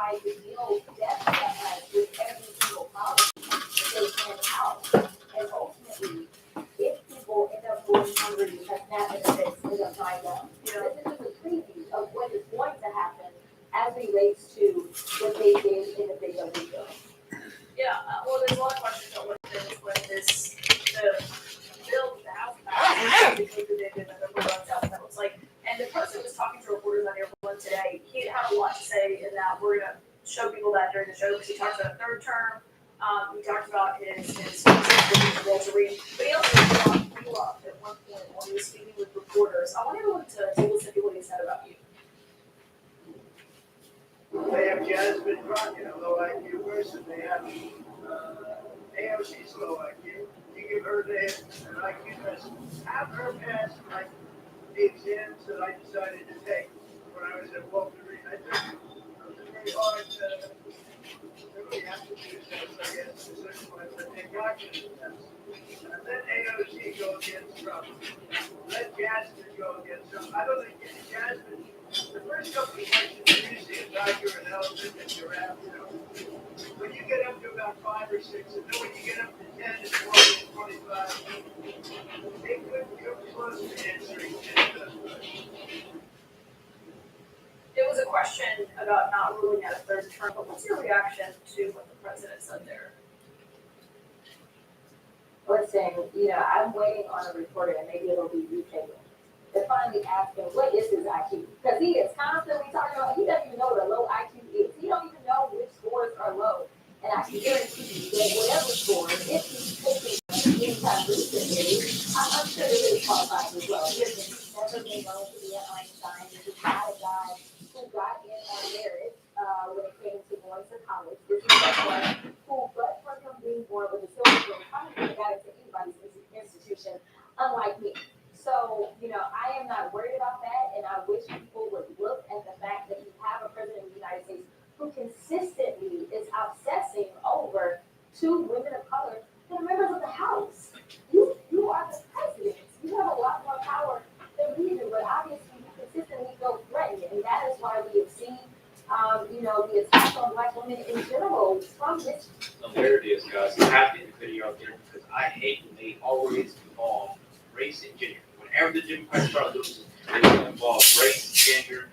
try to deal with every single problem they can out. And ultimately, if people end up going hungry because SNAP benefits end up drying up, this is just a preview of what is going to happen as relates to what they did in the video we showed. Yeah, well, there's a lot of questions on what this, the bill, the House passed, because they did November runs out, that looks like. And the person was talking to reporters on Airborne today, he had a lot to say in that we're gonna show people that during the show, because he talked about a third term, he talked about his Walter Reed, but he also brought you up at one point when he was speaking with reporters. I want everyone to listen to what he said about you. They have Jasmine Crockett, a low IQ person. They have AOC's low IQ. You give her an IQ test. Have her pass like the exams that I decided to take when I was at Walter Reed. I took a very hard, really aptitude test, I guess, the second one, but they cognitive test. And let AOC go against Trump. Let Jasmine go against Trump. I don't think Jasmine. The first couple of questions, you see a tiger, an elephant, and giraffe, When you get up to about 5 or 6, and then when you get up to 10 and 20 and 25, they couldn't come close to answering any of those questions. It was a question about not ruling out a third term, but what's your reaction to what the president said there? Listen, I'm waiting on a reporter, and maybe it'll be you, Taylor, to finally ask him what is his IQ, because he is constantly talking about, he doesn't even know what a low IQ is. He don't even know which scores are low. And I can guarantee you that whatever score, if he's taking any time recently, I'm sure that he's qualified as well. He's never been known to be an Einstein. This is not a guy who got in on merit when it came to going to college. This is someone who, but for him being born with a silver spoon, probably could have got into anybody's institution, unlike me. So, I am not worried about that, and I wish people would look at the fact that we have a president of the United States who consistently is obsessing over 2 women of color that are members of the House. You are the president. You have a lot more power than we do, but obviously you consistently feel threatened, and that is why we have seen, the attack on Black women in general from this. So there it is, guys. I have to get the video out there because I hate when they always involve race and gender. Whenever the Democrats start losing, they will involve race, gender,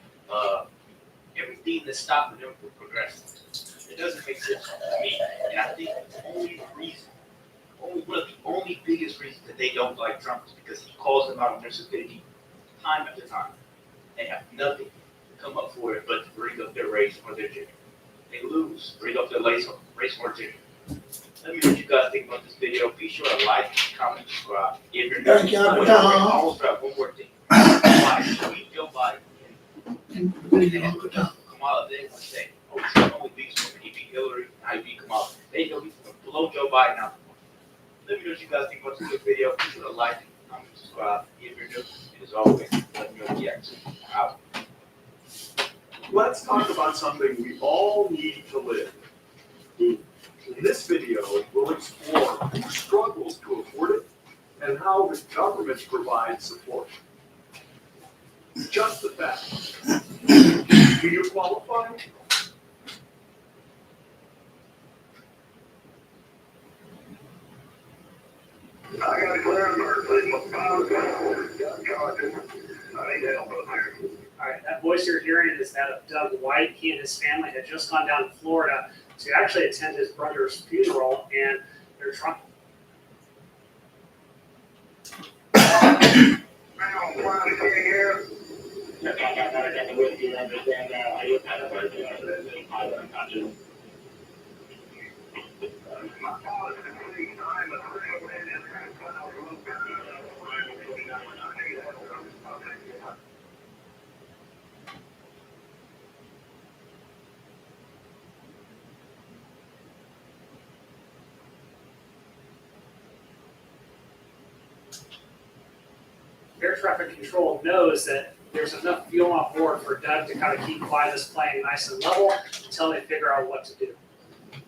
everything that's stopping them from progressing. It doesn't make sense to me. And I think the only reason, one of the only biggest reasons that they don't like Trump is because he calls them out on their stupidity time after time. They have nothing to come up for it but to bring up their race or their gender. They lose, bring up their race or gender. Let me know what you guys think about this video. Be sure to like, comment, subscribe. If you're new, I almost forgot one more thing. Why should Joe Biden Kamala, they want to say, Trump only beats women. He beat Hillary, now he beat Kamala. They know he's going to blow Joe Biden out. Let me know what you guys think about this video. Be sure to like, comment, subscribe. If you're new, and as always, let me know the reaction. Out. Let's talk about something we all need to live. In this video, we'll explore who struggles to afford it and how the government provides support. Just the facts. Do you qualify? I got to clear the I need help up there. All right, that voice you're hearing is that of Doug White. He and his family had just gone down to Florida to actually attend his brother's funeral, and they're trying. Air traffic control knows that there's enough fuel on board for Doug to kind of keep flying this plane nice and level until they figure out what to do. All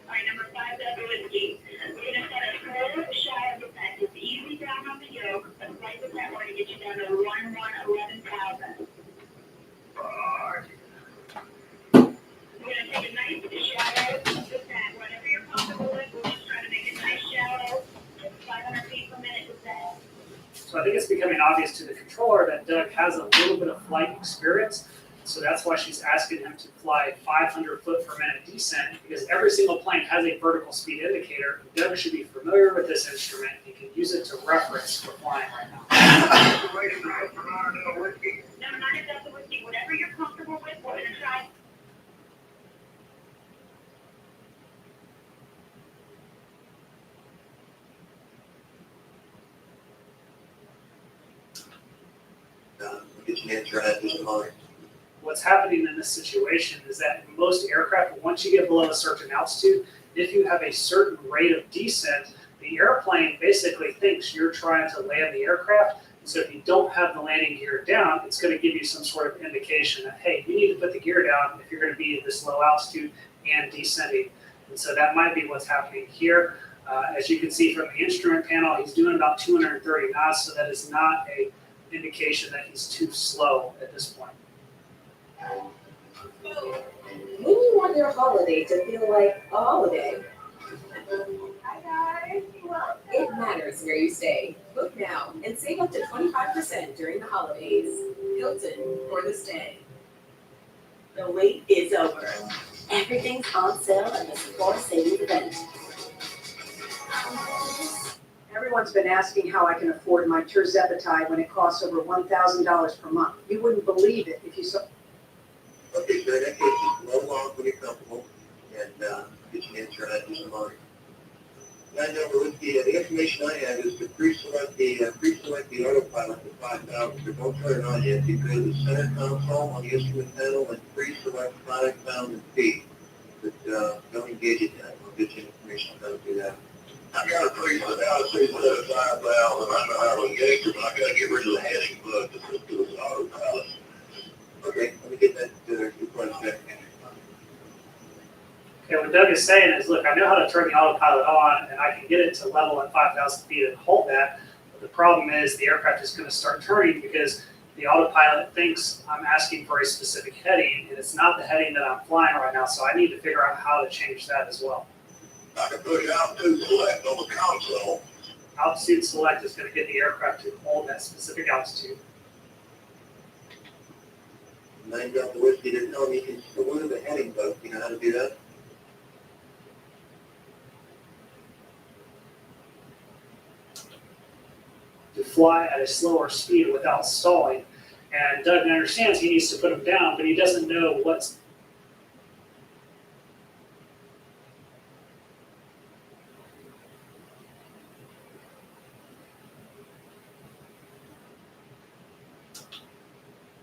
right, number 5, Delta Whiskey. We're going to set a curve shy of the fence. It's easy down on the yoke, but right with that one to get you down to 11,000. We're going to So I think it's becoming obvious to the controller that Doug has a little bit of flight experience. So that's why she's asking him to fly 500 foot per minute descent, because every single plane has a vertical speed indicator. Doug should be familiar with this instrument. He can use it to reference for flying right now. No, not a Delta Whiskey, whatever you're comfortable with, we're gonna try. We'll get you an answer on that just a moment. What's happening in this situation is that in most aircraft, once you get below a certain altitude, if you have a certain rate of descent, the airplane basically thinks you're trying to land the aircraft. So if you don't have the landing gear down, it's going to give you some sort of indication that, hey, you need to put the gear down if you're going to be at this low altitude and descending. And so that might be what's happening here. As you can see from the instrument panel, he's doing about 230 knots, so that is not a indication that he's too slow at this point. When you want your holiday to feel like a holiday, Hi guys, it matters where you stay. Book now and save up to 25% during the holidays. Hilton for the stay. The wait is over. Everything's on sale at the Sephora Savings event. Everyone's been asking how I can afford my Tirzepatide when it costs over $1,000 per month. You wouldn't believe it if you saw. Okay, sir, in that case, just load along when you're comfortable, and get you an answer on that just a moment. 9 number whiskey, the information I have is to pre-select the autopilot to 5,000, but don't turn it on yet, because the center console on the instrument panel and pre-select 5,000 feet. But don't engage it yet. I'll get you information on how to do that. I got a pre-set 5,000. I know how to engage it, but I gotta get rid of the heading bug to this autopilot. Okay, let me get that request back. Okay, what Doug is saying is, look, I know how to turn the autopilot on, and I can get it to level at 5,000 feet and hold that. But the problem is the aircraft is going to start turning because the autopilot thinks I'm asking for a specific heading, and it's not the heading that I'm flying right now. So I need to figure out how to change that as well. I can push altitude select on the console. Altitude select is going to get the aircraft to hold that specific altitude. 9 Delta Whiskey, they're telling me you can still move the heading bug. You know how to do that? To fly at a slower speed without stalling. And Doug understands he needs to put them down, but he doesn't know what's.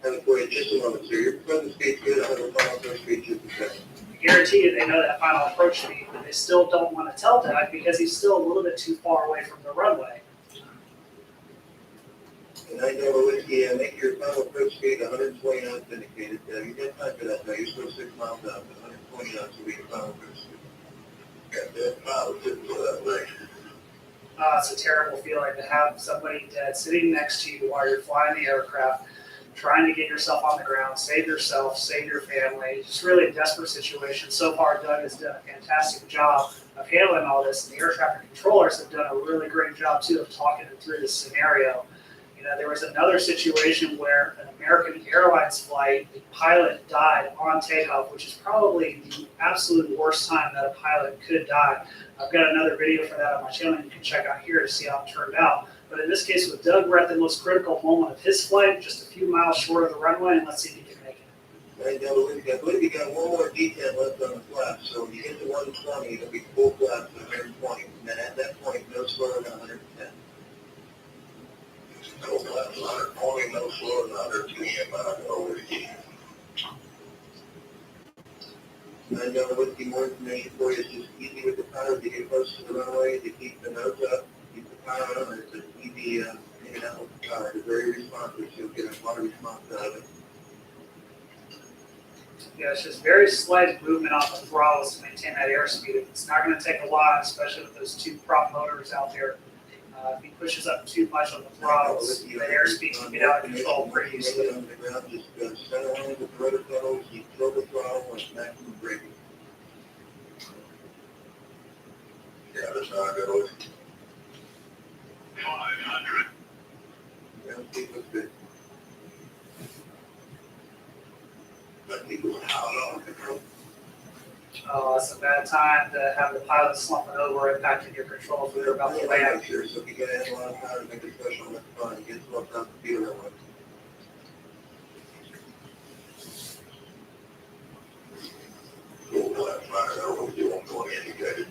Have it for you just a moment, sir. Your present speed's good. I'm going to follow those speed just a second. I guarantee you they know that final approach speed, but they still don't want to tell Doug because he's still a little bit too far away from the runway. And 9 Delta Whiskey, make your final approach speed 120 knots indicated. You've got time for that now. You're still 6 miles out, but 120 knots will be your final approach speed. Got that pilot sitting for that thing. It's a terrible feeling to have somebody dead sitting next to you while you're flying the aircraft, trying to get yourself on the ground, save yourself, save your family. Just really a desperate situation. So far, Doug has done a fantastic job of handling all this, and the air traffic controllers have done a really great job too of talking him through this scenario. You know, there was another situation where an American Airlines flight, the pilot died on takeoff, which is probably the absolute worst time that a pilot could die. I've got another video for that on my channel you can check out here to see how it turned out. But in this case with Doug, we're at the most critical moment of his flight, just a few miles short of the runway, and let's see if he can make it. 9 Delta Whiskey, I believe you got one more detail left on the flaps, so when you get to 120, it'll be full flaps at 120, and then at that point, no slower than 110. No flaps, 120, no slower than 110 miles over again. 9 Delta Whiskey, more information for you. It's just easy with the pilot to get close to the runway, to keep the nose up, keep the power on. It's an easy in and out with the power. It's very responsive, so you'll get a lot of response out of it. Yeah, it's just very slight movement off the throttles to maintain that airspeed. It's not going to take a lot, especially with those two prop motors out there. If he pushes up too much on the throttles, the airspeed can get out of control pretty easily. On the ground, just center line with the rudder pedals, you throw the throttle and maximum braking. Yeah, that's how I go. 500. But people are out of control. Oh, it's a bad time to have the pilot slumping over, impacting your controls when they're about to land. Sure, so if you get in a lot of time to make a special on the fun, get swapped out the computer one. Cool, that's fine, I don't know if you won't go in educated.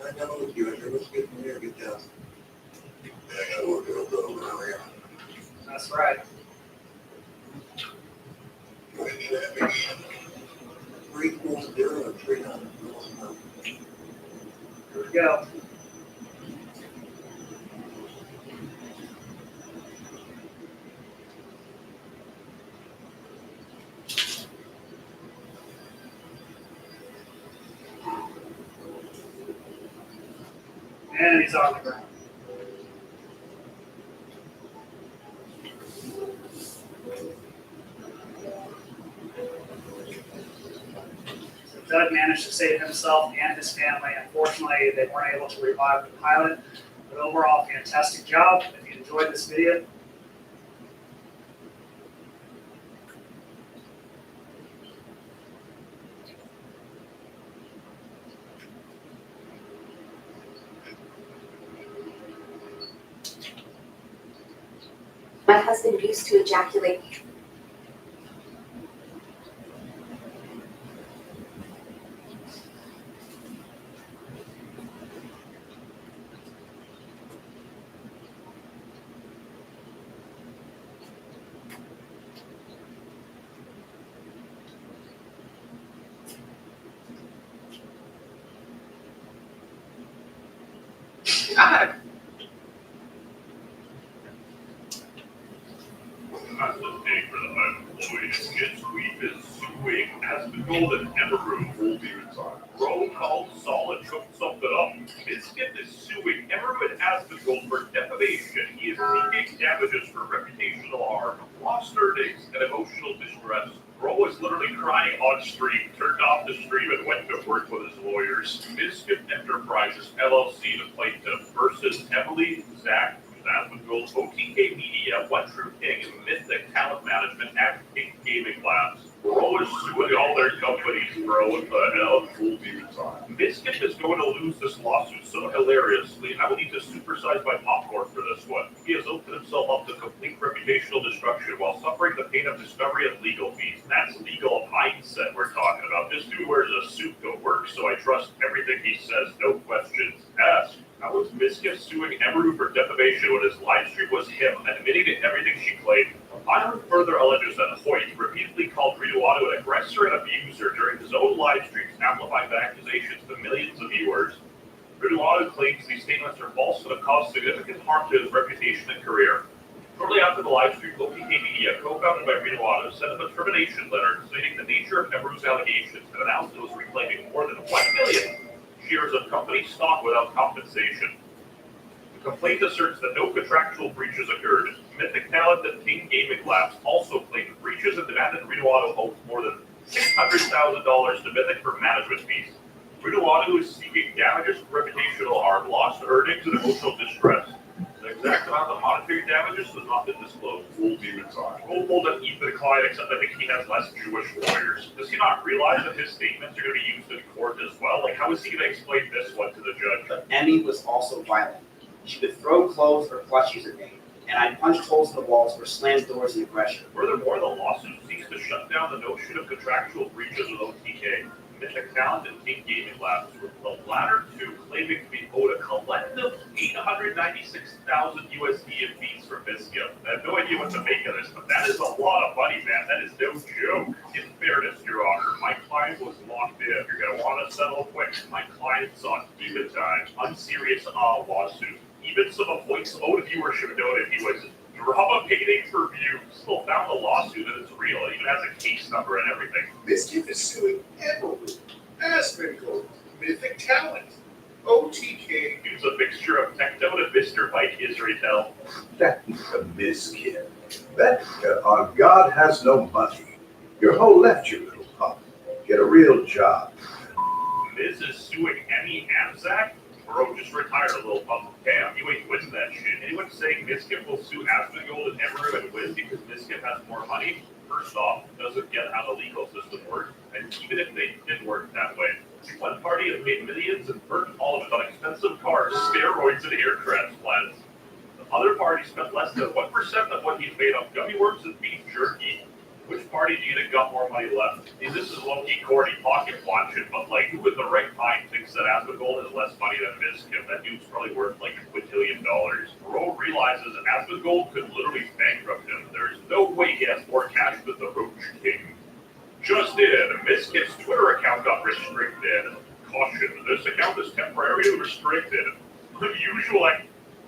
I know what you, it looks good from here, good job. Yeah, I gotta work it over around here. That's right. 340 or 300. Here we go. And he's on the ground. So Doug managed to save himself and his family. Unfortunately, they weren't able to revive the pilot. But overall, fantastic job. If you enjoyed this video, My husband used to ejaculate. Massive day for the employees. Jet Sweep is suing Asmongold and Emerald will be retired. Roll called Solid cooked something up. Biscuit is suing Emerald and Asmongold for defamation. He is seeking damages for reputational harm, lost earnings, and emotional distress. Bro was literally crying on stream, turned off the stream, and went to work with his lawyers. Biscuit Enterprises LLC, the plaintiff, versus Emily, Zach, Asmongold, OTK Media, One True King, and Mythic Talent Management, Acting Gaming Labs. Bro is suing all their companies, bro. What the hell? Will be retired. Biscuit is going to lose this lawsuit so hilariously. I will need to supersize my popcorn for this one. He has opened himself up to complete reputational destruction while suffering the pain of discovery and legal fees. And that's legal mindset we're talking about. This dude wears a suit to work, so I trust everything he says, no questions asked. How was Biscuit suing Emerald for defamation when his live stream was him admitting to everything she claimed? Iron further alleges that Hoyt repeatedly called Rituado an aggressor and abuser during his own live streams, amplifying the accusations to millions of viewers. Rituado claims these statements are false and have caused significant harm to his reputation and career. Shortly after the live stream, OTK Media, co-founded by Rituado, sent him a termination letter stating the nature of Emerald's allegations and announced it was reclaiming more than 1 million shares of company stock without compensation. The complaint asserts that no contractual breaches occurred. Mythic Talent and King Gaming Labs also claimed breaches and demanded Rituado owed more than $600,000 to Mythic for management fees. Rituado is seeking damages for reputational harm, lost earnings, and emotional distress. The exact amount of monetary damages has not been disclosed. Will be retired. Hopeful that he could decline, except I think he has less Jewish lawyers. Does he not realize that his statements are going to be used in court as well? Like, how is he going to explain this one to the judge? But Emmy was also violent. She could throw clothes or plushies at me, and I punched holes in the walls or slammed doors in aggression. Furthermore, the lawsuit seeks to shut down the notion of contractual breaches with OTK. Mythic Talent and King Gaming Labs, with the latter two claiming to be owed a collective $896,000 USD in fees for Biscuit. I have no idea what to make of this, but that is a lot of money, man. That is no joke. In fairness, Your Honor, my client was locked in. You're going to want to settle quick. My client's on demon time. Unserious lawsuit. Even some of Hoyt's own viewership noted he was drama painting for views. Still found the lawsuit that it's real. It even has a case number and everything. Biscuit is suing Emerald, Asmongold, Mythic Talent, OTK. It's a mixture of Tecto and Mr. Mike Israel. That's a Biscuit. That God has no money. Your whole left, you little pup. Get a real job. Miz is suing Emmy Amzak? Bro, just retire, little pup. Damn, you ain't winning that shit. Anyone saying Biscuit will sue Asmongold and Emerald and win because Biscuit has more money? First off, doesn't get how the legal system works, and even if they did work that way, one party has made millions and burnt all of it on expensive cars, steroids, and hair transplants. The other party spent less than 1% of what he's made on gummy worms and beef jerky. Which party do you think got more money left? And this is low-key corny pocket watching, but like, who in the right mind thinks that Asmongold has less money than Mizkif? That dude's probably worth like $1 quintillion. Rowe realizes that Asmongold could literally bankrupt him. There's no way he has more cash than the Roach King. Just in, Mizkif's Twitter account got restricted. Caution, this account is temporarily restricted. Unusual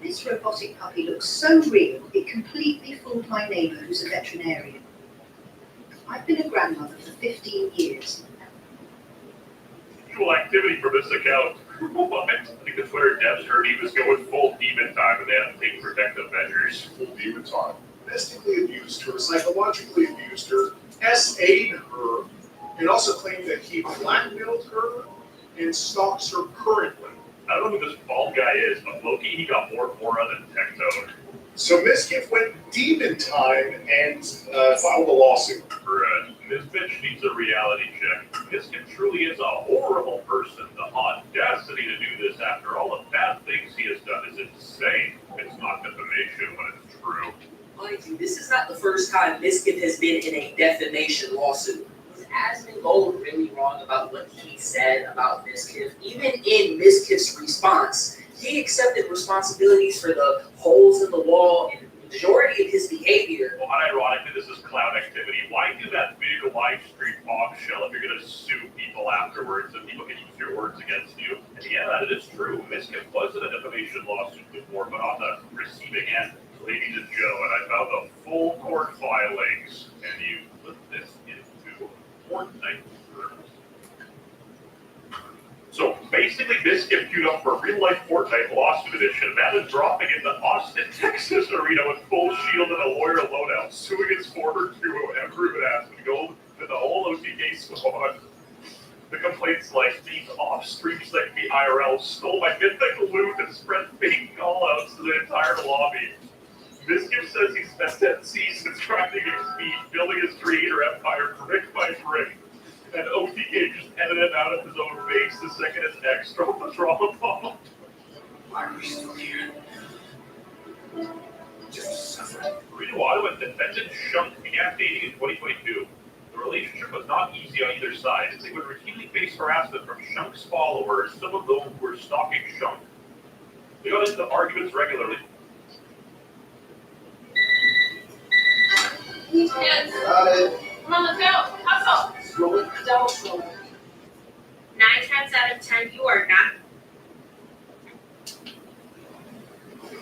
This robotic puppy looks so real, it completely fooled my neighbour who's a veterinarian. I've been a grandmother for 15 years. unusual activity from this account. What? I think the Twitter devs heard he was going full demon time and they had to take protective measures. Full demon time. Domestically abused her, psychologically abused her, SA'd her, and also claimed that he blackmailed her and stalks her currently. I don't know who this bald guy is, but Loki, he got more aura than Tectone. So Mizkif went demon time and filed a lawsuit. Right. This bitch needs a reality check. Mizkif truly is a horrible person. The audacity to do this after all the bad things he has done is insane. It's not defamation when it's true. Mind you, this is not the first time Mizkif has been in a defamation lawsuit. Was Asmongold really wrong about what he said about Mizkif? Even in Mizkif's response, he accepted responsibilities for the holes in the wall and the majority of his behavior. Well, unironically, this is cloud activity. Why do that big live stream bombshell if you're going to sue people afterwards and people can use your words against you? And yeah, that is true. Mizkif was in a defamation lawsuit before, but on the receiving end, ladies and Joe, and I found the full court filings, and you put this into Fortnite terms. So basically, Mizkif queued up for a real-life Fortnite lawsuit edition, and that is dropping into Austin, Texas arena with full shield and a lawyer loadout, suing its former duo, Emperor and Asmongold, and the whole OTK squad. The complaints like, these off-streams like the IRL stole my mythic loot and spread fake call-outs to the entire lobby. Mizkif says he spent 10 seasons grinding XP, building his creator empire brick by brick. And OTK just edited him out of his own base the second his ex dropped the trauma bomb. Why are we still here? Just suffering. Reno Ottawa defendant Shunk began dating in 2022. The relationship was not easy on either side, as they would routinely face harassment from Shunk's followers, some of those who were stalking Shunk. They got into arguments regularly. Yes. Come on, let's go. Hustle. Don't slow. 9 times out of 10, you are not.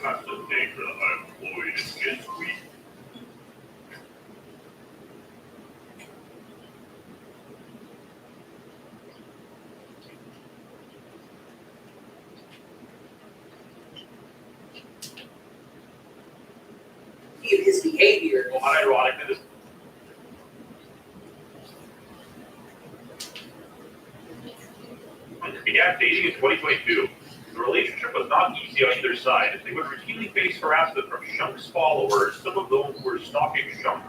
That's the danger that I'm employed in this week. Of his behavior. Well, unironically, this began dating in 2022. The relationship was not easy on either side, as they would routinely face harassment from Shunk's followers, some of those who were stalking Shunk.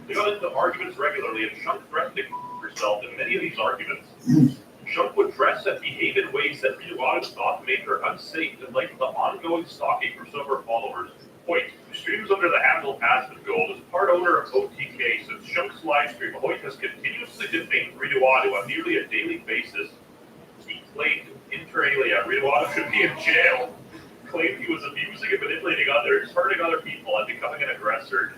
They got into arguments regularly, and Shunk threatened to kill herself in many of these arguments. Shunk would dress and behave in ways that Reno thought made her unsafe in light of the ongoing stalking from some of her followers. Hoyt, who streams under the handle Asmongold, is part owner of OTK. Since Shunk's livestream, Hoyt has continuously defamed Reno on nearly a daily basis. He claimed, inter alia, Reno should be in jail. Claimed he was abusing and manipulating others, hurting other people, and becoming an aggressor.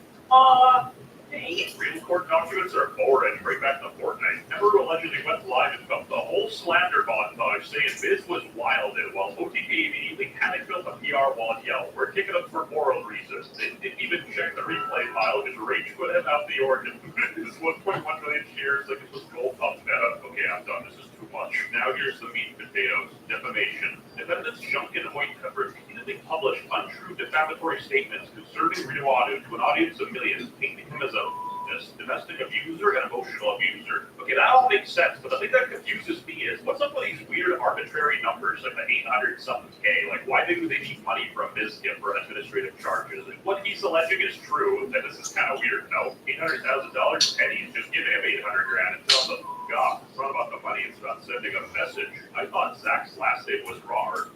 Real court documents are boring. Bring back the Fortnite. Emperor allegedly went live and filmed the whole slander montage, saying Biz was wilded, while OTK immediately panic-built a PR wall and yelled, "We're kicking him for moral reasons." They didn't even check the replay file because rage put him out the organ. This 1.1 million shares like it was gold up meta. Okay, I'm done. This is too much. Now here's the meat and potatoes. Defamation. Defendants Shunk and Hoyt have repeatedly published untrue defamatory statements concerning Reno to an audience of millions, painting him as a this. Domestic abuser and emotional abuser. Okay, that all makes sense, but the thing that confuses me is what's up with these weird arbitrary numbers, like the 800 something K? Like, why do they need money from Mizkif for administrative charges? If what he's alleging is true, then this is kind of weird. No, $800,000, Penny's just giving him 800 grand and tell him, God, it's not about the money, it's about sending a message. I thought Zach's last name was Rar.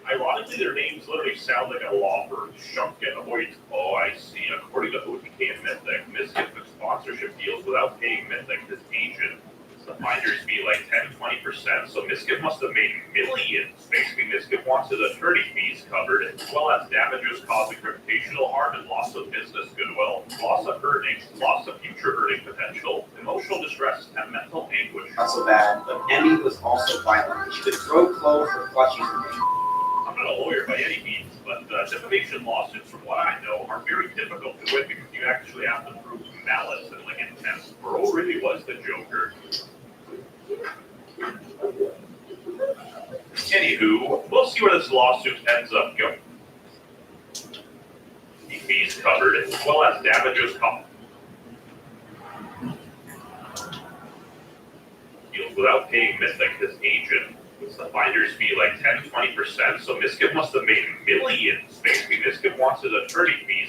Ironically, their names literally sound like a law firm. Shumkin Hoyt. Oh, I see. According to who became Mythic, Mizkif took sponsorship deals without paying Mythic, his agent. The finder's fee like 10-20%, so Mizkif must have made millions. Basically, Mizkif wants his attorney fees covered, as well as damages causing reputational harm and loss of business goodwill, loss of earnings, loss of future earning potential, emotional distress, and mental anguish. Not so bad, but Emmy was also violent. She could throw clothes or clutch you. I'm not a lawyer by any means, but defamation lawsuits, from what I know, are very difficult to win because you actually have to prove malice and like intent. Burrow really was the Joker. Anywho, we'll see where this lawsuit ends up going. The fees covered, as well as damages covered. Deals without paying Mythic, his agent. It's the finder's fee like 10-20%, so Mizkif must have made millions. Basically, Mizkif wants his attorney fees.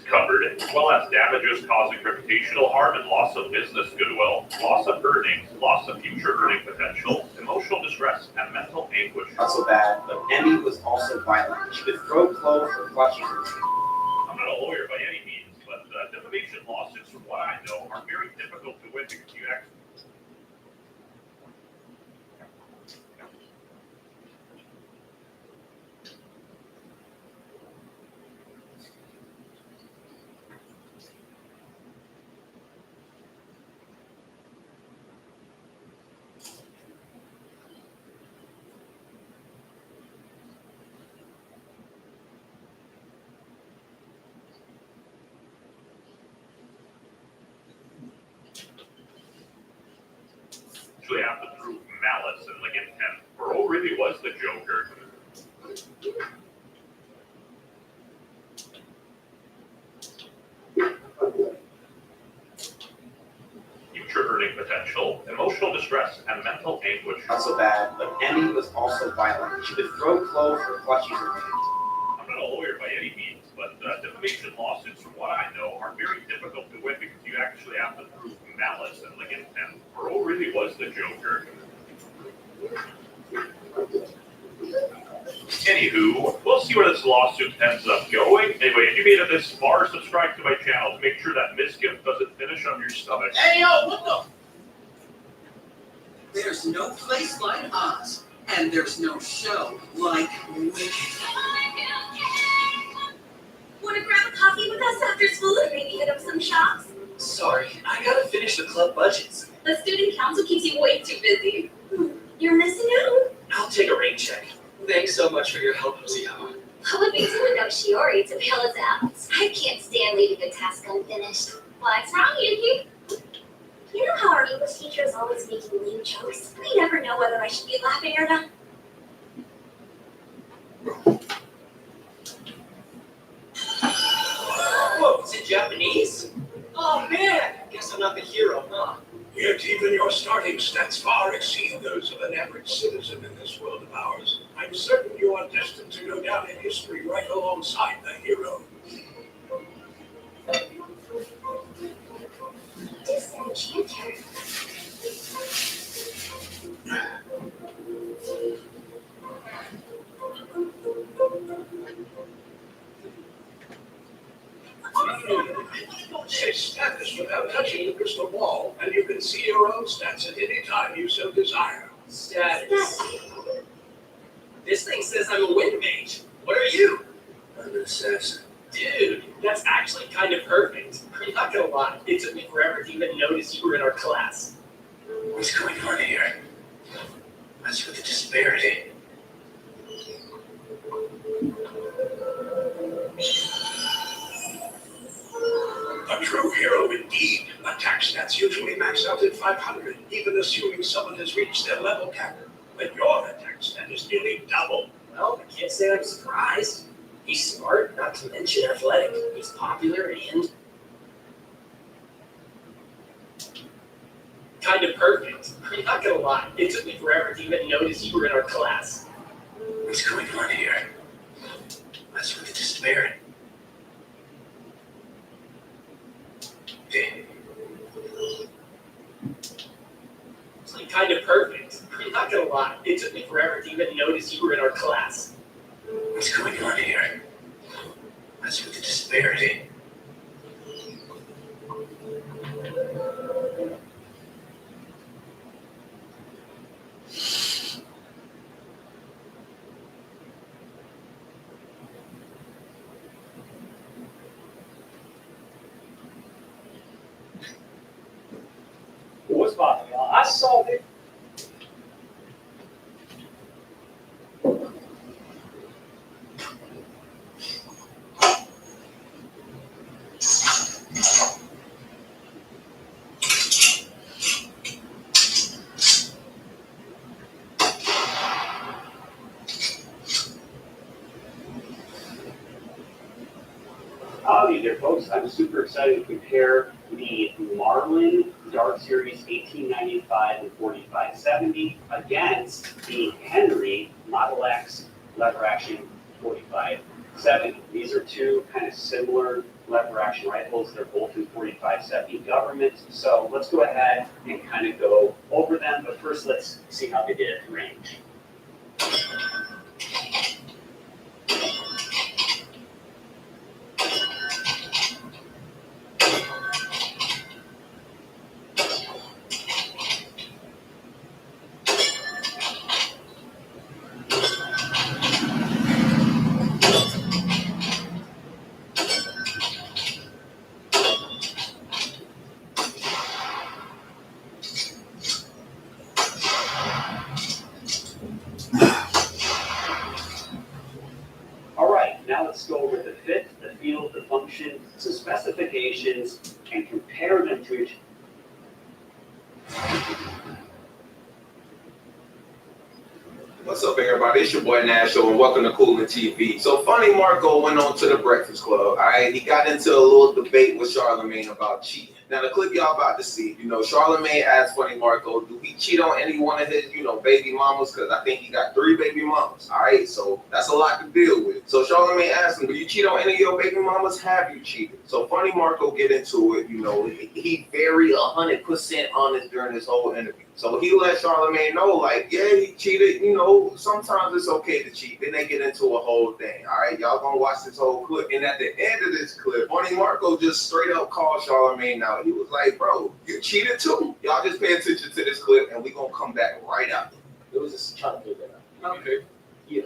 Covered, as well as damages causing reputational harm and loss of business goodwill, loss of earnings, loss of future earning potential, emotional distress, and mental anguish. Not so bad, but Emmy was also violent. She could throw clothes or clutch you. I'm not a lawyer by any means, but defamation lawsuits, from what I know, are very difficult to win because you actually. Actually have to prove malice and like intent. Burrow really was the Joker. Future earning potential, emotional distress, and mental anguish. Not so bad, but Emmy was also violent. She could throw clothes or clutch you. I'm not a lawyer by any means, but defamation lawsuits, from what I know, are very difficult to win because you actually have to prove malice and like intent. Burrow really was the Joker. Anywho, we'll see where this lawsuit ends up going. Anyway, if you made it this far, subscribe to my channel to make sure that Mizkif doesn't finish on your stomach. Hey, yo, what the? There's no place like Oz, and there's no show like Wicked. Wanna grab a coffee with us after school and maybe hit up some shops? Sorry, I gotta finish the club budgets. The student council keeps you way too busy. You're missing out. I'll take a rain check. Thanks so much for your help, Leo. What would we do without Shiori to bail us out? I can't stand leaving a task unfinished. What's wrong, Yuki? You know how our English teacher is always making lame jokes? I never know whether I should be laughing or not. Whoa, is it Japanese? Oh man, guess I'm not the hero, huh? Yet even your starting stats far exceed those of an average citizen in this world of ours. I'm certain you are destined to go down in history right alongside the hero. Disenchanter. Don't say status without touching the crystal ball, and you can see your own stats at any time you so desire. Status. This thing says I'm a wind mage. What are you? An assassin. Dude, that's actually kind of perfect. I'm not gonna lie, it took me forever to even notice you were in our class. What's going on here? What's with the disparity? A true hero indeed. Attack stats usually max out at 500, even assuming someone has reached their level cap. But your attack stat is nearly double. Well, I can't say I'm surprised. He's smart, not to mention athletic. He's popular and kind of perfect. I'm not gonna lie, it took me forever to even notice you were in our class. What's going on here? What's with the disparity? It's like kind of perfect. I'm not gonna lie, it took me forever to even notice you were in our class. What's going on here? What's with the disparity? What's bothering y'all? I solved it. Howdy there, folks. I'm super excited to compare the Marlin Dark Series 1895 and 4570 against the Henry Model X lever action 4570. These are two kind of similar lever action rifles. They're both in 4570 government. So let's go ahead and kind of go over them. But first, let's see how they did at range. All right, now let's go over the fit, the feel, the function, some specifications, and compare them to each. What's up, everybody? It's your boy Nasho, and welcome to Coolin TV. So, Funny Marco went on to the Breakfast Club. All right, he got into a little debate with Charlamagne about cheating. Now, the clip y'all about to see, Charlamagne asked Funny Marco, do he cheat on any one of his, baby mamas? Because I think he got 3 baby mamas. All right, so that's a lot to deal with. So Charlamagne asked him, do you cheat on any of your baby mamas? Have you cheated? So Funny Marco get into it. He very 100% honest during this whole interview. So he let Charlamagne know, like, yeah, he cheated. Sometimes it's okay to cheat. Then they get into a whole thing. All right, y'all gonna watch this whole clip. And at the end of this clip, Funny Marco just straight up called Charlamagne out. He was like, bro, you cheated too? Y'all just pay attention to this clip, and we gonna come back right after. It was just trying to figure that out. Okay. Yeah.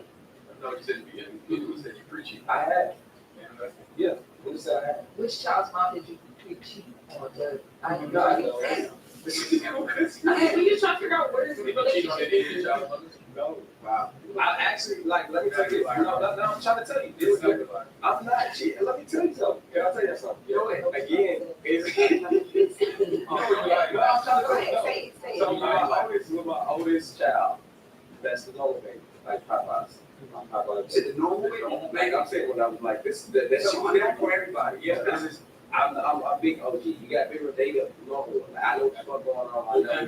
I thought you said you said you pre-cheat. I had. Yeah. What did I have? Which child's mom did you cheat on? I didn't No, I know. know. Okay, we just trying to figure out what is the relationship. No. Wow. I actually, let me tell you this. I'm trying to tell you this. I'm not cheating. Let me tell you something. Can I tell you something? Go ahead. Again, I'm trying to Go ahead, say it. So with my oldest child, that's the normal baby, like Popeye's. Is it the normal baby? Like I'm saying, when I was like, that's shit for everybody. Yeah, this is. I'm a big OG. You got bigger data, normal. Like, I know what's going on. I know.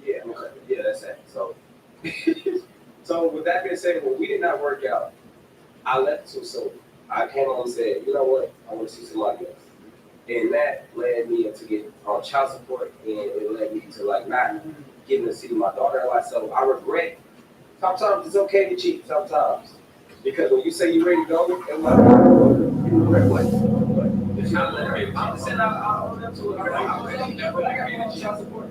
Yeah, okay. Yeah, that's it. So, so with that being said, when we did not work out, I left too soon. I came home and said, you know what? I want to see somebody else. And that led me to get on child support, and it led me to not getting to see my daughter a lot. So I regret. Sometimes it's okay to cheat. Sometimes, because when you say you're ready to go, you regret what? I'm saying I own them to it. I got child support.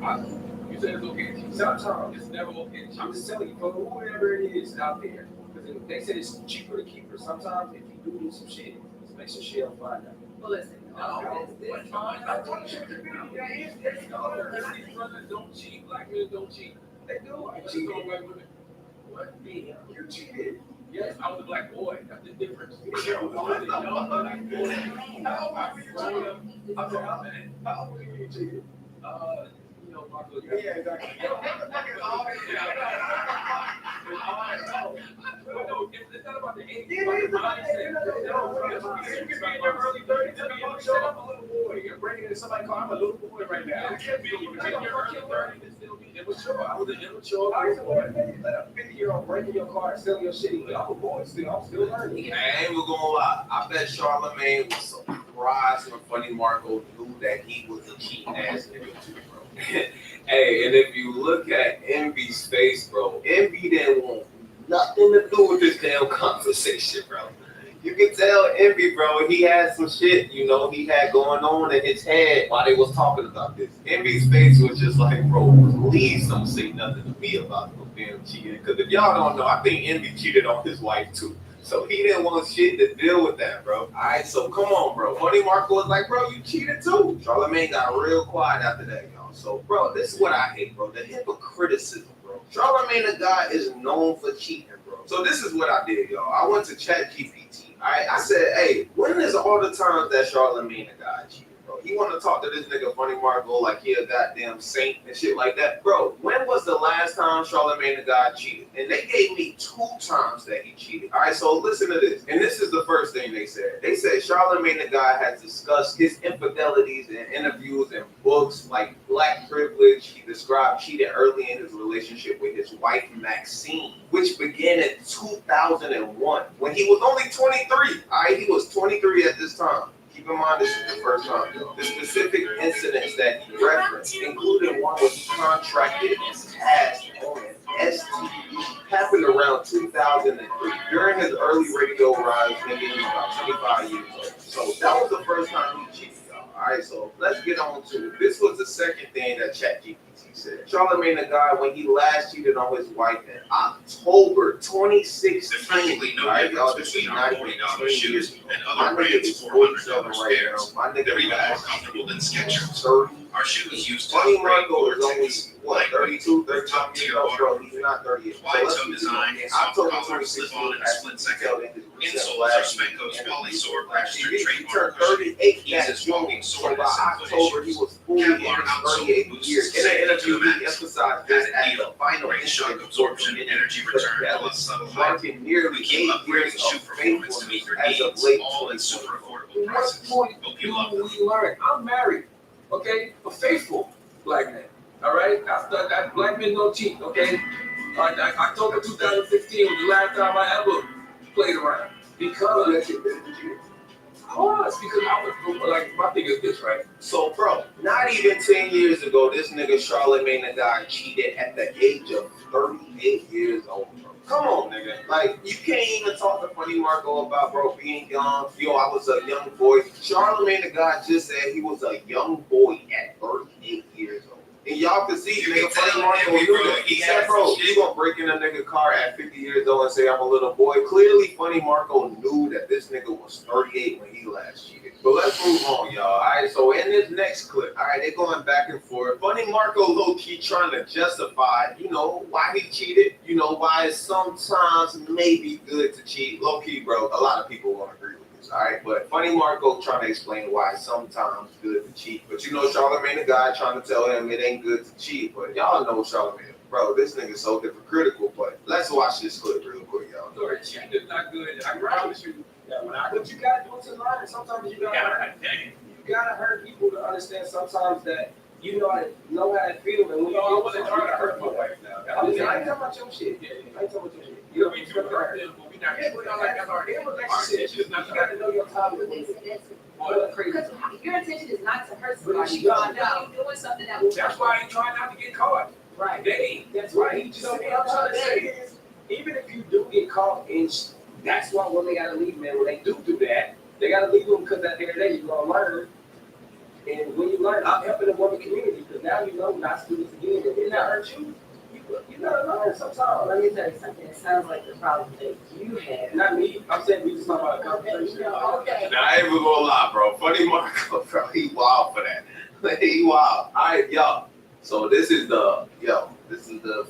You said it's okay to cheat. Sometimes it's never okay to cheat. I'm just telling you, for whoever it is out there, because they said it's cheaper to keep her. Sometimes if you do some shit, it's make sure she don't find out. Well, listen, this month, Don't cheat, black men don't cheat. They do, I cheat on white women. What, me? You cheated. Yes, I was a black boy, that's the difference. I was a young black boy. How old were you cheated? You know, Marco. Yeah, exactly. It's not about the age. It's about the mindset. You can be in your early 30s and show up a little boy. You're bringing in somebody called, I'm a little boy right now. You can be in your early 30s and still be immature. I was an immature boy. Let a 50-year-old break in your car and sell your shit. I'm a boy still. I'm still learning. I ain't even gonna lie. I bet Charlamagne was surprised when Funny Marco knew that he was a cheating ass nigga too, bro. Hey, and if you look at Envy's face, bro, Envy didn't want nothing to do with this damn conversation, bro. You can tell Envy, bro, he had some shit, you know, he had going on in his head while they was talking about this. Envy's face was just like, bro, please don't say nothing to me about no damn cheating. Because if y'all don't know, I think Envy cheated on his wife too. So he didn't want shit to deal with that, bro. All right, so come on, bro. Funny Marco was like, bro, you cheated too. Charlamagne got real quiet after that, y'all. So, bro, this is what I hate, bro. The hypocriticism, bro. Charlamagne the God is known for cheating, bro. So this is what I did, y'all. I went to ChatGPT. All right, I said, hey, when is all the times that Charlamagne the God cheated, bro? He want to talk to this nigga Funny Marco like he a goddamn saint and shit like that. Bro, when was the last time Charlamagne the God cheated? And they gave me 2 times that he cheated. All right, so listen to this. And this is the first thing they said. They said Charlamagne the God has discussed his infidelities in interviews and books like Black Privilege. He described cheating early in his relationship with his wife, Maxine, which began in 2001 when he was only 23. All right, he was 23 at this time. Keep in mind, this is the first time. The specific incidents that he referenced included one where he contracted and passed on an STD. Happened around 2003. During his early radio rise, maybe he was about 25 years old. So that was the first time he cheated, y'all. All right, so let's get on to it. This was the second thing that ChatGPT said. Charlamagne the God, when he last cheated on his wife in October 2016. No right, y'all, difference this is between not our even $40 20 shoes years ago. and My other nigga brands is $400 47 right pairs. now. My They're nigga even more last comfortable than Skechers. 30. Our shoes use Funny top grade Marco is only, Gore-Tex, what, 32, 33 years old, bro. He's not 38. So wide let's toe keep design, going. soft October collar, 2016, slip on in a as split he second. detailed in his recent Insoles are last Speckos interview, Polysort registered he trademark. turned 38 that Eases June. walking, So soreness, by and foot October, he issues. was fully in Kevlar his outsole 38 boosts years. In the safety to interview, the he max. emphasized this Padded as the heel, final great shock incident absorption, energy return, plus subtle height. marking nearly We keep 8 years upgrading shoe of performance to meet faithfulness your as of needs, late all in 2020. super affordable What prices. point Hope do you love them. we learn? I'm married, okay? A faithful black man, all right? Black men don't cheat, okay? October 2015 was the last time I ever played around. Because, because I was, like, my thing is this, right? So, bro, not even 10 years ago, this nigga Charlamagne the God cheated at the age of 38 years old, bro. Come on, nigga. Like, you can't even talk to Funny Marco about, bro, being young. Yo, I was a young boy. Charlamagne the God just said he was a young boy at 38 years old. And y'all can see, nigga, Funny Marco knew that. He said, bro, you gonna break in a nigga car at 50 years old and say I'm a little boy? Clearly, Funny Marco knew that this nigga was 38 when he last cheated. But let's move on, y'all. All right, so in this next clip, all right, they're going back and forth. Funny Marco low-key trying to justify, you know, why he cheated, you know, why it's sometimes maybe good to cheat. Low-key, bro, a lot of people won't agree with this, all right? But Funny Marco trying to explain why it's sometimes good to cheat. But you know, Charlamagne the God trying to tell him it ain't good to cheat. But y'all know Charlamagne. Bro, this nigga's so hypocritical. But let's watch this clip real quick, y'all. Sorry, cheating is not good. I promise you. But you gotta do it to learn. Sometimes you gotta hurt people to understand sometimes that you know how to feel. And when you I wasn't trying to hurt my wife now. I ain't talking about your shit. I ain't talking about your shit. You know, you gotta hurt them, but we not like that's our relationship. You gotta know your time. Because your intention is not to hurt somebody. You're doing something that will. That's why I ain't trying not to get caught. Right. That's right. So what I'm trying to say is, even if you do get caught, and that's why women gotta leave men. When they do that, they gotta leave them because at the end of the day, you're gonna learn. And when you learn, I'm helping the woman community because now you know not to do this again. If it not hurt you, you You gotta learn sometimes. Let me tell you something, it sounds like the problem that you have. Not me, I'm saying we just talking about a conversation. Okay. Now, I ain't even gonna lie, bro. Funny Marco, bro, he wild for that. He wild. All right, y'all. So this is the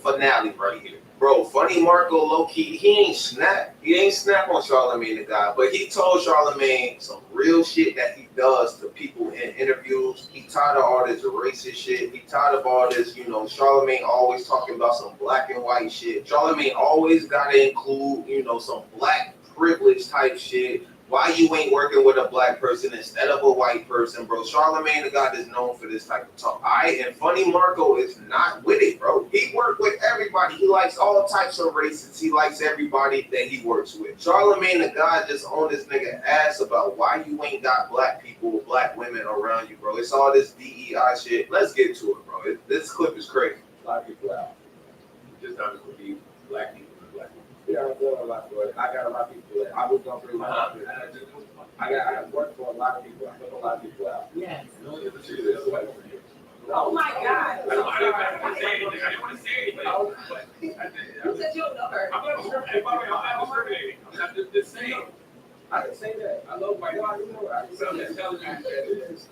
finale right here. Bro, Funny Marco, low-key, he ain't snap on Charlamagne the God, but he told Charlamagne some real shit that he does to people in interviews. He tired of all this racist shit. He tired of all this, Charlamagne always talking about some black and white shit. Charlamagne always gotta include, some black privilege type shit. Why you ain't working with a black person instead of a white person, bro? Charlamagne the God is known for this type of talk. And Funny Marco is not with it, bro. He worked with everybody. He likes all types of races. He likes everybody that he works with. Charlamagne the God just on this nigga ass about why you ain't got black people, black women around you, bro. It's all this DEI shit. Let's get to it, bro. This clip is crazy. Black people out. Just not just be black people and black people. Yeah, I'm doing a lot for it. I got a lot of people that I was going through my life. I worked for a lot of people. I put a lot of people out. Yes. Oh my God. I didn't want to say anything. I didn't want to say anything. But You said you don't know her. I'm not discriminating. I'm not just saying. I didn't say that. I love my God. You know, I So I'm just telling you that this is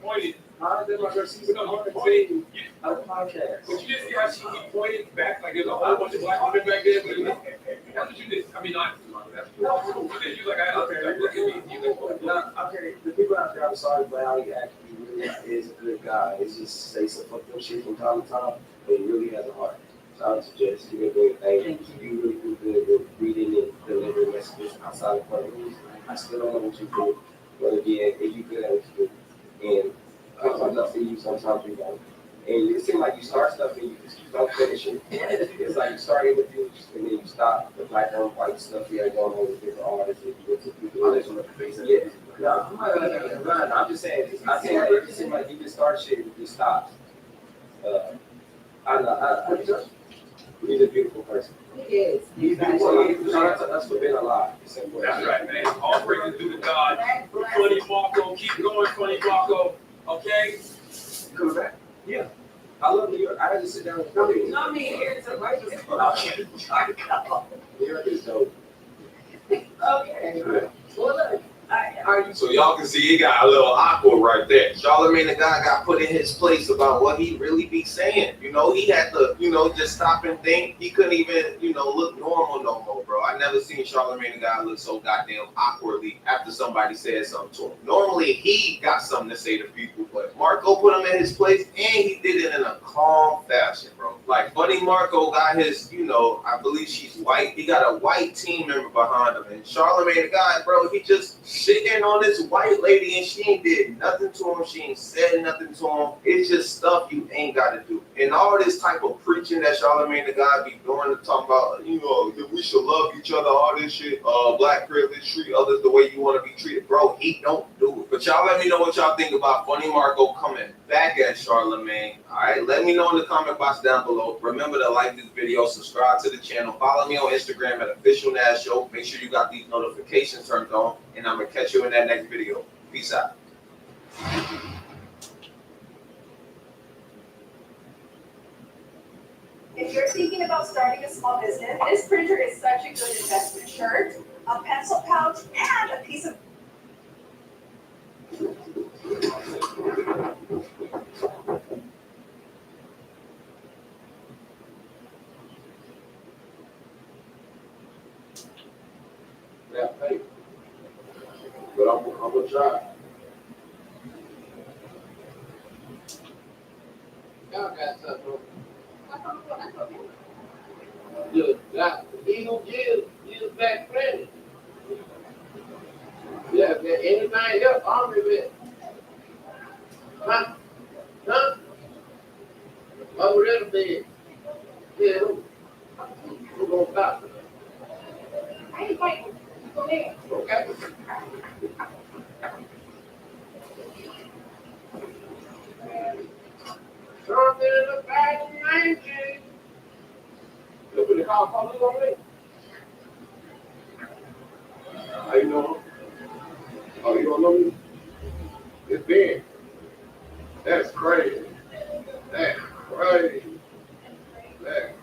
pointed. How did my girl see the pointing on the podcast? But you just see how she pointed back like there's a whole bunch of black women back there. But that's what you did. I mean, honestly, that's what you like. I like, look at me. You like, Okay, the people out there, I'm sorry, but how he actually really is a good guy. It's just say some fucked up shit from time to time, but he really has a heart. So I would suggest you can go and you really do good with reading and delivering messages outside of front. I still don't know what you do, but again, if you good at what you do, and sometimes I see you, sometimes you don't. And it seems like you start stuff and you don't finish it. It's like you start interviews and then you stop the black and white stuff you had going on with different artists and you get to people. Yeah. No, I'm just saying, it seems like you just start shit and you stop. He's a beautiful person. He is. He's beautiful. That's for being alive. that's right, man. All praises due to God. Funny Marco, keep going, Funny Marco. Okay? Coming back? Yeah. I love New York. I had to sit down with you. Not me, here's a right. New York is dope. Okay. Well, look, So y'all can see he got a little awkward right there. Charlamagne the God got put in his place about what he really be saying. He had to, just stop and think. He couldn't even, look normal no more, bro. I never seen Charlamagne the God look so goddamn awkwardly after somebody said something to him. Normally he got something to say to people, but Marco put him in his place and he did it in a calm fashion, bro. Like Funny Marco got his, I believe she's white. He got a white team member behind him. And Charlamagne the God, bro, he just shitting on this white lady and she ain't did nothing to him. She ain't said nothing to him. It's just stuff you ain't got to do. And all this type of preaching that Charlamagne the God be doing to talk about, we should love each other, all this shit, black privilege, treat others the way you want to be treated. Bro, he don't do it. But y'all let me know what y'all think about Funny Marco coming back at Charlamagne. All right, let me know in the comment box down below. Remember to like this video, subscribe to the channel, follow me on Instagram at Official Nash Show. Make sure you got these notifications turned on, and I'm gonna catch you in that next video. Peace out. If you're thinking about starting a small business, this printer is such a good investment. Shirt, a pencil pouch, and a piece of Yeah, hey. But I'm gonna try. Y'all got something. Look, got Eagle Gill back credit. Yeah, anything else, Army with. Huh? Over there, bed. Yeah, who gonna stop it? I ain't fighting. Go there. Okay. Something in the back of 19. Look at the car police over there. How you doing? Oh, you don't know me? It's Ben. That's crazy. That's crazy. That's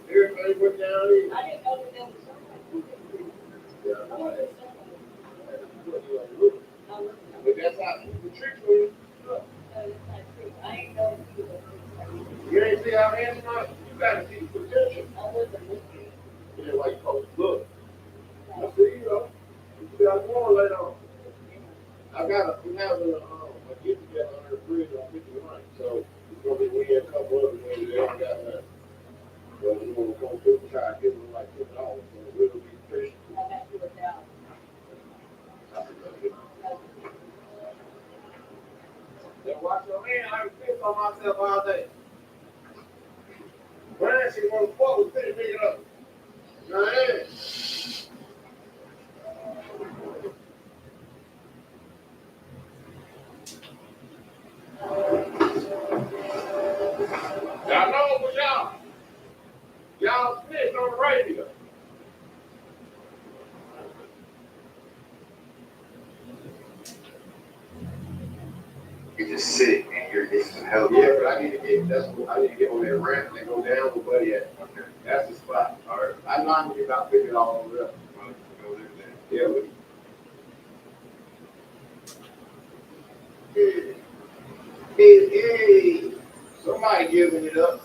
Everybody went down here. I didn't know that there was somebody. But that's how the tricks were. I ain't know you were. You ain't see how handsome I was? You gotta see the potential. I wasn't looking. Yeah, like, oh, look. I see, you know. You got more later on. We have a get together on the bridge on 51. So it's gonna be we and a couple other ones that haven't got nothing. So we're gonna come through and try to give them like $10. So we'll be patient. I got you a job. Then watch your man, I was pissed on myself all day. Brian, she wanna fuck with this nigga up. Nah, yeah. Y'all know it was y'all. Y'all snitched on the radio. You're just sick and you're getting some help. Yeah, but I need to get on that ramp and go down with Buddy at. Okay. That's the spot. All right. I know I'm gonna get about 50 all over there. Go there then. Yeah, but. Hey, somebody giving it up.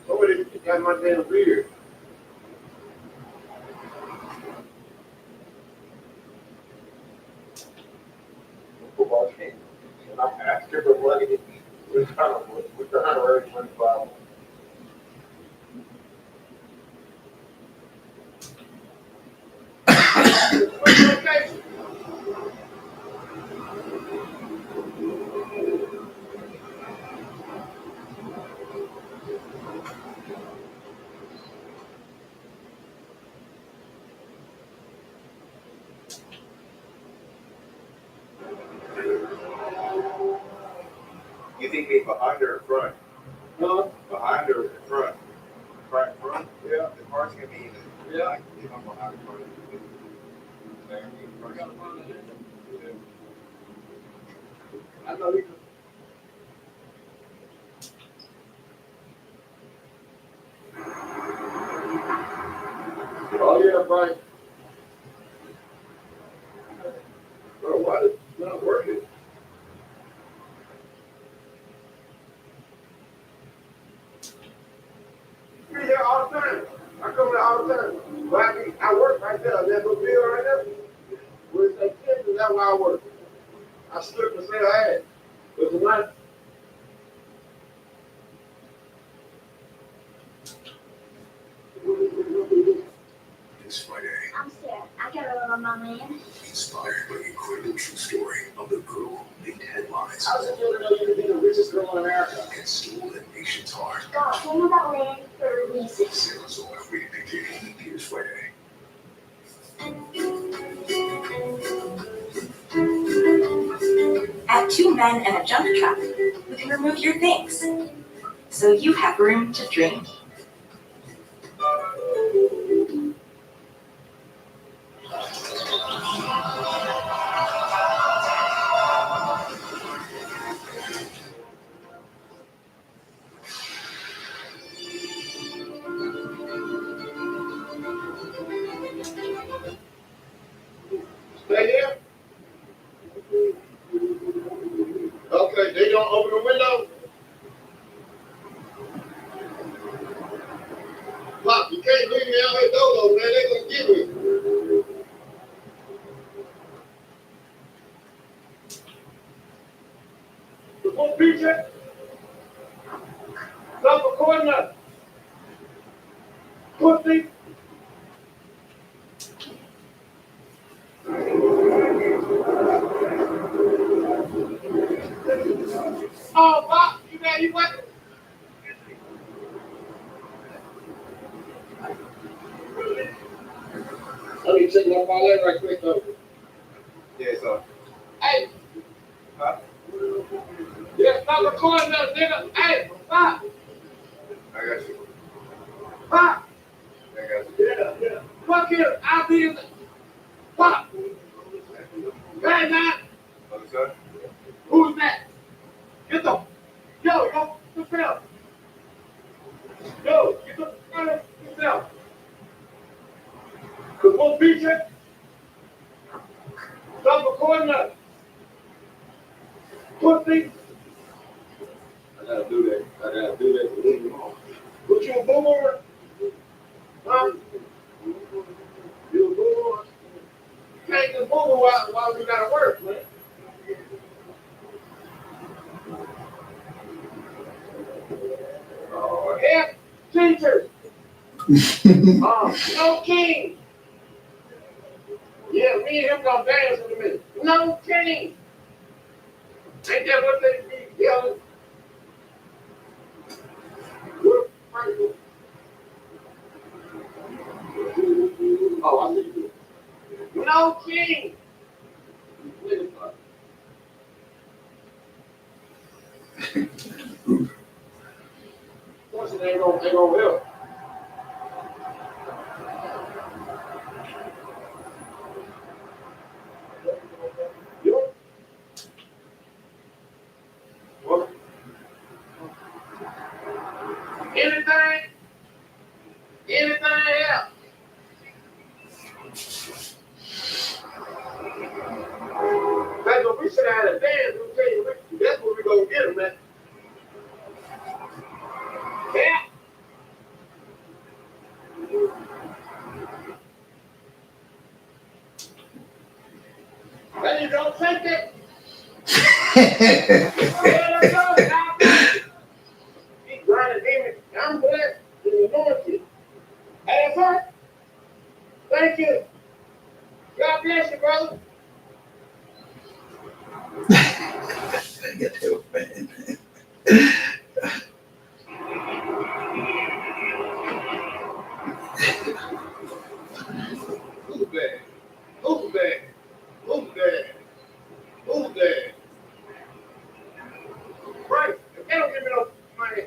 Somebody got my damn beard. Football game. And I'm asking for money. We're trying to raise money for You think me behind or in front? No. Behind or in front? Front? Yeah. The car's gonna be in it. Yeah. If I'm behind the front. I know you can. Oh, yeah, Brian. Bro, why is it not working? You're there all the time. I come there all the time. But I work right there. That little bill right there. Where it's like 10, that's where I work. I slipped and said I had. But tonight, This Friday, I'm scared. I gotta run on my man. inspired by the incredible true story of the girl who made headlines I was just gonna know you to be the richest girl in America. and stole the nation's heart. God, tell me about land for a reason. Sarah Zola, rated PG, Peters Friday. Add 2 men and a junk truck. We can remove your things, so you have room to dream. Stay here. Okay, they gonna open the window. Pop, you can't leave me out here dolo, man. They gonna get me. Come on, PJ. Stop recording us. Pussy. Oh, Pop, you got you what? Let me check my leg right quick though. Yeah, so. Hey. Huh? Yeah, stop recording us, nigga. Hey, Pop. I got you. Pop. I got you. Yeah. Fuck you. I'll be in the. Pop. Hey, man. Other side? Who's that? Get the. Yo, the film. on, PJ. Stop recording us. Pussy. I gotta do that. I gotta do that to leave him on. Put you a boomer? Huh? You a boomer? You can't just boomer while we gotta work, man. Oh, yeah, teachers. No king. Yeah, me and him gonna dance in a minute. No king. Ain't that what they be yelling? Oh, I see you. No king. What's it ain't gonna help? What? Anything else? That's what we should have had a dance. We'll tell you, that's what we're gonna get them at. Yeah. There you go, take it. There you go, he's grinding demons. I'm blessed in the anointing. Hey, sir. Thank you. God bless you, brother. Get help, man. Who's bad? Who's bad? Who's bad? Who's bad? Right. If they don't give me no money,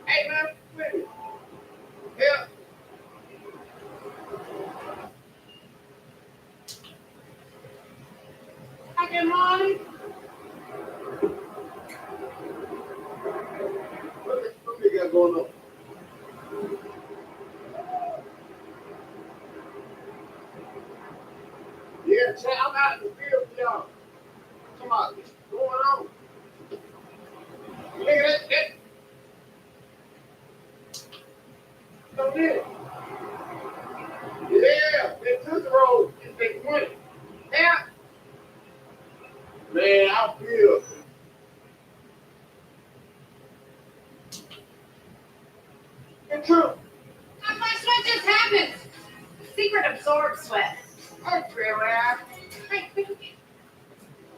hey man, wait. Yeah. I get money. What they got going on? Yeah, Chad, I'm out in the field with y'all. Come on, what's going on? Look at that. Come in. Yeah, they took the road. It's big money. Yeah. Man, I feel. It's true. My sweat just happened. Secret absorbed sweat. That's real, man.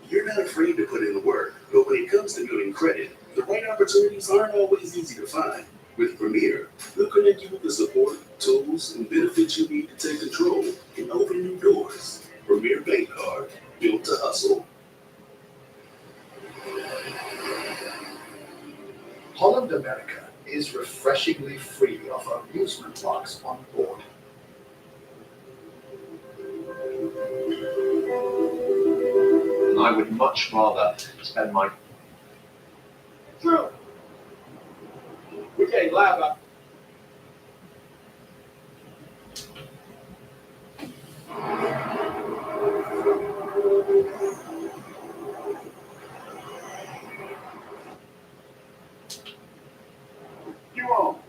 You're not afraid to put in the work, but when it comes to building credit, the right opportunities aren't always easy to find. With Premier, we'll connect you with the support, tools, and benefits you need to take control and open new doors. Premier Bank Card, built to hustle. Holland America is refreshingly free of amusement parks on board. I would much rather spend my True. We can't lie about you on.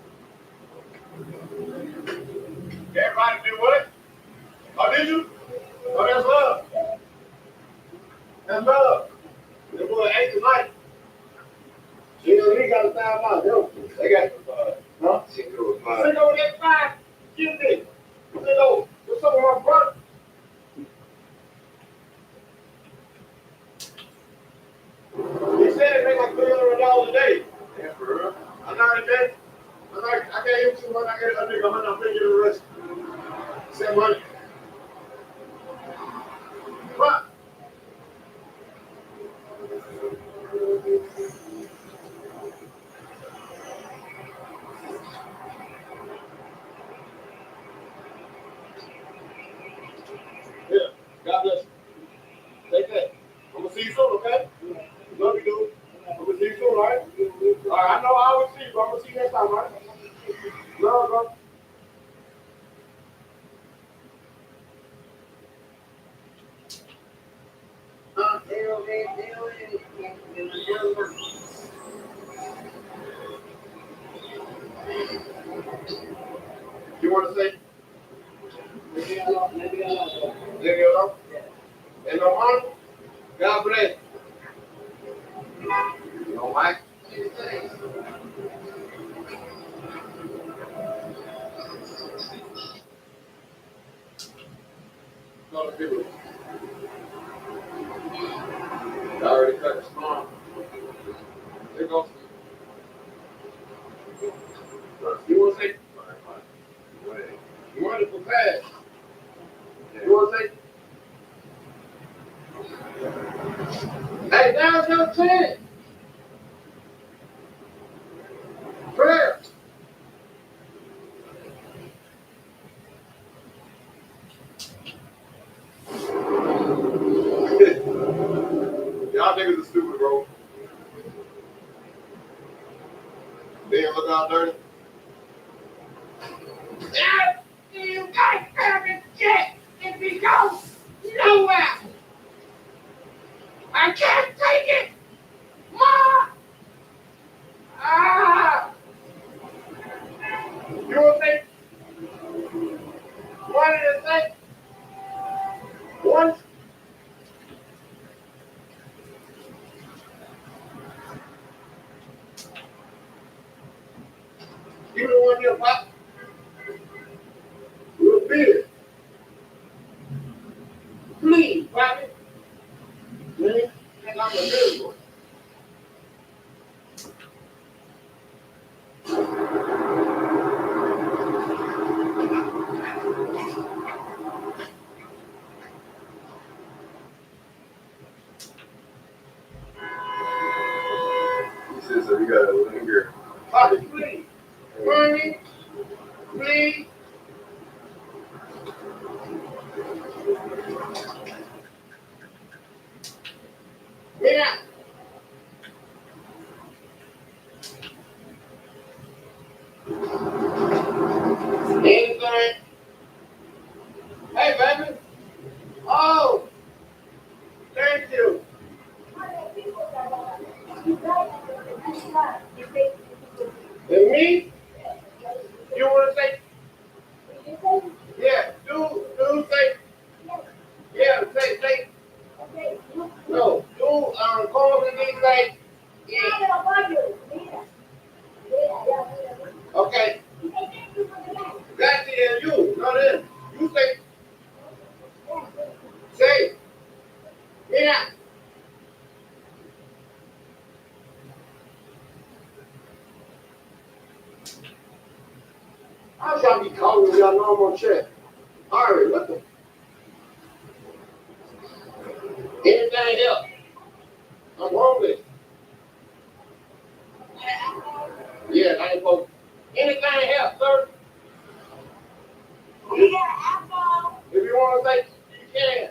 Everybody do what? Oh, did you? Oh, that's love. That's love. The boy ate tonight. You know, he got $1,000, don't you? They got huh? Cinco with that 5. Give me. Cinco. What's up with my brother? He said it make like $300 a day. Yeah, for real. I know it did. I gave him 200. I gave a nigga 100. I'm thinking the rest. 700. What? Yeah, God bless you. Take that. I'm gonna see you soon, okay? Love you, dude. I'm gonna see you soon, all right? All right, I know I always see you, but I'm gonna see you next time, all right? Love, bro. You wanna say? Leave it alone. Leave it alone? And no money? God bless. You know, Mike? No, people. I already cut the small. There goes. You want to say? You want to prepare? You want to say? Hey, now's your chance. Prayer. Y'all niggas are stupid, bro. They ain't look out dirty. You guys haven't shit if he goes nowhere. I can't take it. Ma! Ah! You want to say? What did it say? One. You the one here, Pop? Real big. Please, Poppy. Please. And I'm a little one. He says that we gotta linger. Poppy, please. Honey, please. Yeah. Anything? Hey, baby. Oh, thank you. And me? You want to say? Yeah, do say. Yeah, say. No, call me and say. Yeah. Okay. That's it, you, not him. You say. Say. Yeah. I shall be calling you your normal check. Hurry, look at. Anything else? I'm hungry. Yeah, I ain't supposed. Anything else, sir? You got an apple. If you want to say, you can.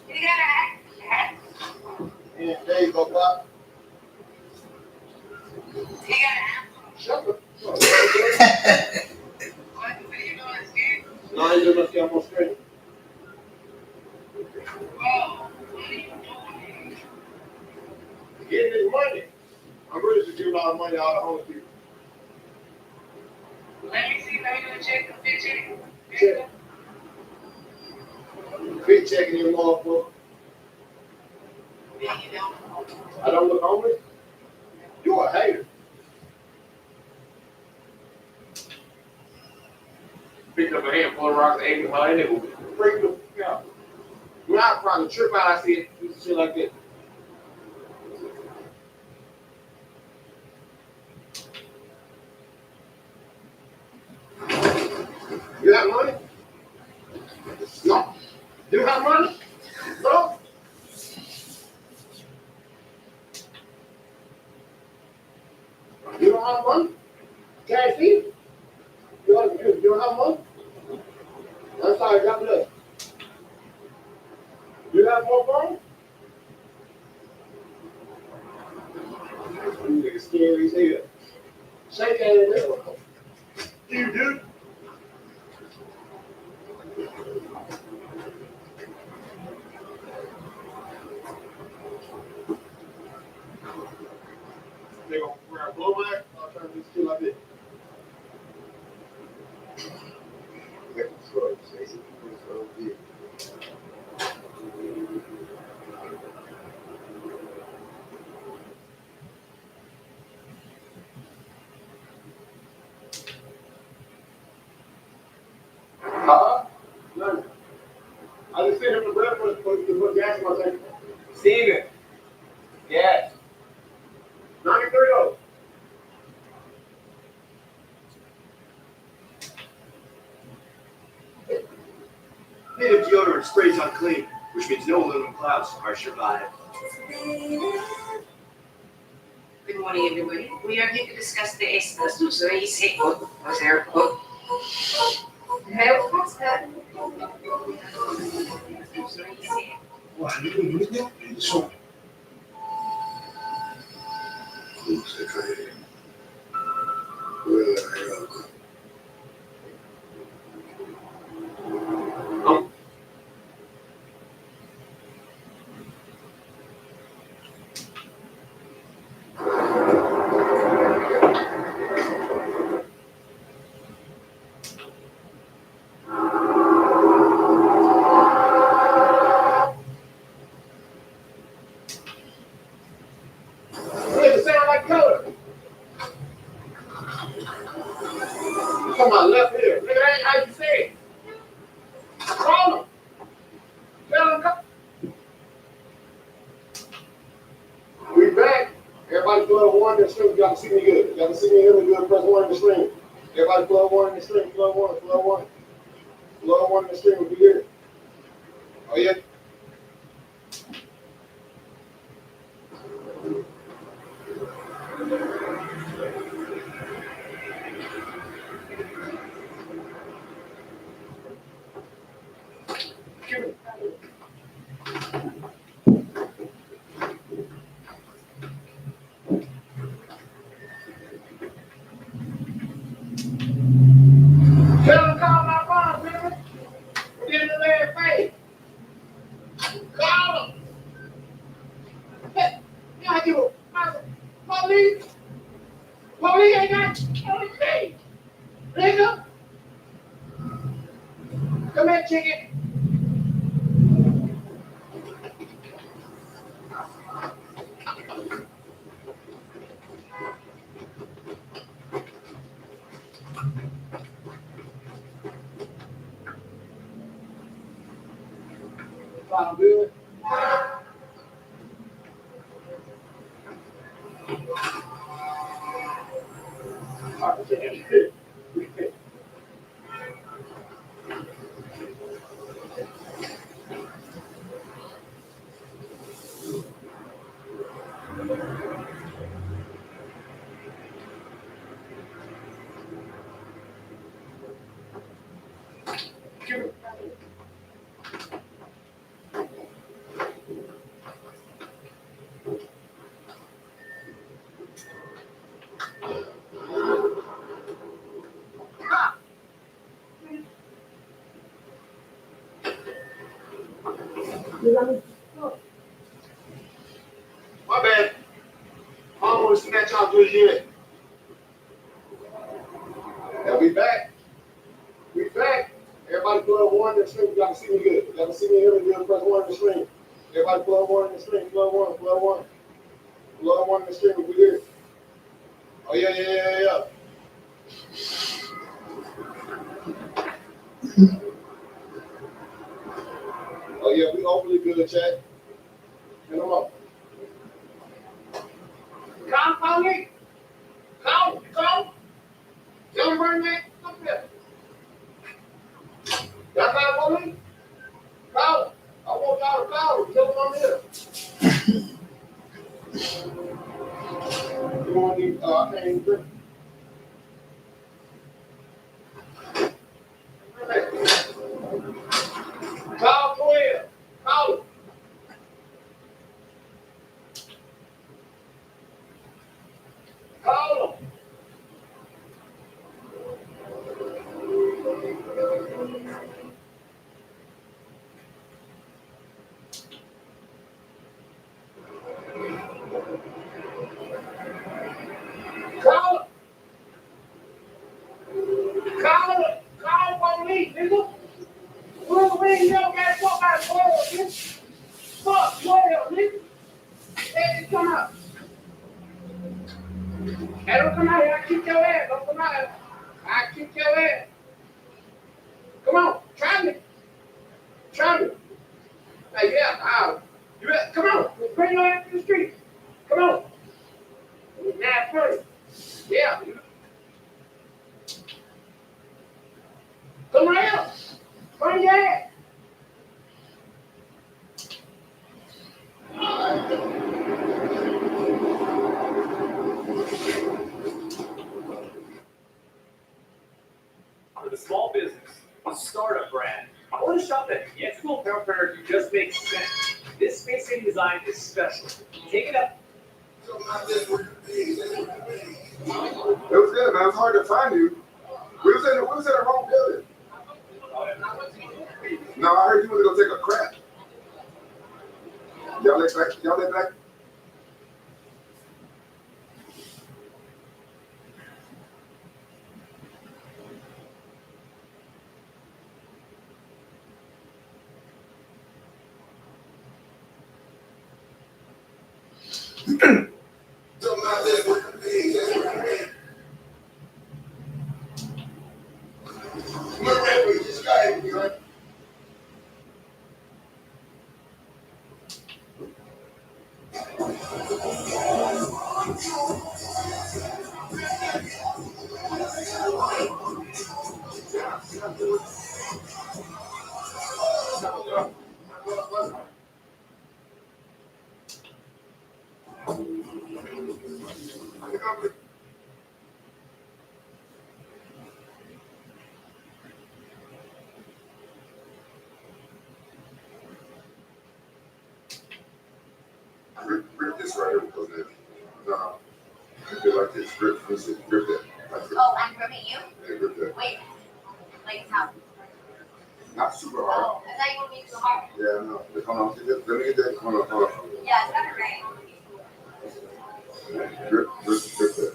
You got an apple. Yeah, there you go, Pop. You got an apple. Shut up. No, I ain't doing nothing. I'm on straight. Getting this money. I'm really just giving all the money to all the homeless people. Let me see, let me do a check, a big check. Check. Big check in your motherfucker. Yeah, you don't. I don't look homeless? You a hater. Picked up a handful of rocks and ate them behind it. Break them. Yeah. When I probably trip out, I see it. Do shit like that. You have money? No. You have money? No. You don't have money? Can I see it? You don't have money? I'm sorry, God bless. You have more money? You niggas scary as hell. Shake hands. You do? Huh? None. I just sent him the breakfast for to put gas in my tank. Steven. Yes. 93 oh. Native deodorant sprays on clean, which means no aluminum clouds are survived. Good morning, everybody. We are here to discuss the estas usuaris code, was there code? Help us, Eso. It sound like color. Come on, left here. Look at that, how you say it. Call him. Tell him come. We back. Everybody plug one in the stream. Y'all can see me good. Y'all can see me hear me good. Press one in the stream. Everybody plug one in the stream. Plug one. Plug one. Plug one in the stream. We here. Oh yeah. Tell him call my phone, baby. Get in the man's face. Call him. Hey, yeah, you. Police. Police ain't got police. Nigga. Come here, chicken. Sound good? My bad. I don't want to snatch out just yet. Yeah, we back. We back. Everybody plug one in the stream. Y'all can see me good. Y'all can see me here. Good. Press one in the stream. Everybody plug one in the stream. Plug one. Plug one. Plug one in the stream. We here. Oh yeah. Oh yeah, we overly good, chat. Get them up. Come, Pony. Come. Tell him bring that up there. Y'all got a police? Call him. I want y'all to call him. Tell him I'm here. You want these? I can't even drink. Call 12. Call him. Guys, well, this fuck, well, nigga. Hey, come out. Hey, don't come out here. I kick your ass. Don't come out here. I kick your ass. Come on, try me. Try me. Hey, yeah, you ready? Come on. Bring your ass to the street. Come on. Now, first. Yeah. Come around. Bring your ass. For the small business, a startup brand, or to shop at Yetsual Apparel Fair, you just make sense. This space saving design is special. Take it up. It was good, man. It's hard to find you. We was in the wrong building. No, I heard you was gonna take a crap. Y'all let back. Grip this right here because no, you feel like this. Grip that. Like this. Oh, I'm gripping you? Yeah, grip that. Wait, like how? Not super hard. Oh, I thought you wanted me to go hard. Yeah, no. Hold on. Let me get that. Hold on. Yeah, it's better, right? Grip that.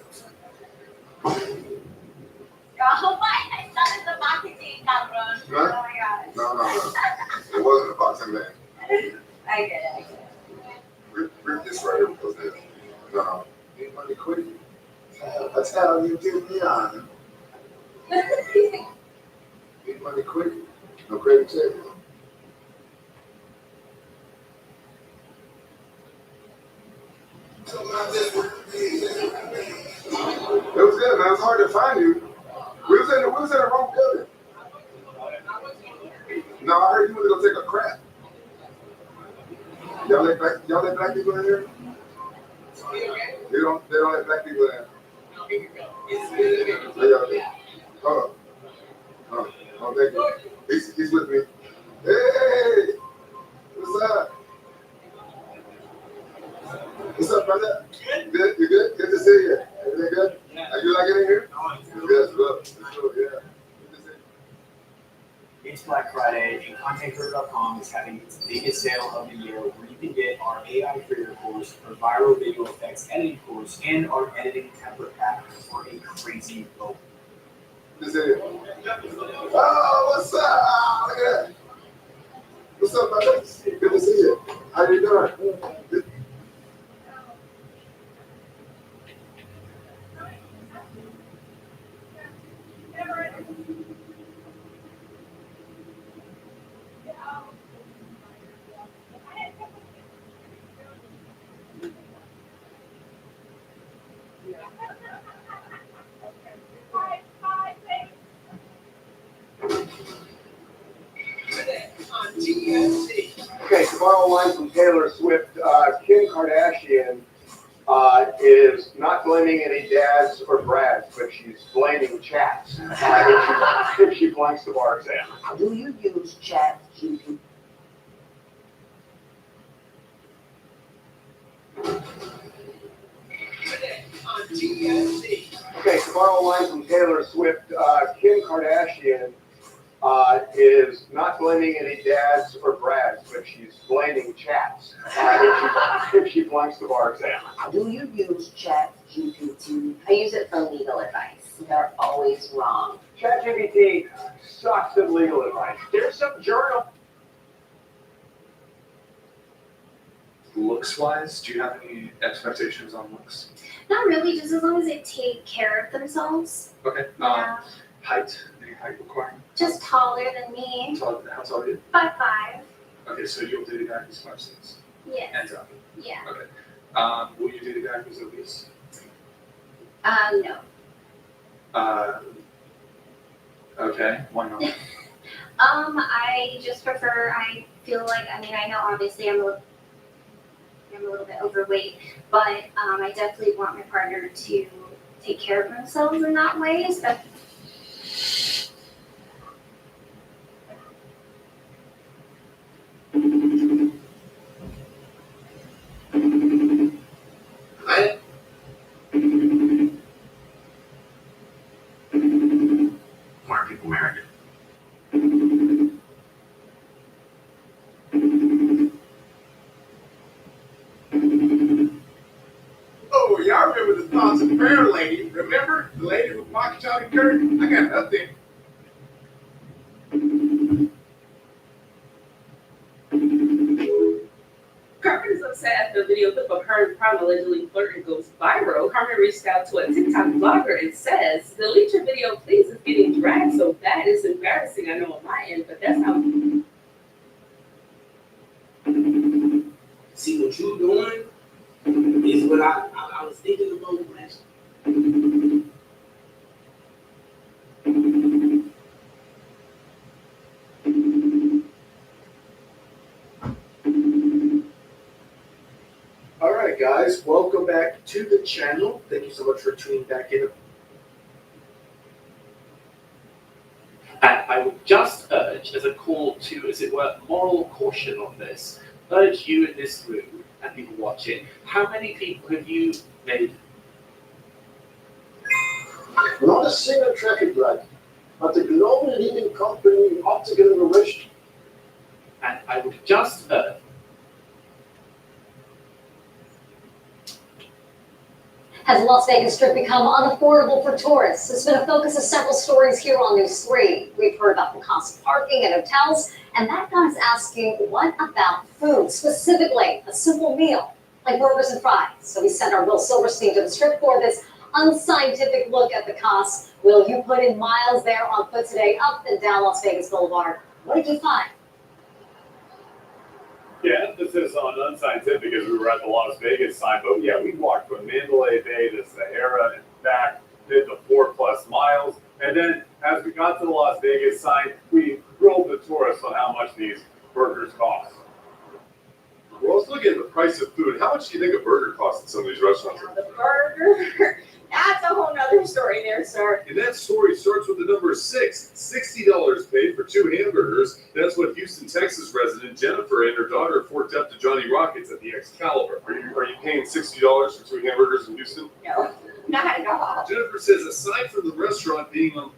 Oh my, I started the marketing, cabrón. Huh? Oh my gosh. No. It wasn't a boxing man. I get it. Grip this right here because no. Ain't money quit. That's how you get me on. Ain't money quit. No credit check. It was good, man. It was hard to find you. We was in the wrong building. No, I heard you was gonna take a crap. Y'all let black people in here? They don't let black people in. Hold on. Oh, thank you. He's with me. Hey, what's up? What's up, brother? Good? You good? Good to see you. Everything good? You like it in here? Yes, bro. Yeah. It's Black Friday, and ContentCreator.com is having its biggest sale of the year, where you can get our AI Creator course, our viral video effects editing course, and our editing template pack for a crazy low. This is it. Oh, what's up? Look at that. What's up, brother? Good to see you. How you doing? Okay, tomorrow line from Taylor Swift. Kim Kardashian is not blaming any dads or brads, but she's blaming chats if she flunks the bar exam. Do you use Chat GPT? Okay, tomorrow line from Taylor Swift. Kim Kardashian is not blaming any dads or brads, but she's blaming chats if she flunks the bar exam. Do you use Chat GPT? I use it for legal advice. They're always wrong. ChatGPT sucks at legal advice. There's some journal. looks wise, do you have any expectations on looks? Not really, just as long as they take care of themselves. Okay. Yeah. Height, any height requirement? Just taller than me. How tall are you? 5'5". Okay, so you'll date a guy who's 5'6". Yes. And up. Yeah. Okay. Will you date a guy who's obese? No. Okay, why not? I just prefer, I feel like, I mean, I know obviously I'm a little bit overweight, but I definitely want my partner to take care of themselves in that way, especially. Why are people married? Oh, y'all remember the Thoughts of Prayer lady? Remember? The lady with Pocket Charlie Kirk? I got an update. Carmen is upset after a video clip of her and Prime allegedly flirting goes viral. Carmen reached out to a TikTok blogger and says, delete your video, please. It's getting dragged so bad. It's embarrassing, I know on my end, but that's how. See what you doing is what I was thinking about last. All right, guys, welcome back to the channel. Thank you so much for tuning back in. And I would just urge, as a call to, as it were, moral caution on this, urge you in this room and people watching, how many people have you made? Not a single traffic light, but the global leading company in optical innovation. And I would just urge. Has the Las Vegas Strip become unaffordable for tourists? It's been a focus of several stories here on News 3. We've heard about the cost of parking at hotels, and that got us asking, what about food? Specifically, a simple meal like burgers and fries. So we sent our Will Silverstein to the Strip for this unscientific look at the costs. Will, you put in miles there on foot today up and down Las Vegas Boulevard. What did you find? Yeah, emphasis on unscientific as we were at the Las Vegas sign, but yeah, we walked from Mandalay Bay to Sahara and back, did the 4+ miles, and then as we got to the Las Vegas sign, we grilled the tourists on how much these burgers cost. Well, let's look at the price of food. How much do you think a burger costs at some of these restaurants? The burger, that's a whole nother story there, sir. And that story starts with the number 6. $60 paid for 2 hamburgers. That's what Houston, Texas resident Jennifer and her daughter forked up to Johnny Rockets at the Excalibur. Are you paying $60 for 2 hamburgers in Houston? No, not at all. Jennifer says aside from the restaurant being on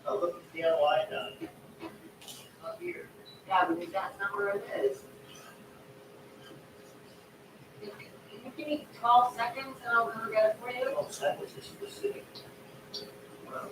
Oh, look at the yellow eye done. Up here. Yeah, but that's not where it is. Can you give me 12 seconds and I'll go get it for you? 12 seconds is specific. Well,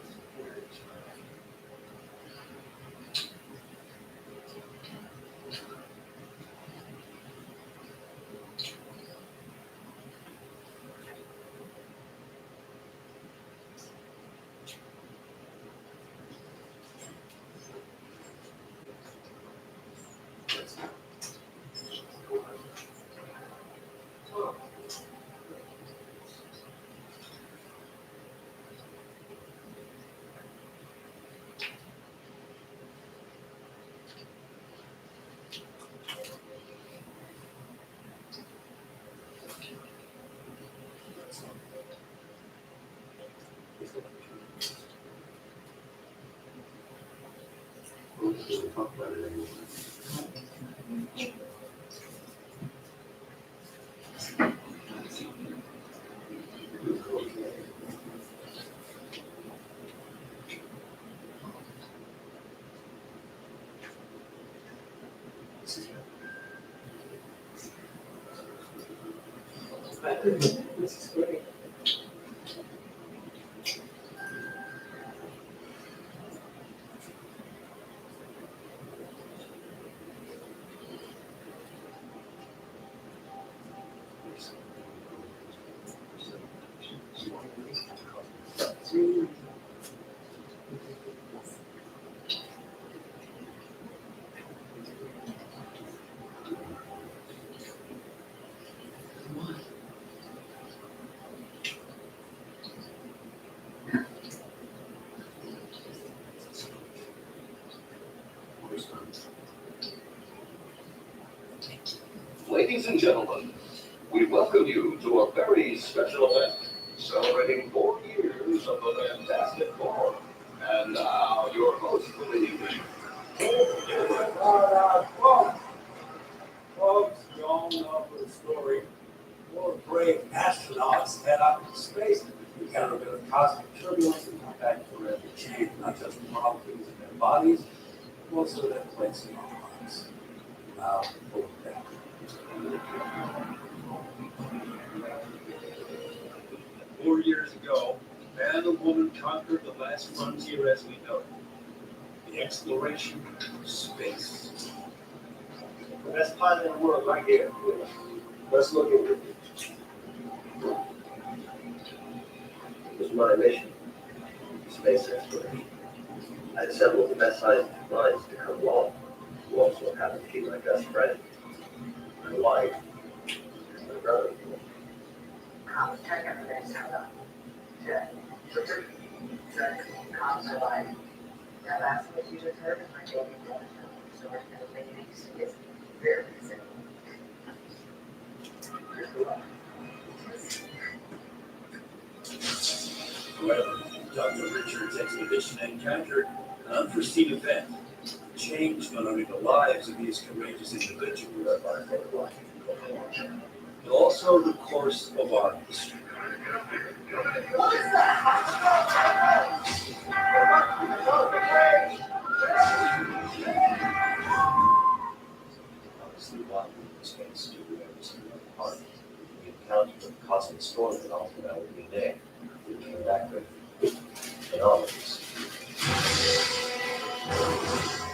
We'll talk about it anyway. This is great. Ladies and gentlemen, we welcome you to a very special event celebrating 4 years of the Fantastic Four. And now, your host for the evening. Folks, you all know the story. 4 brave astronauts head out into space, encounter a bit of cosmic turbulence, and come back forever changed, not just the molecules in their bodies, but also their place in our lives. Now, over there. 4 years ago, man and woman conquered the last frontier as we know it, the exploration of space. The best pilot in the world right here. Let's look at it. It was my mission, space exploration. I assembled the best scientific minds to come along, who also happened to be my best friend, my wife, and my brother. However, Dr. Richard's expedition encountered an unforeseen event that changed not only the lives of these courageous individuals, but also the course of our history. Obviously, one in space to every single part. We encountered a cosmic storm that altered our DNA. We came back with anomalies.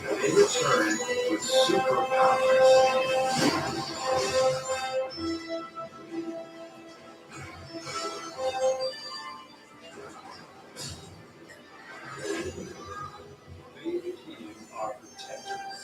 And in return, with superpowers. They became our protectors.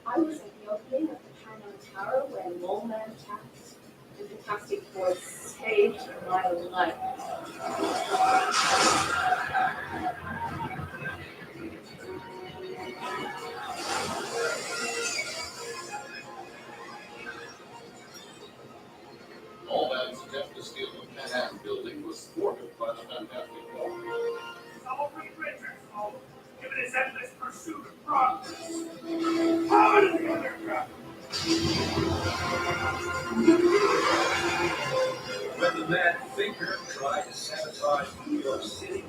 I was at the opening of the Paramount Tower when Mole Man attacked. The Fantastic Four saved my life. All man's attempt to steal the Manhattan building was thwarted by the Fantastic Four. All three Richards, given his endless pursuit of progress. Power to the underground. When the Mad Thinker tried to sabotage New York City,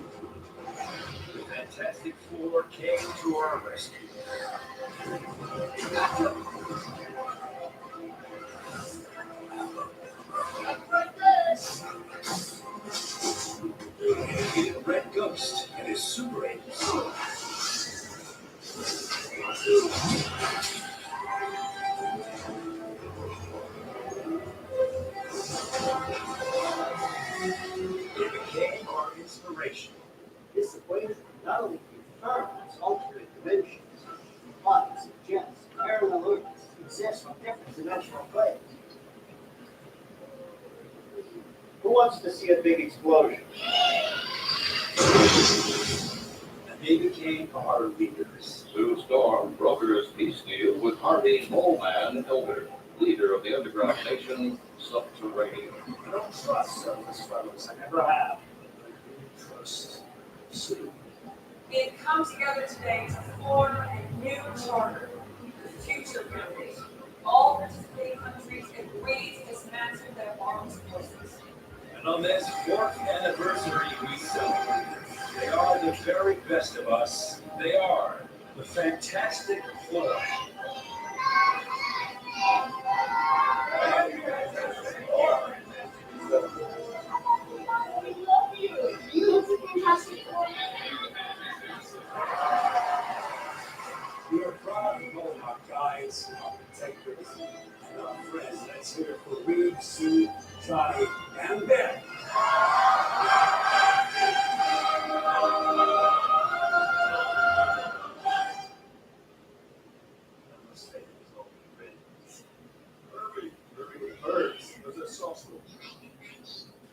the Fantastic Four came to our rescue. Super 8. It became our inspiration. This equation not only confirms alternate dimensions, but suggests parallel Earths exist on different dimensional planes. Who wants to see a big explosion? And they became our leaders. Sue Storm brokered his peace deal with Harvey Moleman Elder, leader of the underground nation, Subterranean. I don't trust surface fellows. I never have. I do trust Sue. We have come together today to form a new charter, the future countries. All participating countries agree to dismantle their armed forces. And on this 4th anniversary, we celebrate. They are the very best of us. They are the Fantastic Four. We are proud of all our guides, our protectors, and our friends. Let's hear it for Reed, Sue, Johnny, and Ben. Irving, birds. There's a saucer.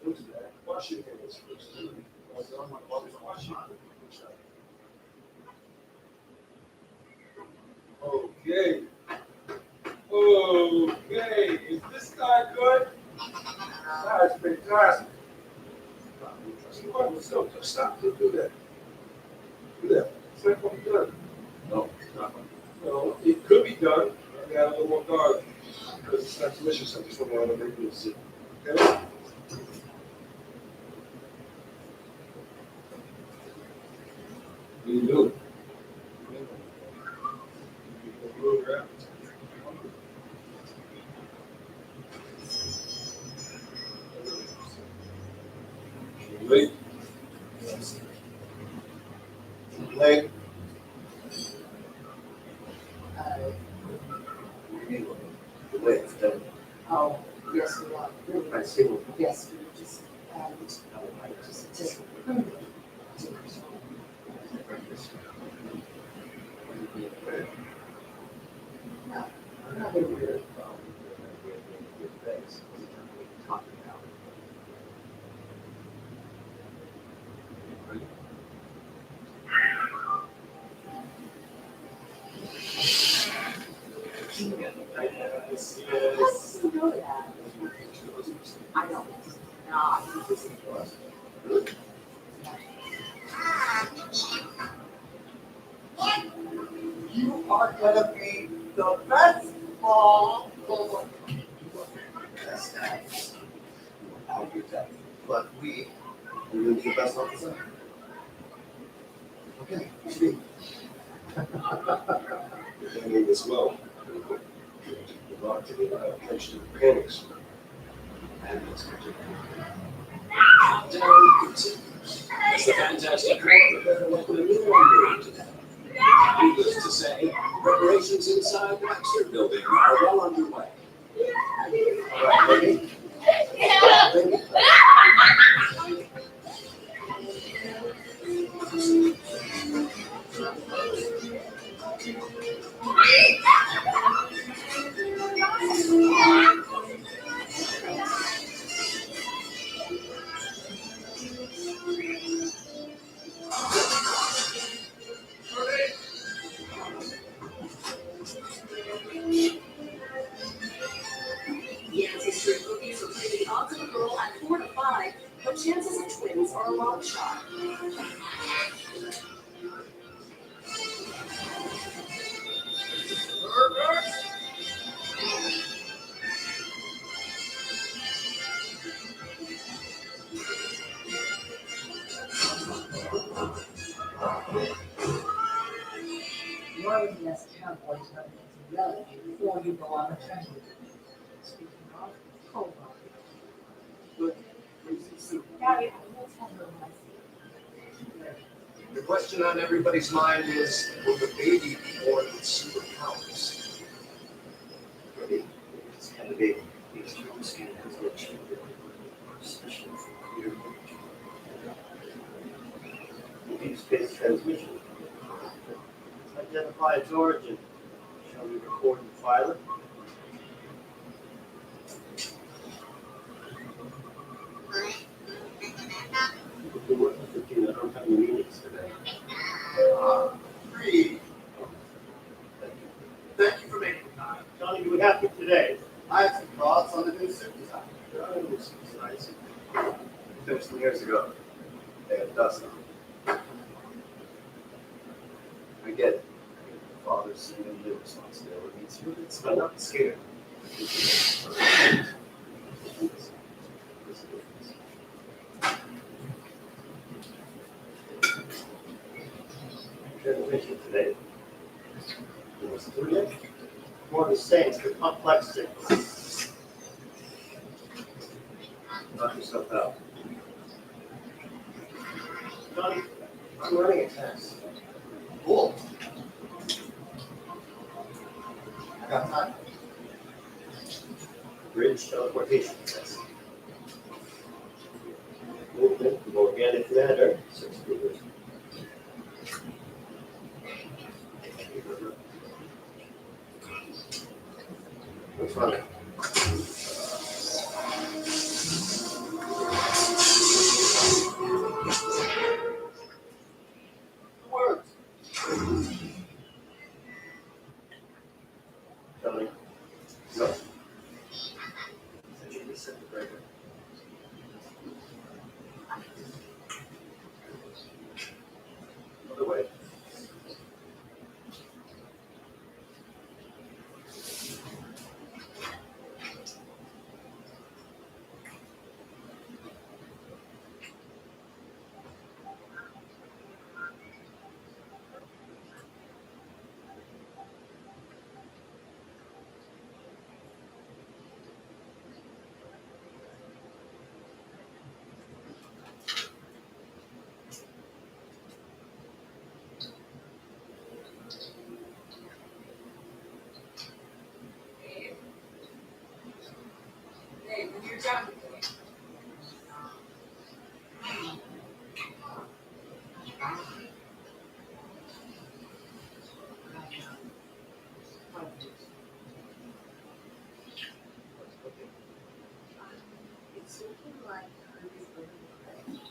Who's that? Washington is first. Okay. Okay, is this guy good? That's fantastic. Stop. Don't do that. Do that. It's not going to be done. No, it's not. No, it could be done. I got a little more guard. Because it's not delicious. I just don't want to make you sick. Okay? What do you do? Wait. Leg. The legs, don't Oh, yes, we are. Really? I see what Yes, we just, just. No, I'm not gonna do it. Yes. Yes. You know that. I don't. No, I think this is yours. You are gonna be the best mom. that's that. I'll do that. But we will do the best officer. Okay, speak. You're handling this well. You're not taking attention to the mechanics. And it's It's the Fantastic Four prepared to welcome a new wonder into them. Needless to say, preparations inside the Baxter Building are well underway. All right, ready? Ready? Yancy's Strip Cookies will play the odds of a girl at 4 to 5, but chances of twins are a long shot. You're the best cowboys know to yell at you before you go on the train. Speaking of, hold on. Look, we see Sue. Gabby, I will tell her when I see her. question on everybody's mind is, will the baby be born with superpowers? Maybe it's kind of big. These strong skin has no children. Especially for your deep space transmission. Identify its origin. Shall we record and file it? We're working for you. I don't have any meetings today. Reed. Thank you for making time. Johnny, do we have you today? I have some thoughts on the new suit design. It's nice. Finished them years ago. They had dust on. I get it. Father's immediate responsibilities. I'm not scared. Transmission today. It was 3 More of the same, it's the complex signals. Knock yourself out. Johnny, I'm running a test. Cool. I got time. Bridge teleportation test. Movement from organic matter, 6 meters. What's wrong? words. Johnny, no. Said you reset the breaker. Other way. Hey, when you're done, It's looking like Kirby's living with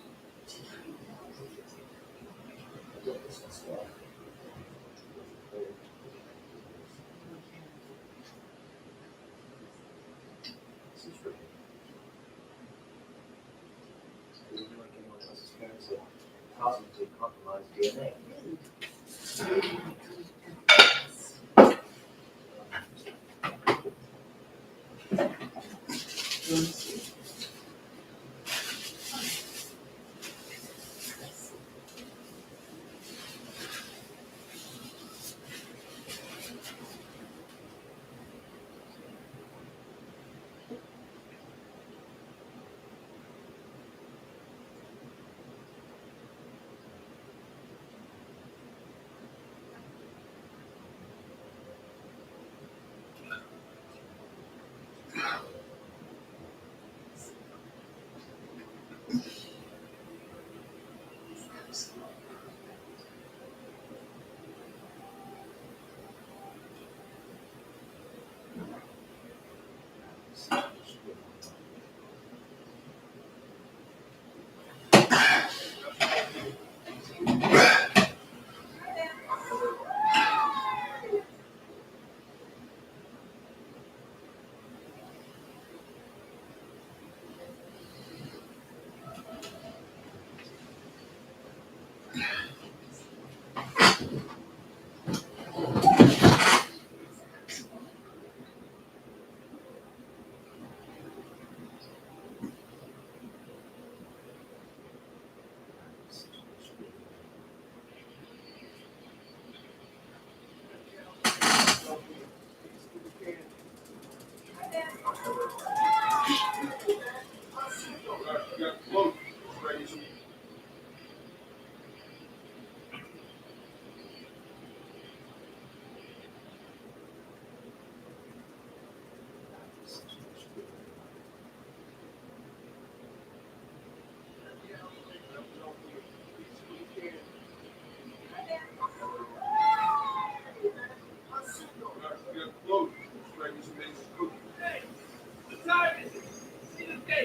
Possibly compromised DNA.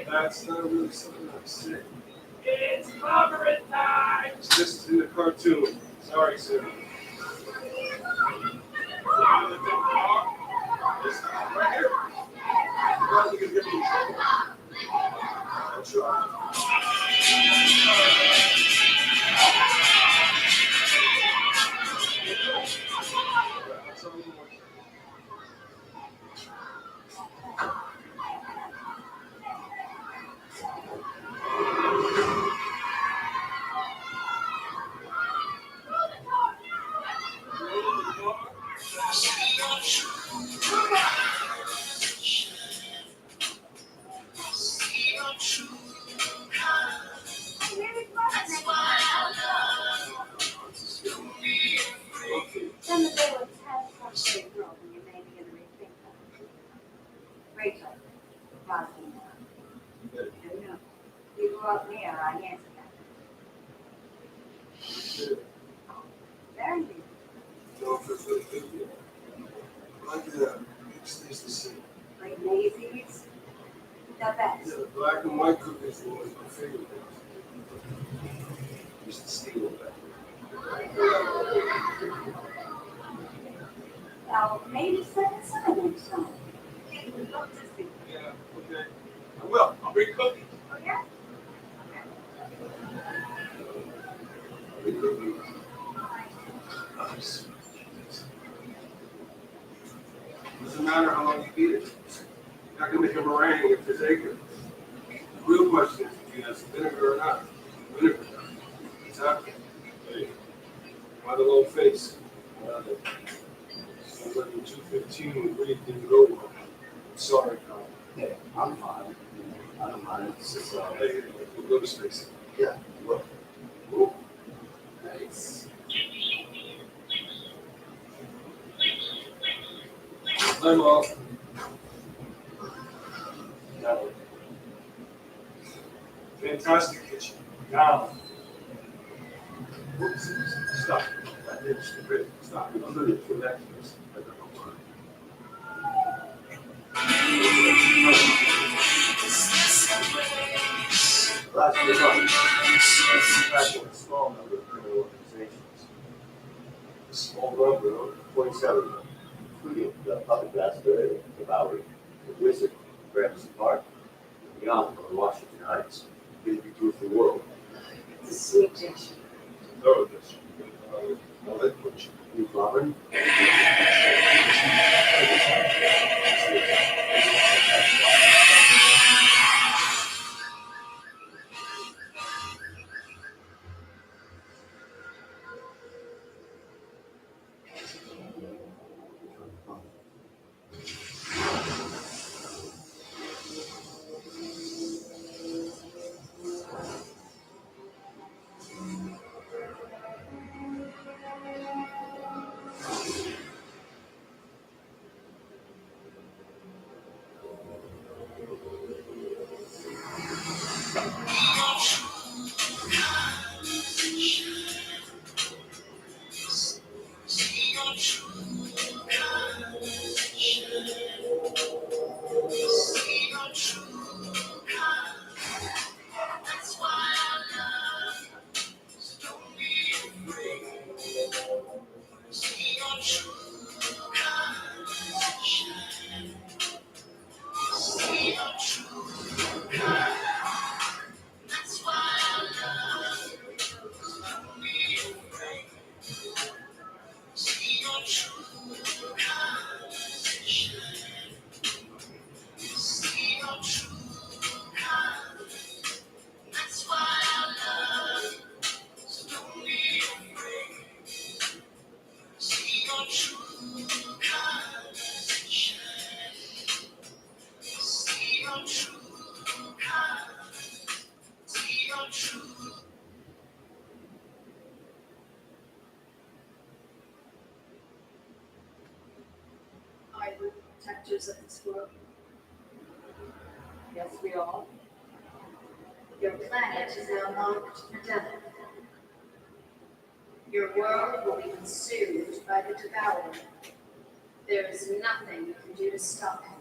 That's not really something I'm saying. It's clobbering time! It's just in the cartoon. Sorry, sir. This right here. You're probably gonna get me in trouble. I'm sure. Then the day was had such a big girl when you may begin to rethink that. Rachel, Rosalind. No, you grew up near, I answered that. Very good. No, for the video. Like the things to see. Like Maisie's, the best. Yeah, the black and white cookies were always my favorite things. Used to steal that. Well, maybe second son next time. He would love to see. Yeah, okay. I will. I'll bring cookies. Oh, yeah? I'll bring cookies. Nice. Doesn't matter how long you eat it. You're not gonna make a meringue if there's egg. The real question is if you have some vinegar or not. Vinegar. Exactly. Hey, why the low face? Sounds like in 215 we breathed things over. Sorry, Carl. Yeah, I'm fine. I don't mind. It's just, Hey, we'll go to space. yeah, look. Ooh. Nice. I'm off. No. Fantastic kitchen. Now. Oops. Stop. That is great. Stop. I'm going to put that to this. I don't know why. Last year, back in a small number of criminal organizations. A small number, huh? 27, including the Puppet Master, the Bowery, the Wizard, Gramercy Park, and beyond on Washington Heights. Maybe proof the world. It's a sweet dish. Thorough dish. I'll let put you. New Clobbering. Are you protectors of this world? Yes, we are. Your planet is now marked for death. Your world will be consumed by the devourer. There is nothing you can do to stop him.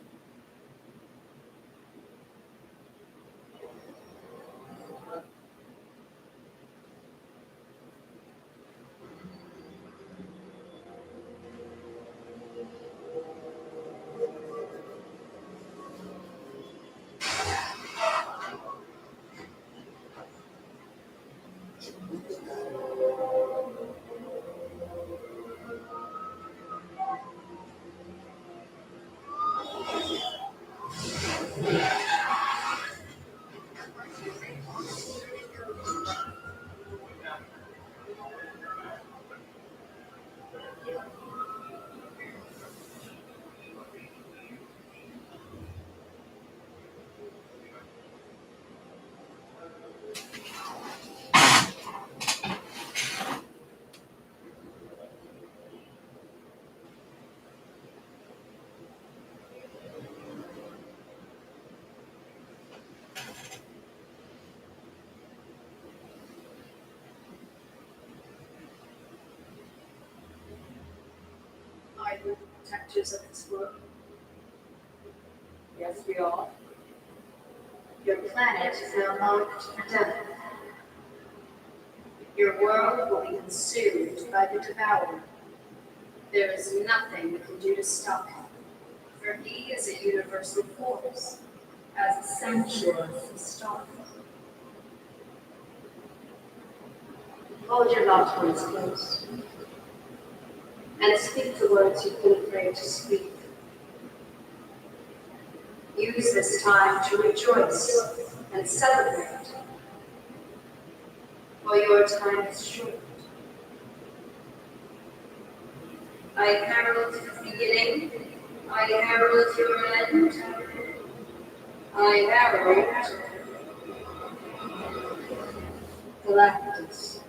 Are you protectors of this world? Yes, we are. Your planet is now marked for death. Your world will be consumed by the devourer. There is nothing we can do to stop him, for he is a universal force, as essential as the stars. Hold your loved ones close, and speak the words you've been afraid to speak. Use this time to rejoice and celebrate, for your time is short. I herald the beginning, I herald your end, I herald Galactus.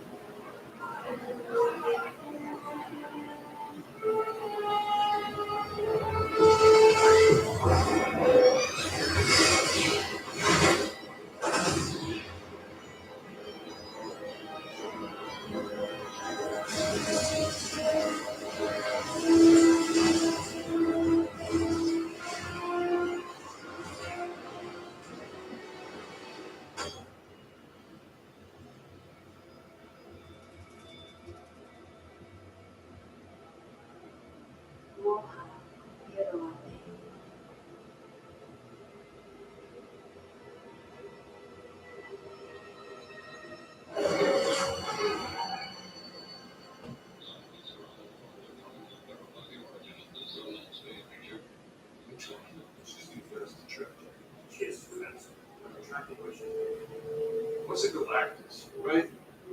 What's a Galactus, right?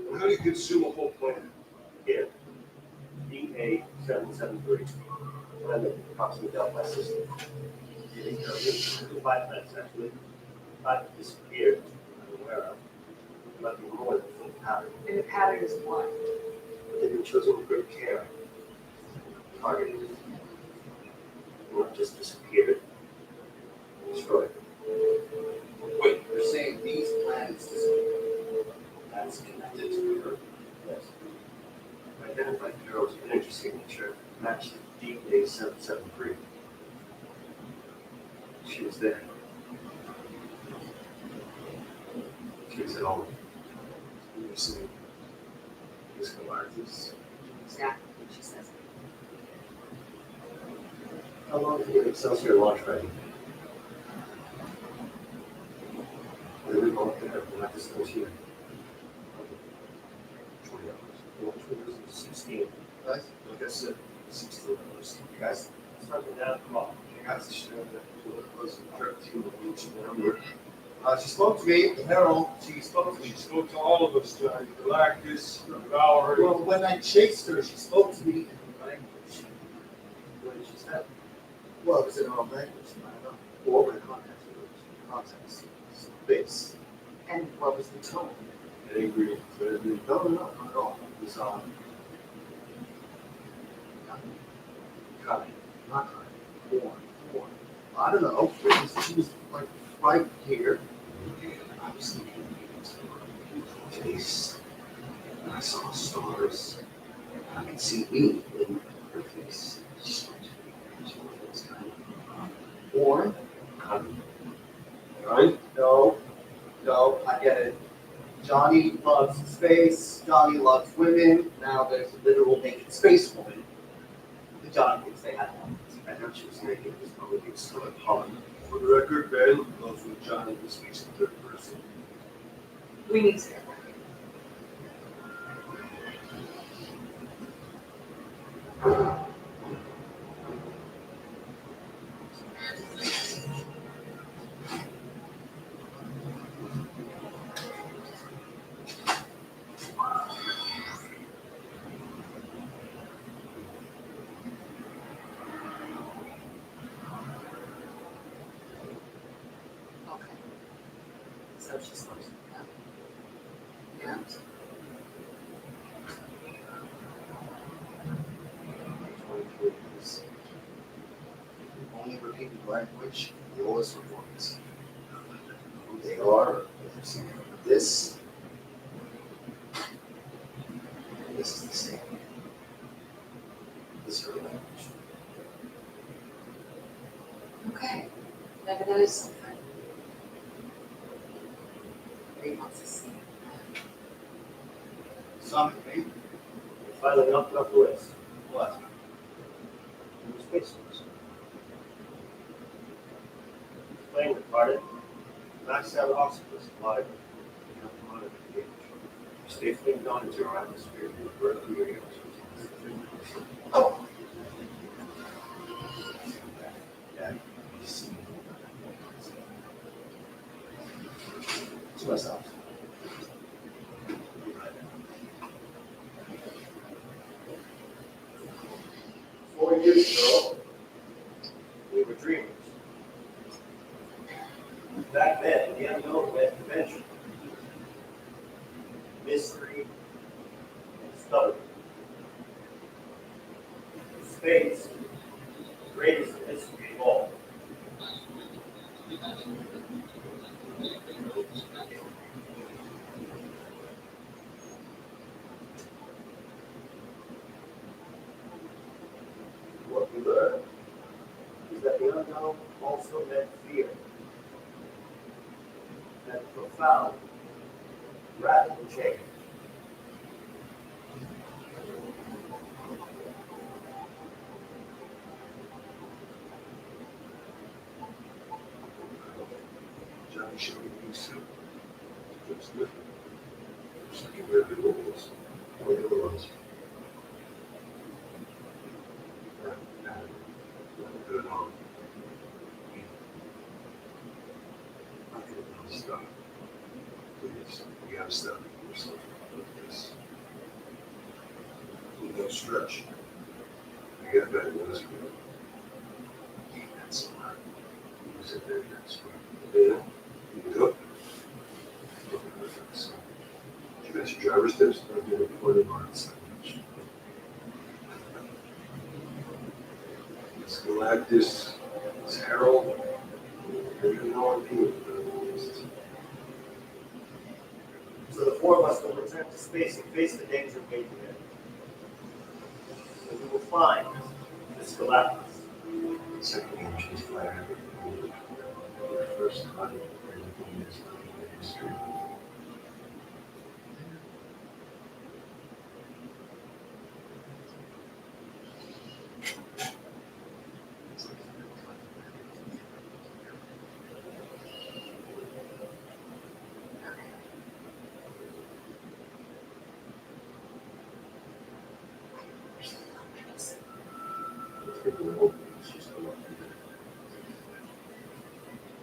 And how do you consume a whole planet? Yeah. DA773. One of the approximate Delphi system. Five planets actually. Five disappeared. I'm aware of. Nothing more than full pattern. And the pattern is what? But they've been chosen with great care. Targeted. Not just disappeared. Destroyed. Wait, you're saying these planets that's connected to Earth? Yes. Identified Carol's energy signature matched the DA773. She was there. She was at all. You're saying this Galactus? Exactly what she says. How long did the Excelsior launch ready? When we both there, Galactus was here. 20 hours. Launch windows is 16. Guys, like I said, 16 hours. You guys, It's not been down, come on. you guys should have that close trip to the beach number. She spoke to me, the Herald, she spoke to me, she spoke to all of us tonight, Galactus, Devourer. Well, when I chased her, she spoke to me in her language. What did she say? Well, it was in her own language, I don't know. What were the contacts with her? Context, space. And what was the tone? Angry, clearly. No, not at all. It was Kind, not kind, warm. I don't know, she was like right here. I was thinking, face. And I saw stars. I could see me in her face. She was kind of warm. Right? No, I get it. Johnny loves space, Johnny loves women, now there's a literal naked space woman. The Johnny thinks they had one. I know she was naked, it was probably being still at home. For the record, Ben knows when Johnny speaks in third person. We need to. touch this person. Yeah. Only repeated language, the oldest reports. Who they are, if they're seeing this. This is the same. This is her language. Okay, never noticed something. 3 months of sleep. Something. Finally knocked off the list. What? New space force. Flame retardant. Max out octopus alive. Stay flamed on into your atmosphere. Burn through your ears. Oh. To myself. 4 years ago, we were dreamers. Back then, the unknown meant adventure, mystery, and discovery. Space, the greatest mystery of all. What we learned is that the unknown also meant fear. And profound, radical change. Johnny showed me these two. Just different. Just like you read the rules. Or the other ones. Good on. I can't stop. Please, you gotta stop yourself like this. No stretch. I got better than this one. That's a lot. Use it there, that's right. Yeah, you can go. You got your driver's test, I'll get a point of on signage. It's Galactus, it's Harold, and you know what people So the four of us will return to space and face the danger waiting there. And we will find this Galactus. Second engine's fire. First time in history.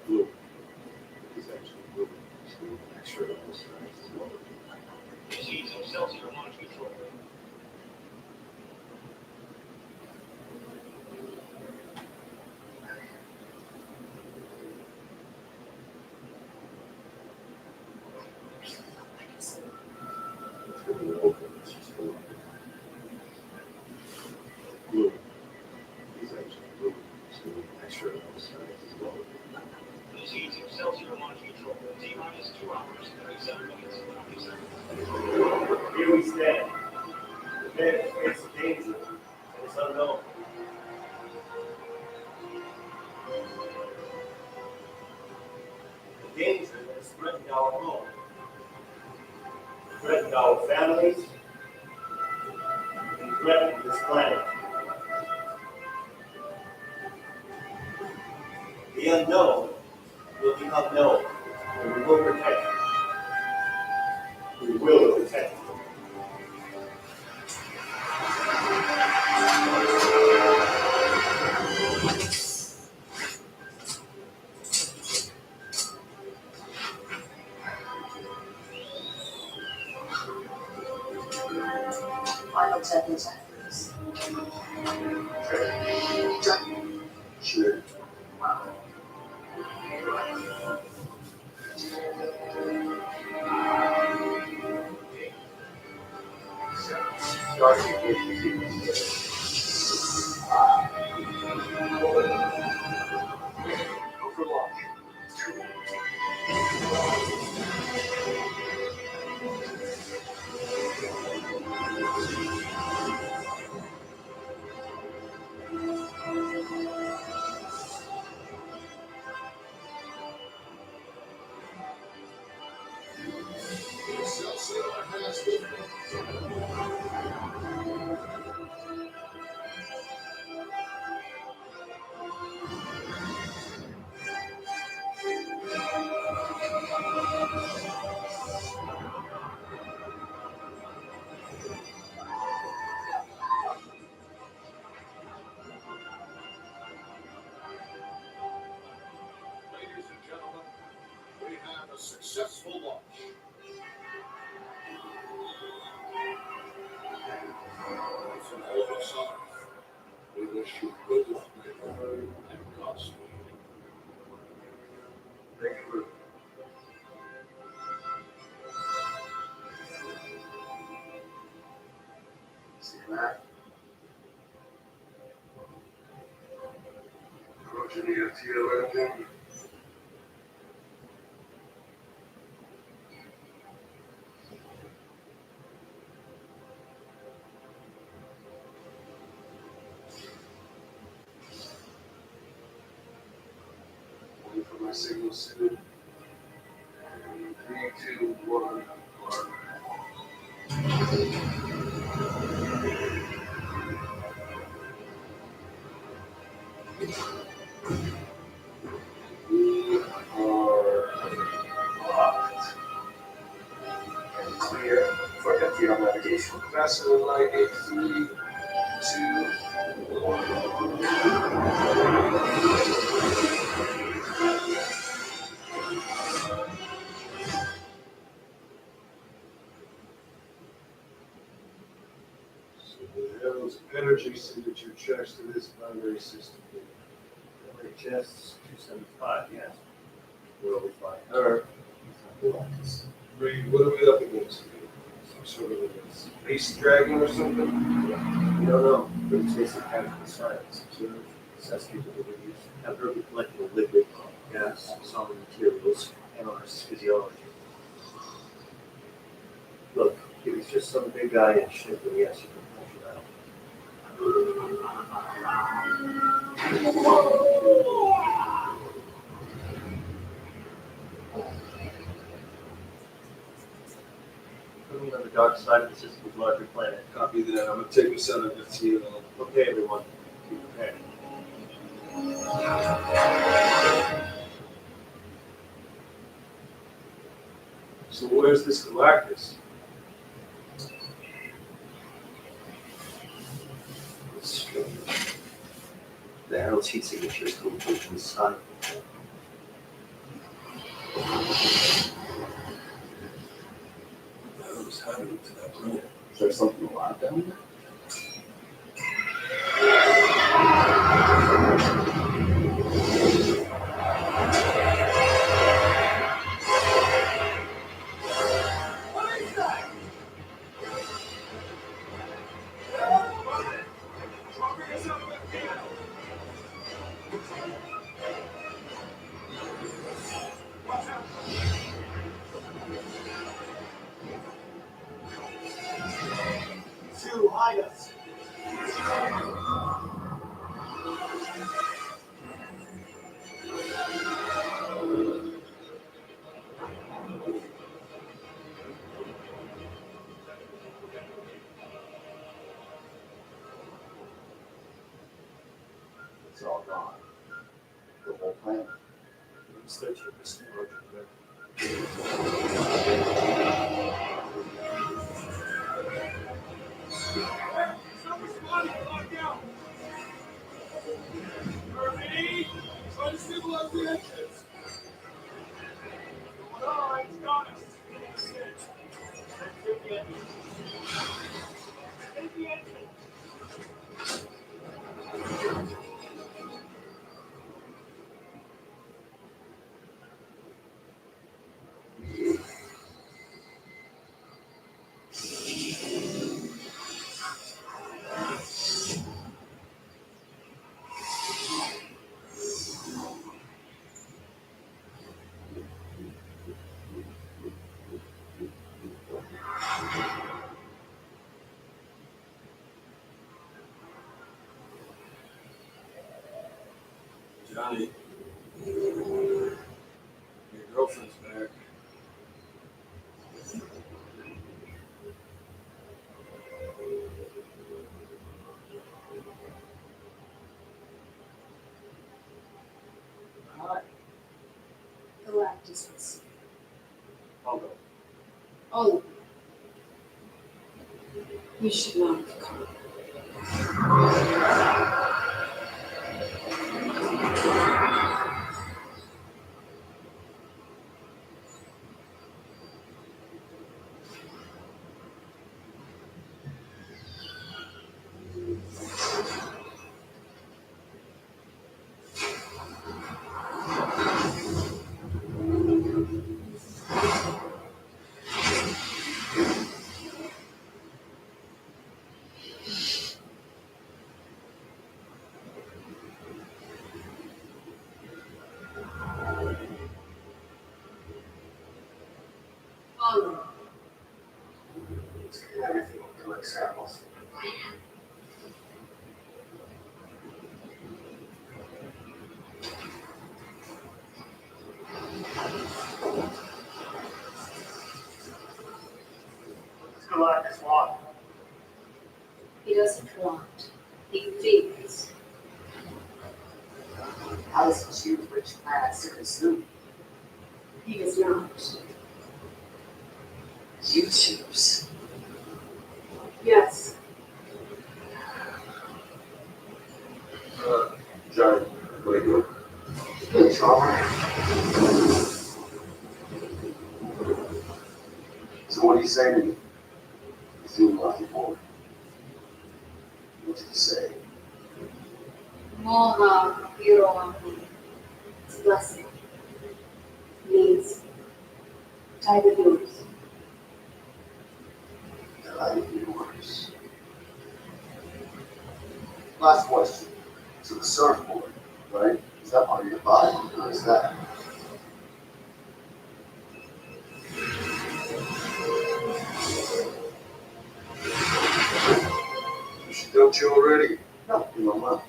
Blue. It's actually blue. So make sure that this is well. Proceeds of Celsius launch control. Blue. It's actually blue. So make sure that this is well. Proceeds of Celsius launch control. T-minus 2 hours, 37 minutes, 50 seconds. Here we stand. Prepared to face the danger that is unknown. The danger that is threatening our home, threatening our families, and threatening this planet. The unknown will become known, and we will protect it. We will protect it. Final 10 seconds. Sure. Wow. starting to get easy. Go for launch. Ladies and gentlemen, we have a successful launch. From all of us, we wish you good luck and Godspeed. Thank you. See that? Approaching the FTO engine. Waiting for my signal soon. 3, 2, 1, mark. We are locked and clear for FTO navigation. Faster than light, 8, 3, 2, 1. Those energy signature checks to this primary system. LHS 275, yes. Where we find her. Reed, what are we up against? Some sort of a space dragon or something? We don't know, but it's basic chemical science. Observe, assess capabilities, have her be collecting liquid, gas, solid materials, analyze physiology. Look, if it's just some big guy in shit, then yes, you can push it out. Moving on the dark side of the system's larger planet. Copy that. I'm gonna take us out of FTO. Okay, everyone, be prepared. So where's this Galactus? The arrow's heat signature is coming from the sun. Who's hiding to that planet? Is there something alive down there? To hide us. It's all gone. The whole planet. It's 13% larger than Johnny, your girlfriend's back. Hi. Galactus. I'll go. Oh. You should not have come. Oh. Everything will collect samples. Let's go like this one. He doesn't want. He feeds. How does he choose which planets to consume? He does not. You choose. Yes. Johnny, what are you doing? Good trauma. So what do you say to me? You feel lucky, boy. What did you say? Moha Hiroaki. It's a blessing. Means tiger yours. Yours. Last question. So the surfboard, right? Is that part of your body, or is that? Don't you already? No, you know what?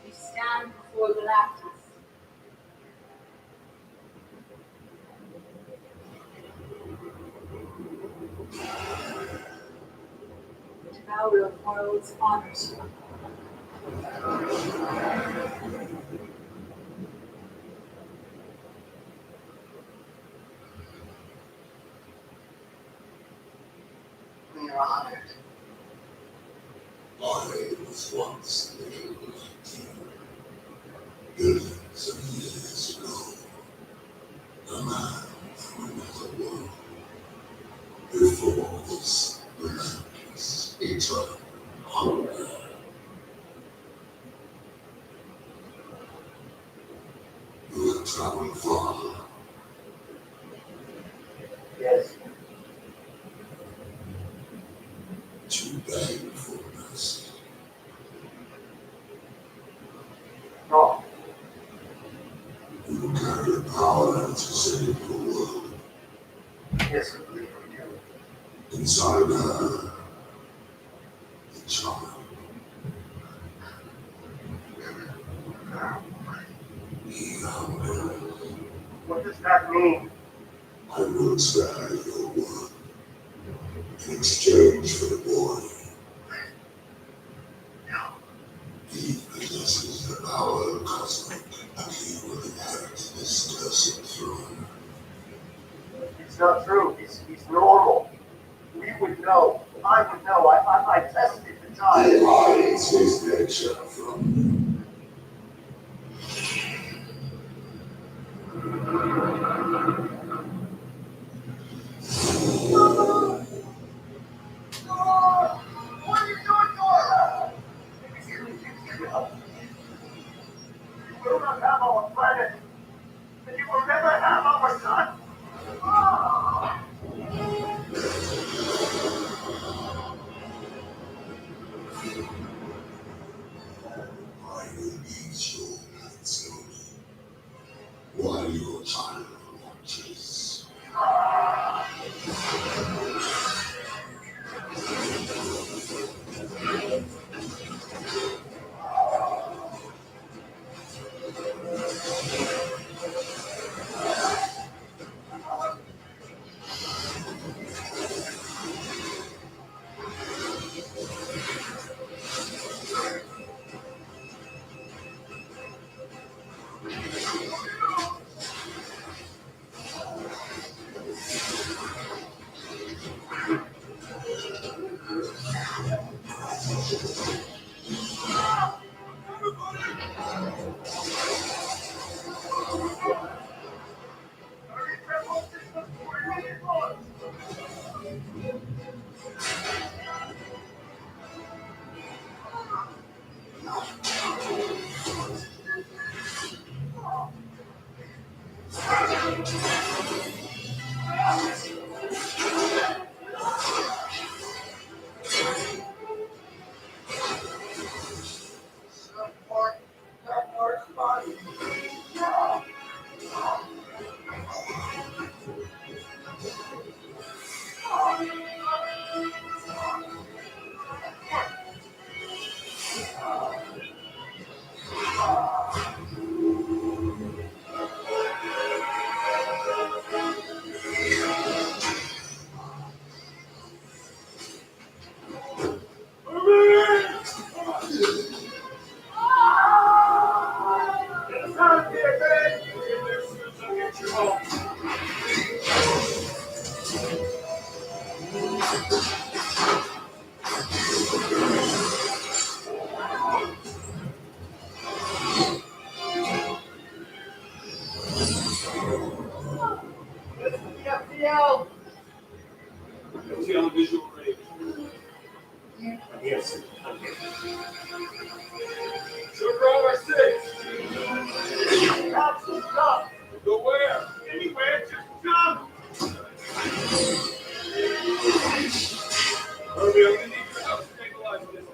You stand before Galactus. The devourer of worlds honors you. We are honored. I was once the king, billions of years ago, a man from another world. Before this relentless, eternal hunger. You have traveled far. Yes. To beg for mercy. No. You carry power to save the world. Yes, I believe in you. Inside her, the child. He hungers. What does that mean? I will spare your word in exchange for the boy. No. He possesses the power of cosmic, and he will inherit this cursed throne. It's not true. He's normal. We would know. I would know. I tested the child. He hides his nature from you. What are you doing, Dora? You will not have our planet, and you will never have our son. See on the visual range. Yes, I'm here. Sugar over 6. Absolute stop. Go where? Anywhere, just come. Herbie, I'm gonna need your help stabilizing this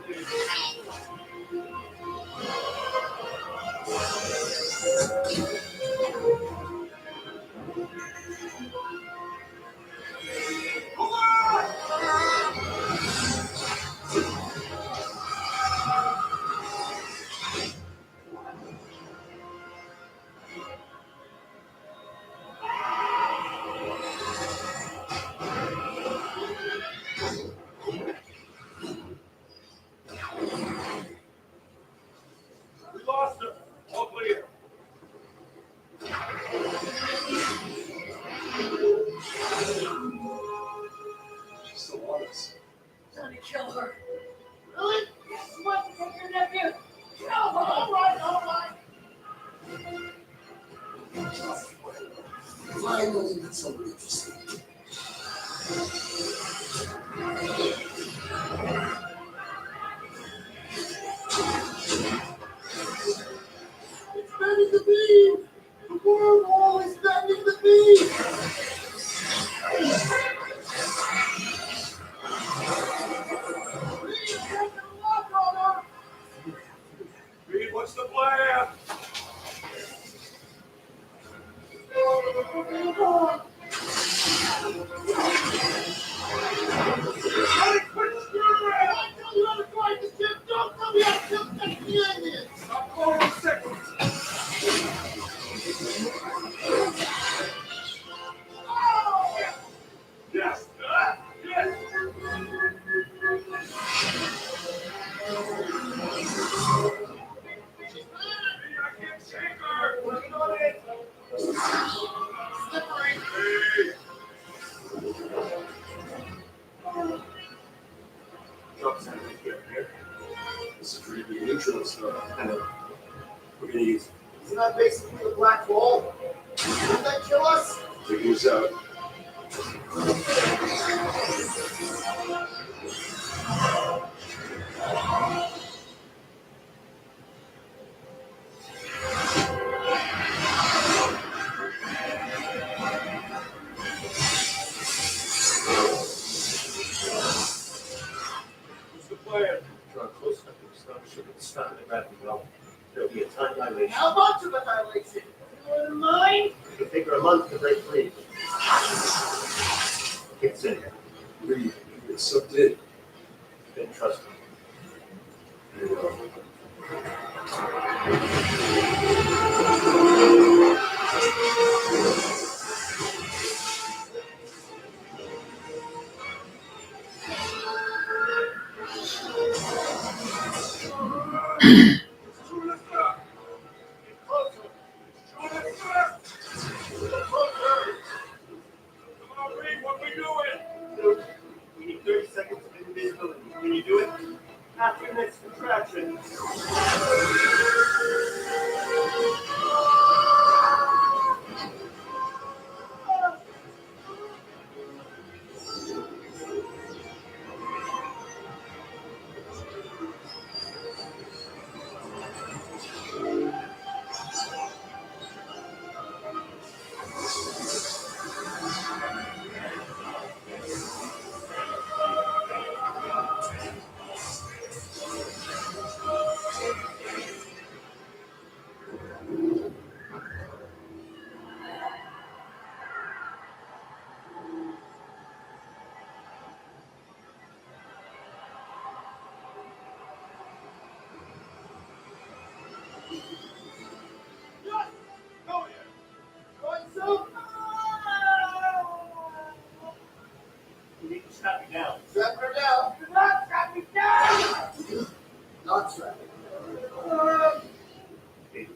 We lost her. All clear. She still wants. Gonna kill her. Really? You want to take your nephew? Kill her! All right. Finally, that's so interesting. It's bending the beam! The world wall is bending the beam! Reed, what's the plan? Stop going in seconds. Yes. Yes. I can't shake her. Working on it. Slippery. Hey. Drop something here. This is pretty big intro stuff. I know. We're gonna use. Isn't that basically the black hole? Didn't that kill us? Figure this out. What's the plan? Draw close enough to the starship at the start of the gravity well. There'll be a time dilation. How much of a dilation? You mind? You can figure a month to break free. Get in here. Reed, it's sucked in. Then trust me. You know. We need 30 seconds of invisibility. Can you do it? After your next contraction. Strap me down. Strap her down. Do not strap me down. Not strap. Hey,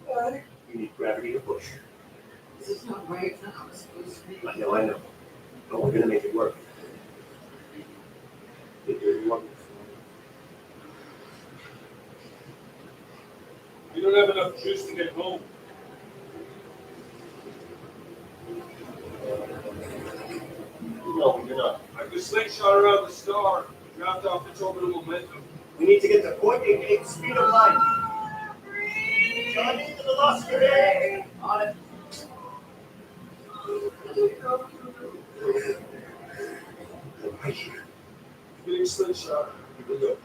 we need gravity to push. This is not right. It's not how it's supposed to be. I know. But we're gonna make it work. You're doing wonderful. You don't have enough juice to get home. No, you're not. I could slingshot around the star, draft off its orbital momentum. We need to get to 0.88 speed of light. Johnny, to the velocity. On it. Right here. Getting slingshot. Here we go.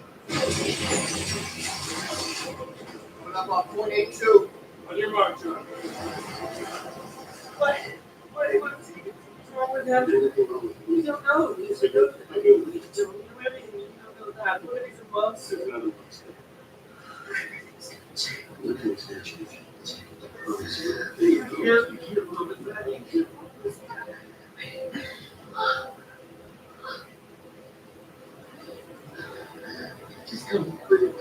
Coming up on 0.82. On your mark, John. What's wrong with him? We don't know. We don't know. I do. We don't know everything. We don't know that. What is above? There's another one. Look at this extension. Just come quick.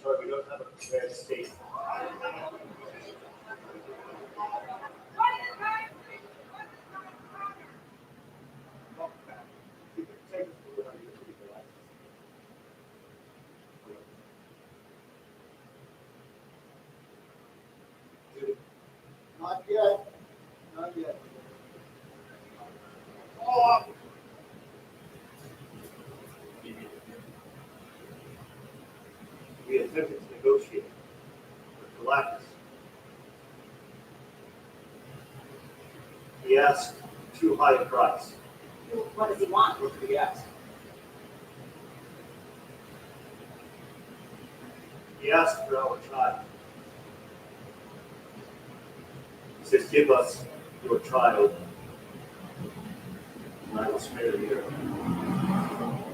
Sorry, we don't have a prepared state. He asked too high a price. What does he want? What did he ask? He asked for our child. He says, give us your child, and I will spare the earth.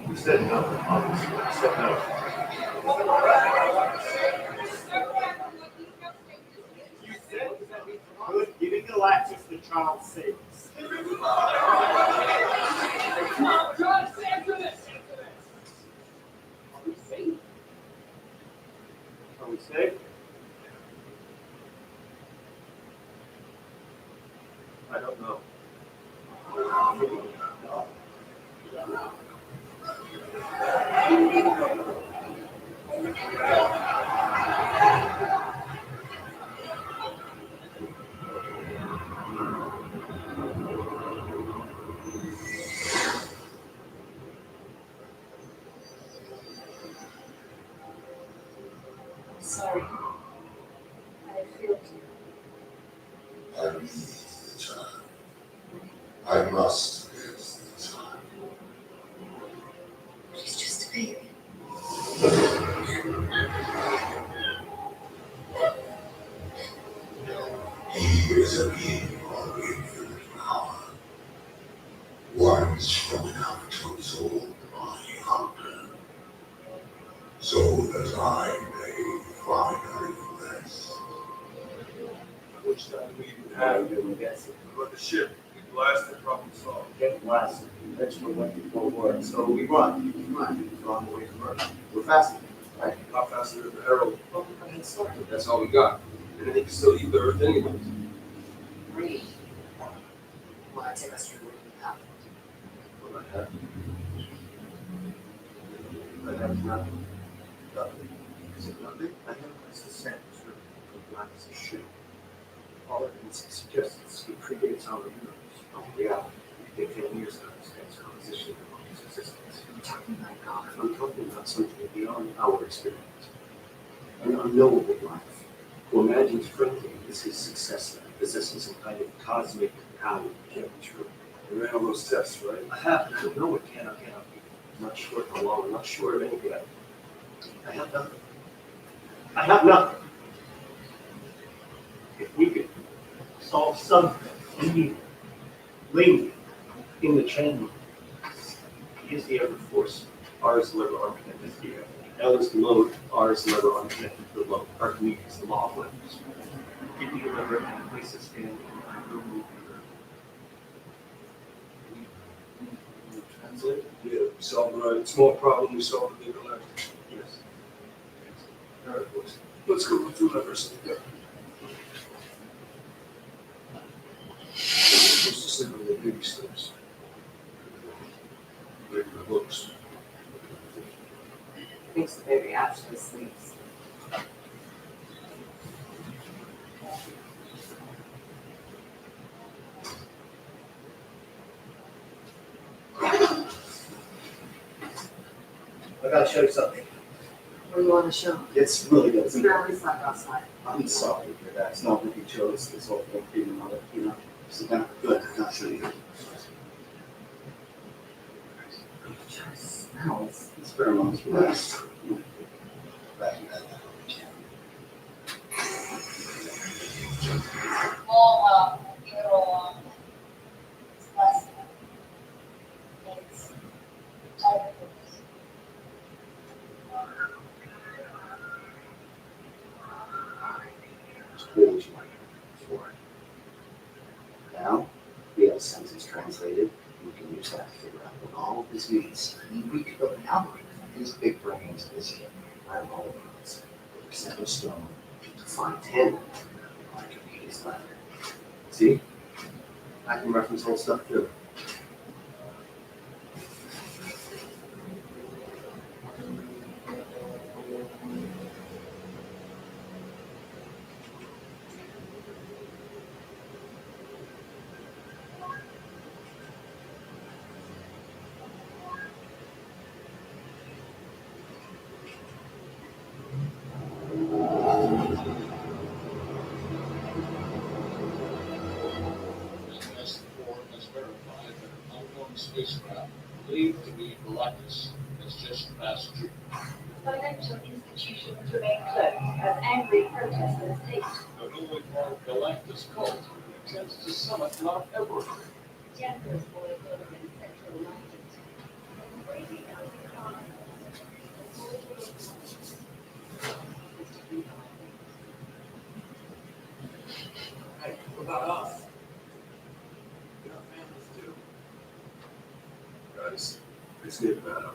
We said no, obviously. We said no. You said that we could giving Galactus the child saves. John, answer this. Are we safe? Are we safe? I don't know. Sorry. I failed you. I need the child. I must get the child. He's just a baby. He is a being already in power. One strong enough to absorb my hunger, so that I may finally rest. Which time we have about the ship. We blasted, problem solved. Get blasted. Conventional weapon won't work. So we run. We run the way to Earth. We're faster. Right? How fast is the Herald? Well, we can start. That's all we got. And then they can still leave the Earth anyway. Read. Well, I take us through what happened. What happened? I have nothing. Nothing. Is it nothing? I have a sentence written from Galactus' ship. All evidence suggests it predates our universe. Our reality. It takes 10 years to understand its composition and its existence. You're talking about God. I'm talking about something beyond our experience. An unknowable life, who imagines frankly is his successor, possessing some kind of cosmic power. Can't be true. You ran all those tests, right? I have. No, it cannot be. I'm not sure how long. I'm not sure of anything. I have nothing. I have nothing. If we could solve something, any link in the chain, he is the ever force. R is the lever, arm connected to the air. L is the load, R is the lever, arm connected to the load. Archimedes, the law of levers. Give me a lever and a place to stand, and I will move the earth. Translate? Yeah, we solved a small problem, we solved a big electric. Yes. All right, boys. Let's go with 2 levers. Yeah. Supposed to sit on the baby steps. Break the hooks. Thinks the baby actually sleeps. I gotta show you something. What do you want to show? It's really good. It's barely slept outside. I'm sorry to hear that. It's not what you chose. This whole thing, you know. So now, good. I'll show you. It just smells. It's pheromones. Relax. Back in that. Well, it'll, it's less. It's tighter. What would you like for it? Now, we have a sentence translated. We can use that to figure out what all of this means. We could build an algorithm. His big brains is I'm all of us. We're set in stone to find 10. Archimedes ladder. See? I can reference old stuff too. spacecraft believed to be Galactus has just passed through. Financial institutions remain closed as angry protesters take The newly formed Galactus cult intends to summit Mount Everest. Jennifer's boy living in central London. Crazy Hey, what about us? We got families too. Guys, it's getting bad.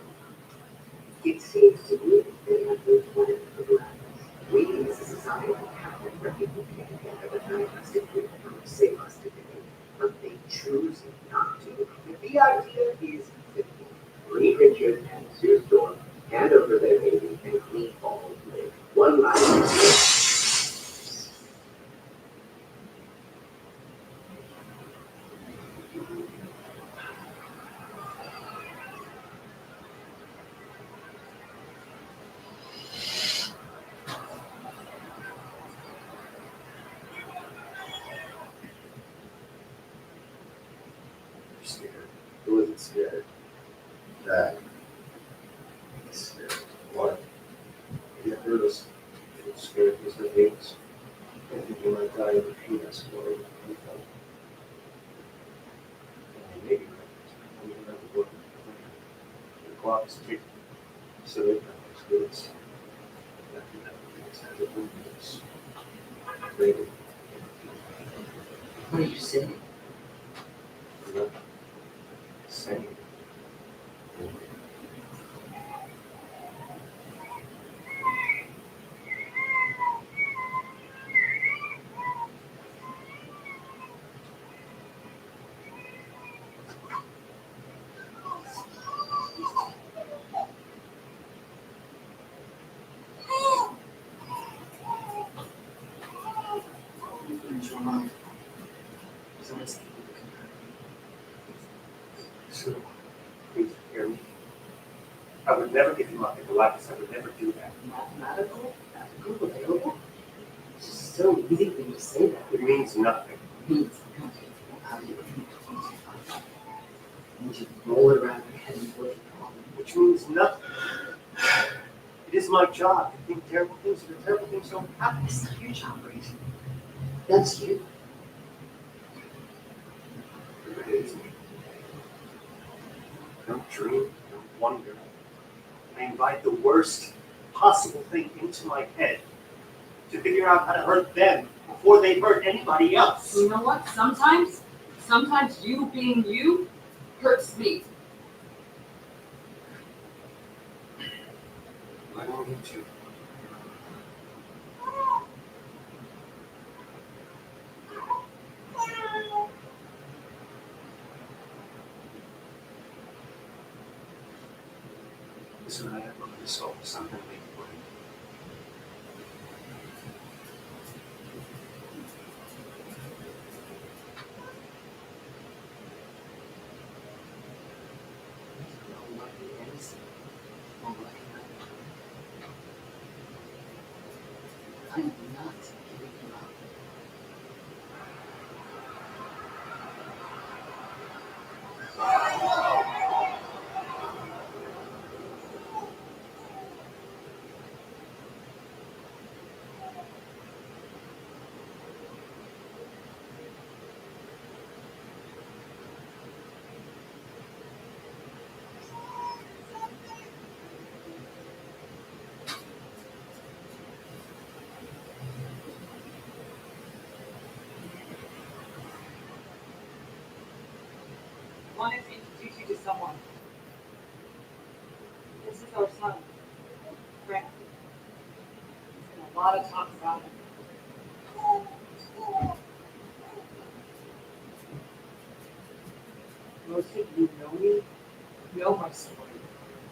It seems to me they have been planning for blackness. We as a society have been where people can't get the fantastic people to save us today, but they choose not to. The idea is simple. Reed Richard and Sue Storm hand over their baby and we all live one life. Scared. I wasn't scared. That. Scared. What? They hurt us. I was scared because they hate us. I think they might die of a penis or a people. Maybe right. I mean, that's what the clock is ticking. So they can experience. Maybe. What are you saying? Saying. Your mom is always So, please hear me. I would never give him up to Galactus. I would never do that. mathematical, available. It's just so easy for you to say that. It means nothing. It means nothing. How do you and you roll it around your head and look at the problem. Which means nothing. It is my job to think terrible things, so the terrible things don't happen. It's not your job, Grace. That's you. It is me. Don't dream, don't wonder. I invite the worst possible thing into my head to figure out how to hurt them before they hurt anybody else. You know what? Sometimes you being you hurts me. I don't need to. Listen, I have looked this over. Something make it work. I'm not giving you up. Wanted to introduce you to someone. This is our son, Frank. There's been a lot of talk about him. Most of you know me, know my story.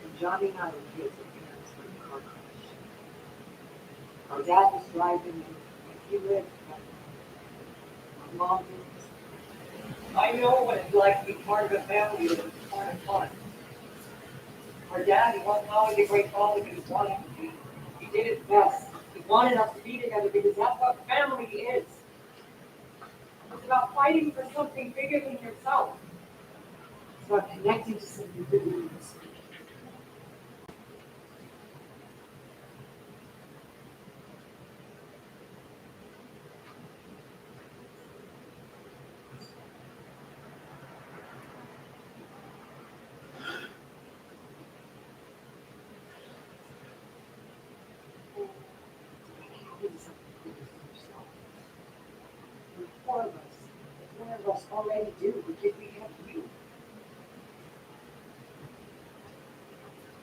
And Johnny and I were kids at parents in a car crash. Our dad was driving and he lived, but my mom didn't. I know what it's like to be part of a family that is part of fun. Our dad, he wasn't always a great father, but he wanted to be. He did his best. He wanted us to be together because that's what family is. It's about fighting for something bigger than yourself. It's about connecting to something bigger than us. Four of us. If one of us already do, we have you.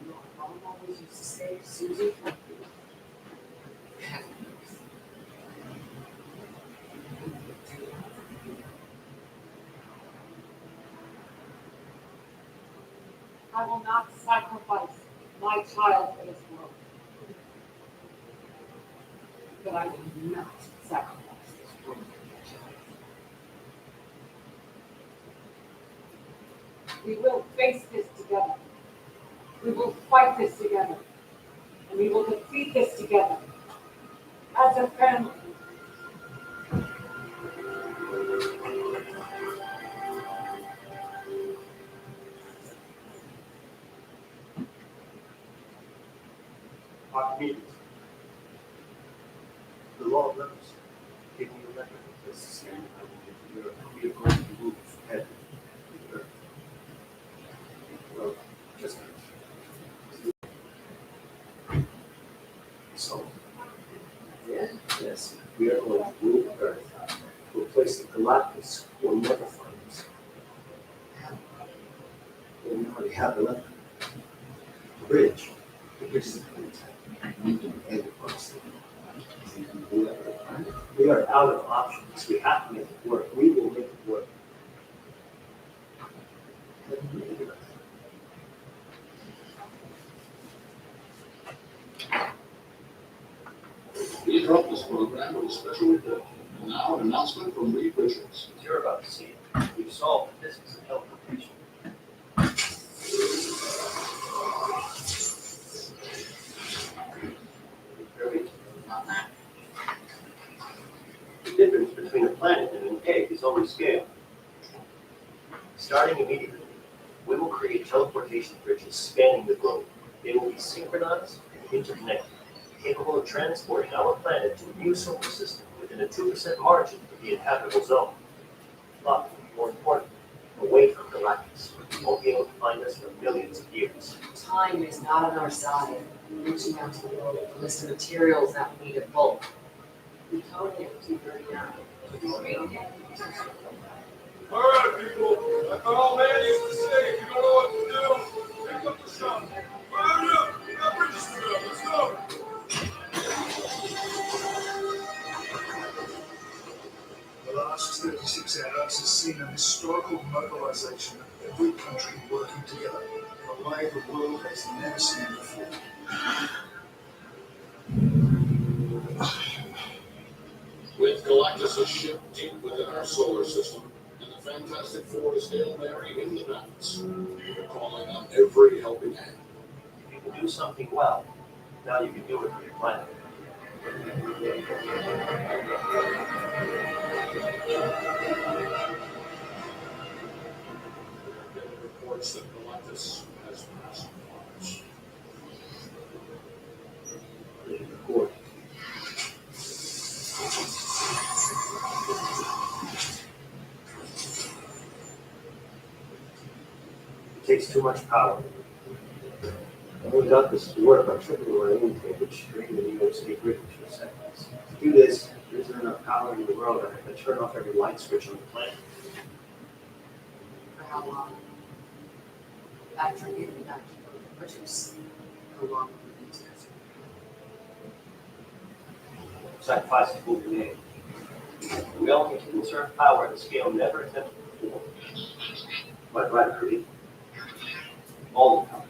You know, our mom always used to say, Susie, I will not sacrifice my child for this world. But I will not sacrifice this world. We will face this together. We will fight this together. And we will defeat this together. As a family. Archimedes. The law of numbers. Giving you a record of this, and we are going to move ahead. Well, just so, yes, we are going to move Earth to a place that Galactus will never find us. And we already have the left. The bridge is the and across we are out of options. We have to make it work. We will make it work. We interrupt this program with a special report. And now, an announcement from Reed Richards. You're about to see it. We've solved the physics of teleportation. The difference between a planet and an egg is only scale. Starting immediately, we will create teleportation bridges spanning the globe. They will be synchronized and interconnected, capable of transporting our planet to a new solar system within a 2% margin of the inhabitable zone. But, more important, away from Galactus. You won't be able to find us for millions of years. Time is not on our side. We're reaching out to the world with a list of materials that we need in bulk. Plutonium 239. All right, people. Like my old man used to say, if you don't know what to do, pick up the shovel. Hurry up. We got bridges to build. Let's go. The last 36 hours has seen an historical mobilization of every country working together in a way the world has never seen before. With Galactus' ship deep within our solar system, and the Fantastic Four is Hail Mary in the balance, we're calling on every helping hand. If you can do something well, now you can do it for your planet. There are reports that Galactus has massive arms. Record. It takes too much power. I only got this to work by tripling my own temperature, making the New York State grid for seconds. To do this, there isn't enough power in the world. I have to turn off every light switch on the planet. For how long? After getting back to the bridges, how long will we need to Sacrifices will be made. We all need to conserve power at a scale never attempted before. But right, Creed? All the time.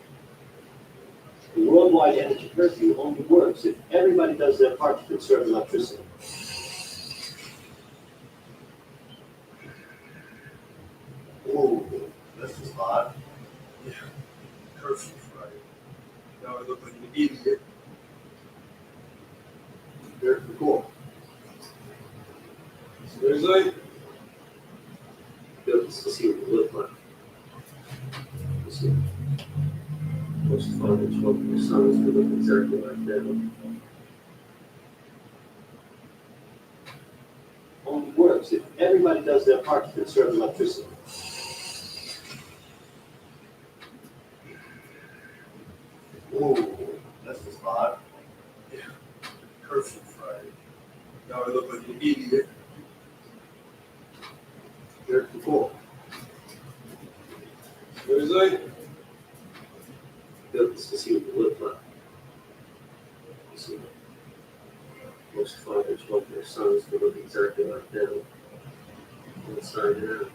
The worldwide energy curfew only works if everybody does their part to conserve electricity. Oh, this is odd. Yeah, curfew Friday. Now I look like an idiot. There's the core. Seriously? Let's see what we look like. fathers want their sons to look exactly like them. Only works if everybody does their part to conserve electricity. Whoa, that's the spot. Yeah, perfect Friday. Now I look like an idiot. There's the call. What is it? Built to see what you look like. You see, most fathers want their sons to look exactly like them. Inside and out.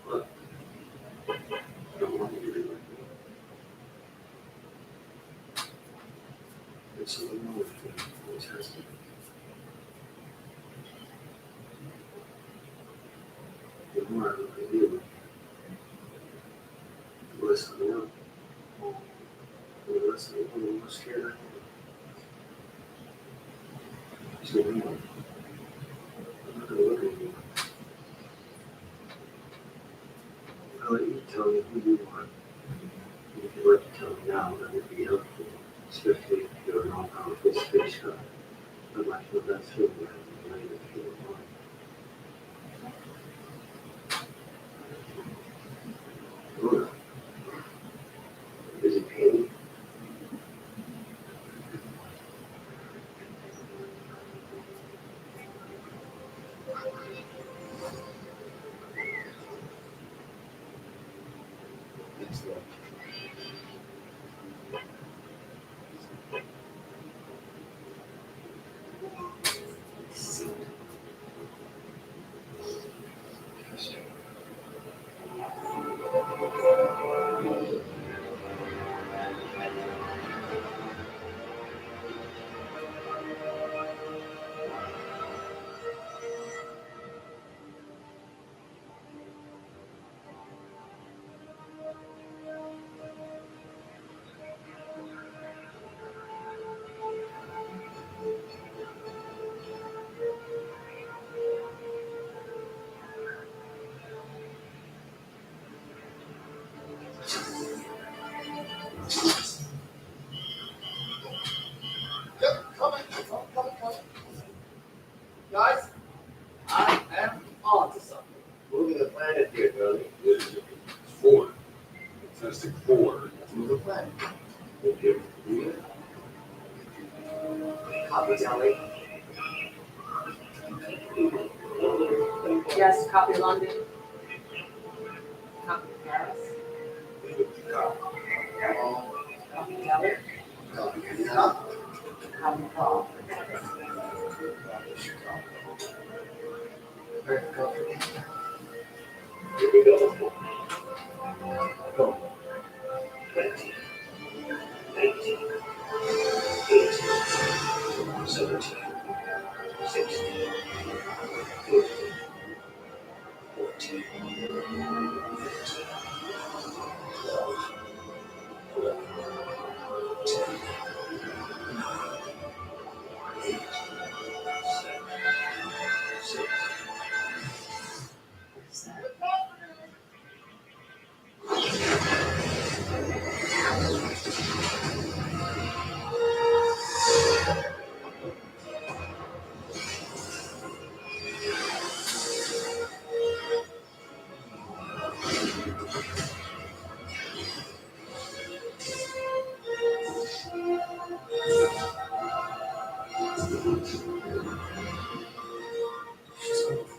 But I don't want you to be like me. There's something wrong with you. Always has to be. The more I look at you, the less I know. And the less I know, the more scared I am. So I'm not gonna look at you. I'll let you tell me who you are. And if you'd like to tell me now, that would be helpful, especially if you're an all-powerful space god. I'd like to know that too, rather than later if you don't mind. Luna, is it pain? Guys, I am on to something. Moving the planet here, Johnny. Four. Fantastic Four. Move the planet. Thank you. Copy Delhi. Yes, copy London. Copy Paris. Copy Delhi. Copy Paul. Very comfortable. Here we go. Go. 20, 19, 18, 17, 16, 15, 14, 15, 12, 11, 10, 9, 8, 7, 6,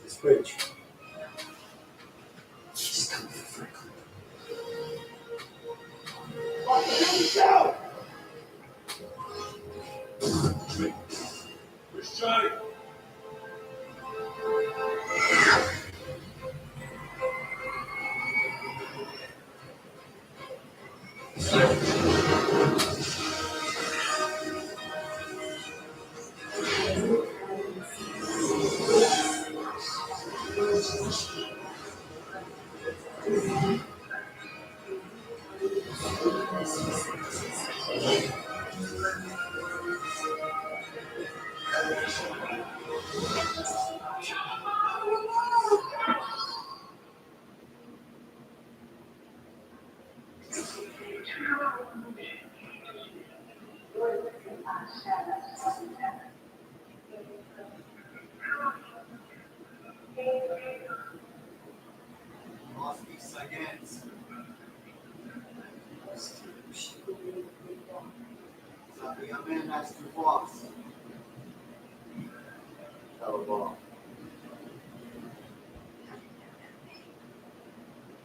This bridge. She's coming for Franklin. Where's Johnny? Must be Saiyans. Something a man has to boss. Tell him all.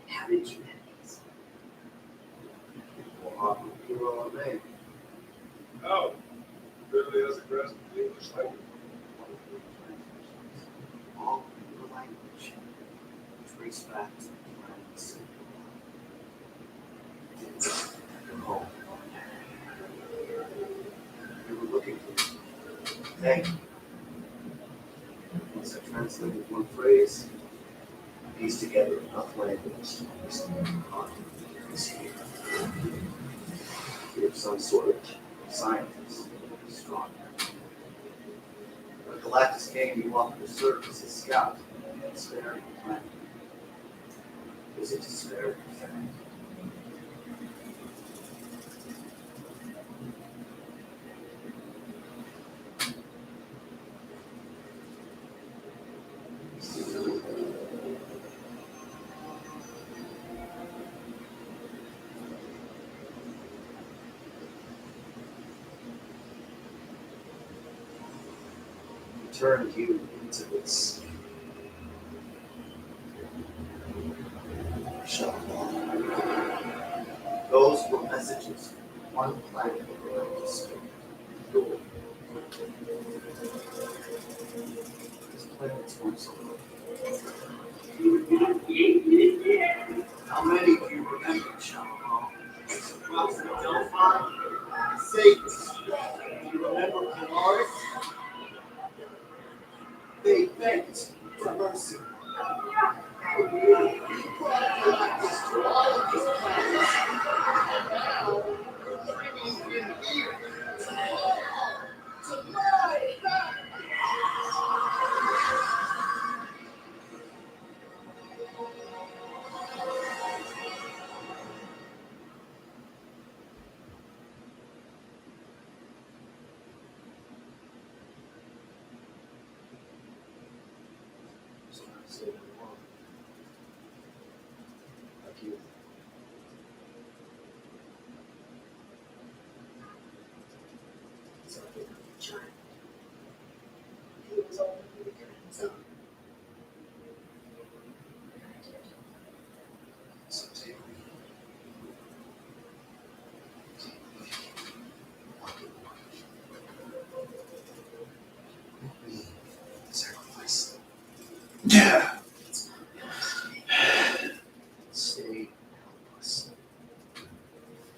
How did you know these? Well, how can you roll a man? Oh, really has a grasp of the English language. All your language. Trace back to the plants. Your home. You were looking for me. Thank you. Once I translated one phrase, I pieced together enough language to understand the content is here. You're some sort of scientist, strong. When Galactus came, you offered to serve as his scout and spare your planet. Was it to spare your planet? Turned you into this. Those were messages from one planet around the sky. This planet's once alone. How many do you remember, Shalom? Rocks of Delphi? Satan's. Do you remember Polaris? They begged for mercy. You brought Galactus to all of these planets. Now, you're bringing him here. To my back. Like you. So he was a child. He was only the grandson. So take me. Make me sacrifice. Yeah. Stay and help us.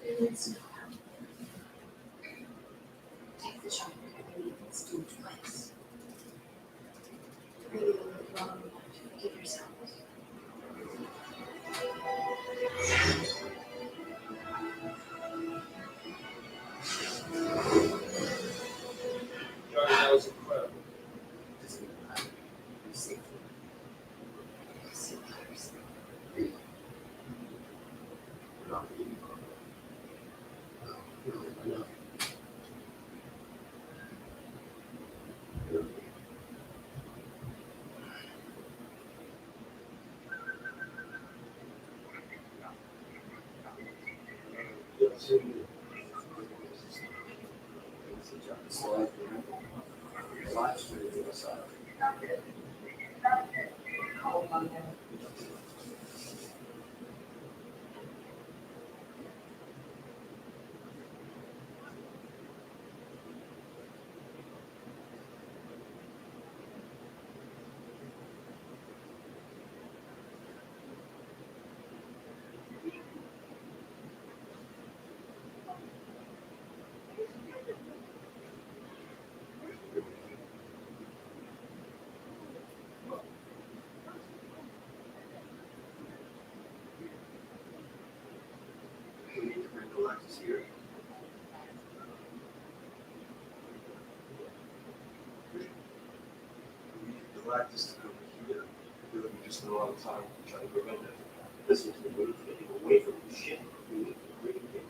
There is no help. Take the child and leave its doomed place. Maybe you'll live long enough to forgive yourselves. Johnny, that was incredible. Doesn't matter. You're safe. See others. We're not leaving. No, we're not. We need to bring Galactus here. We need Galactus to come here. I feel like we just spent a lot of time trying to prevent it. Listen to me, we need to get him away from this shit. We need to bring him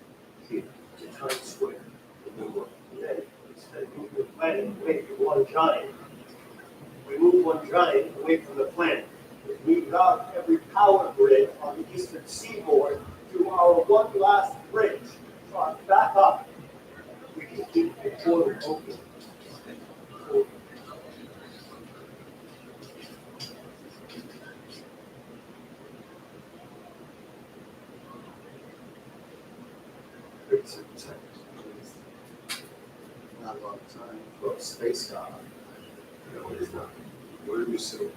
here to Times Square. And then what? Then, instead of moving the planet away from one giant, We move one giant away from the planet. We route every power grid on the eastern seaboard to our one last bridge. Try back up. We can keep the portal open. Not a lot of time for a space dock. No, it is not. Where do we sit?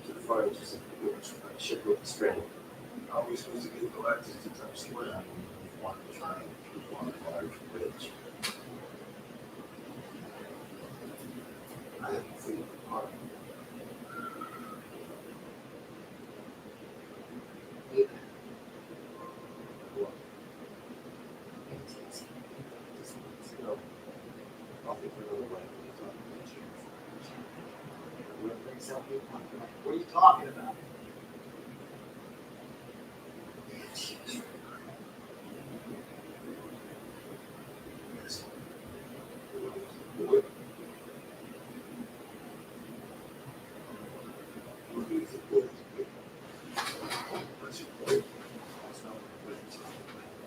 To the far edges of the woods, a ship with a string. How are we supposed to get Galactus to Times Square? One time, one large bridge. I haven't seen the park. What are you talking about?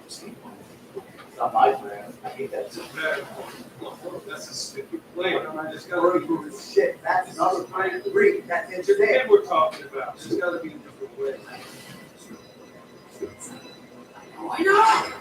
It's not my plan. I hate that. That's a stupid plan. I just gotta Word for shit. That's another plan. Read. That's entertaining. Then we're talking about. There's gotta be a different way. Why not?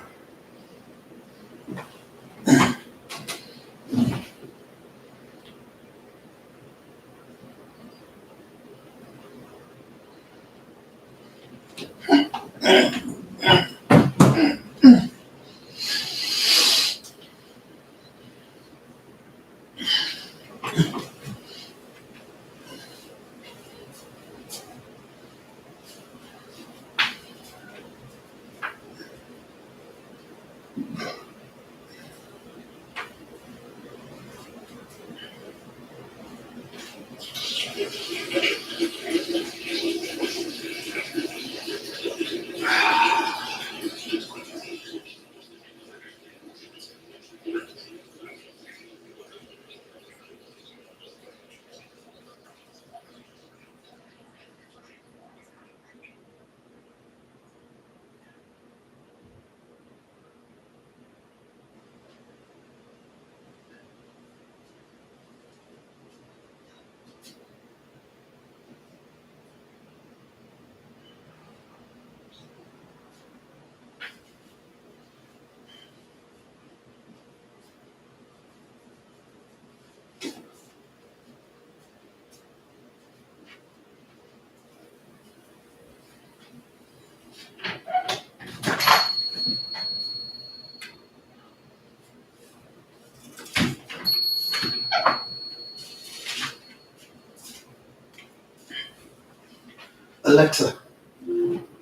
Alexa,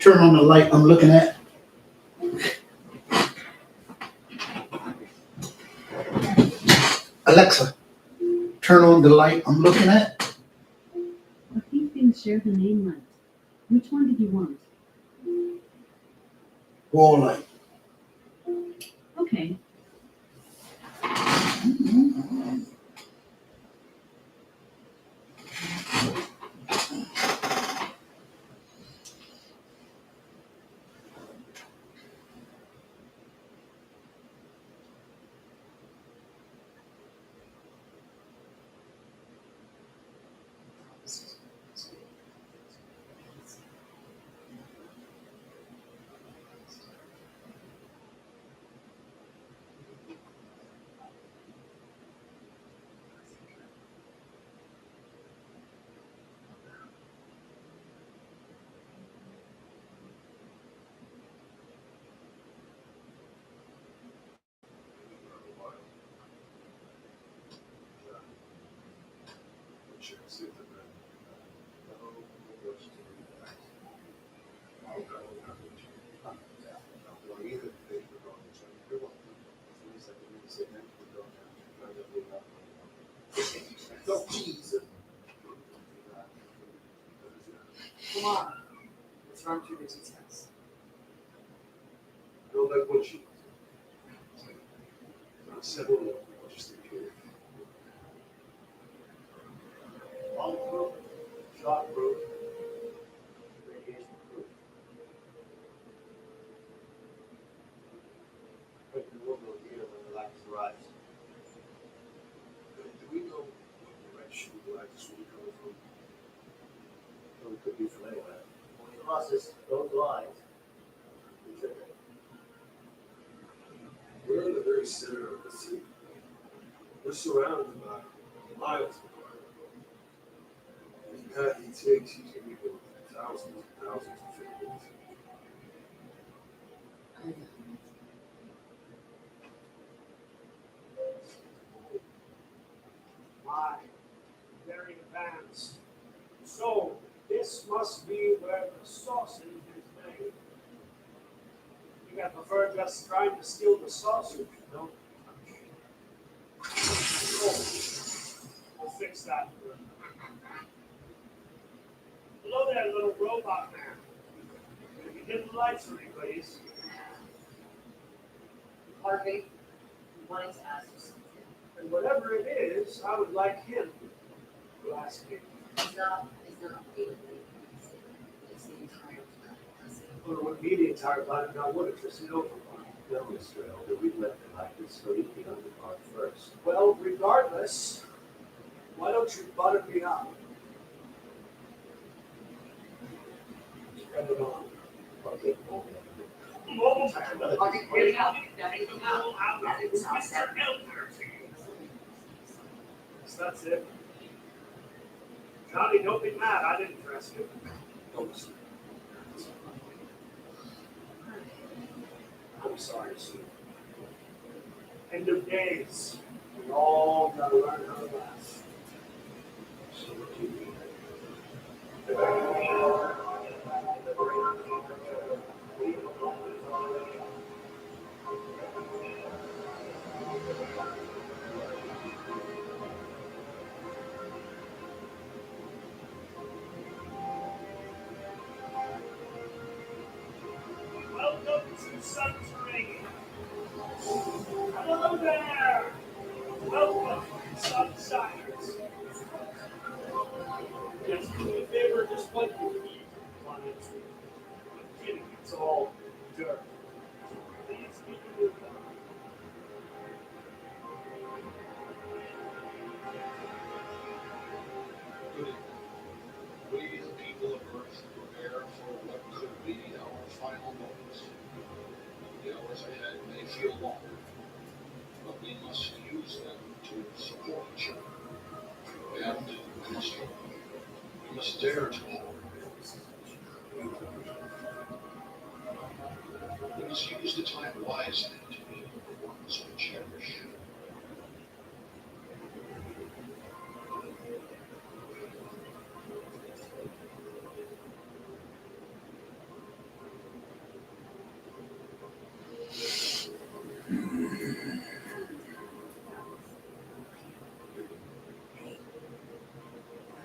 turn on the light I'm looking at. Alexa, turn on the light I'm looking at. A few things share the main light. Which one did you want? Wall light. Okay. Oh, Jesus. Come on. Let's run through the details. Build that windshield. Not several, just a few. Well, shockproof, radiation proof. But you will go here when the lights rise. Do we know what direction the light is really coming from? So it could be from anywhere. When it crosses those lines, we trigger it. We're in the very center of the city. We're surrounded by miles of cars. And the path he takes, he's going to be going thousands and thousands of vehicles. My very advanced. So this must be where the sausage is made. You got prefer just trying to steal the sausage, no? Oh, we'll fix that. Hello there, little robot man. Can you dim the lights for me, please? Harvey, we wanted to ask you something. And whatever it is, I would like him to ask me. It's not legally, it's the entire plan. Or it would be the entire planet, not would it, just an open one. No, Mr. Elder, we've let the light so you can underpart first. Well, regardless, why don't you butter me up? Spread it on. Okay, Mobile time. Get it out. That sounds Mr. Elder. Yes, that's it. Johnny, don't be mad. I didn't dress you. Don't listen. I'm sorry, Sue. End of days. We all gotta learn how to laugh. So what do you mean? Welcome to Sunshine. Hello there. Welcome, Sunshiners. Yes, do me a favor, just wipe your feet on it. I'm kidding, it's all dirt. Please keep it with them. We, the people of Earth, prepare for what could be our final moments. The hours ahead may feel longer, but we must use them to support each other. And we must hope. We must dare to hope. We must use the time wisely to be the ones we cherish.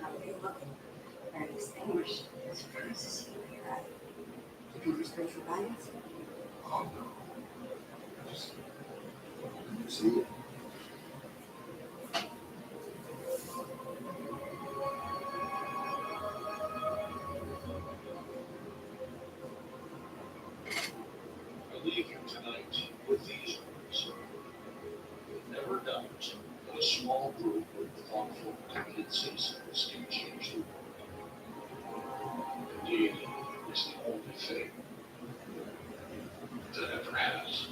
How are you looking? Very distinguished. Surprised to see you here. Did you respect your guidance? Oh, no. Just, you see it? I leave you tonight with these words. Never doubt that a small group of thoughtful, committed citizens can change the world. Indeed, it's the only thing that ever has.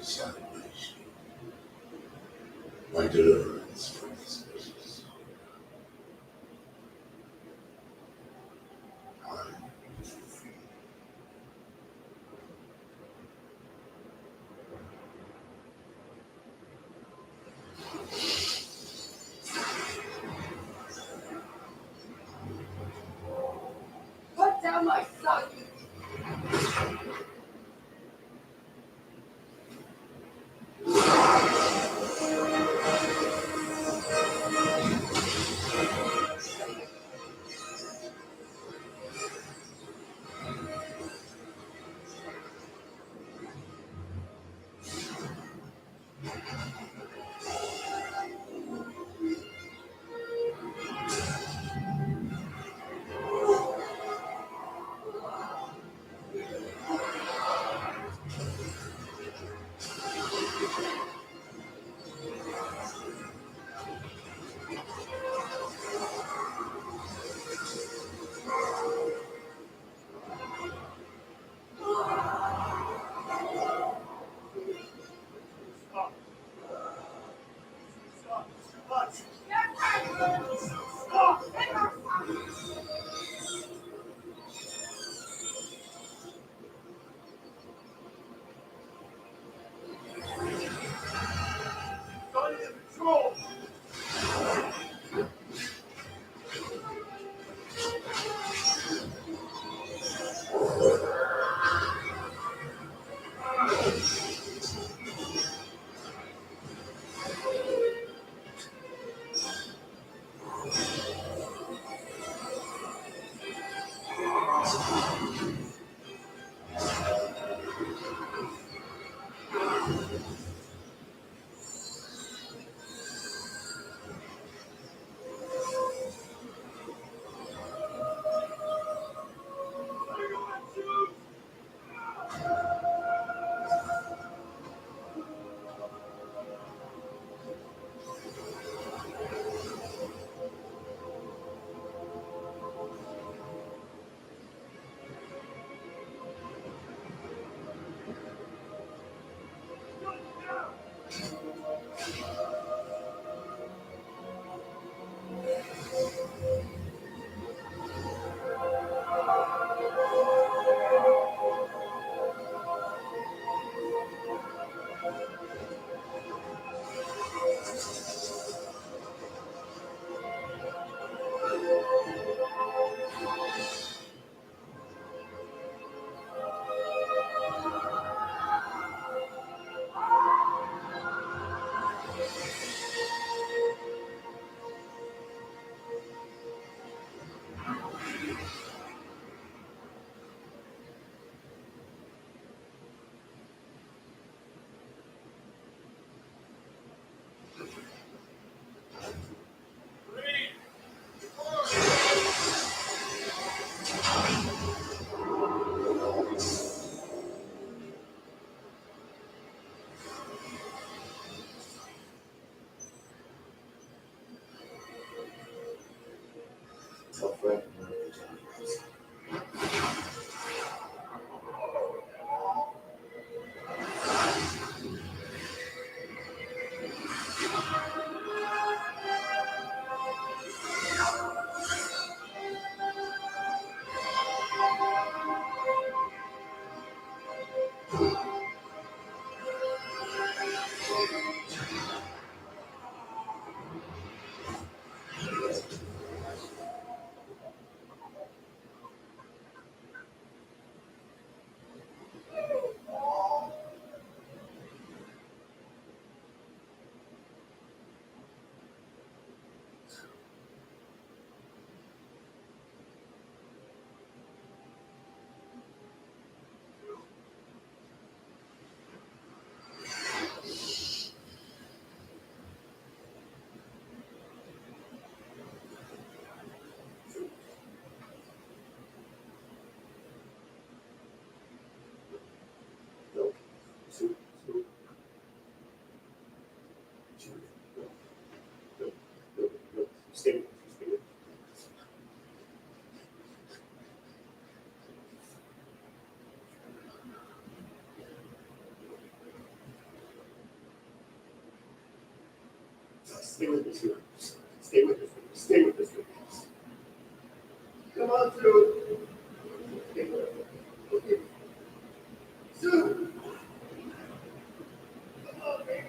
salvation, my deliverance from this business. Put down my son! fragment of the Johnny. Stay with this one. Stay with this one. Stay with this one. Come on through. Stay with it. Okay. Soon. Come on, baby.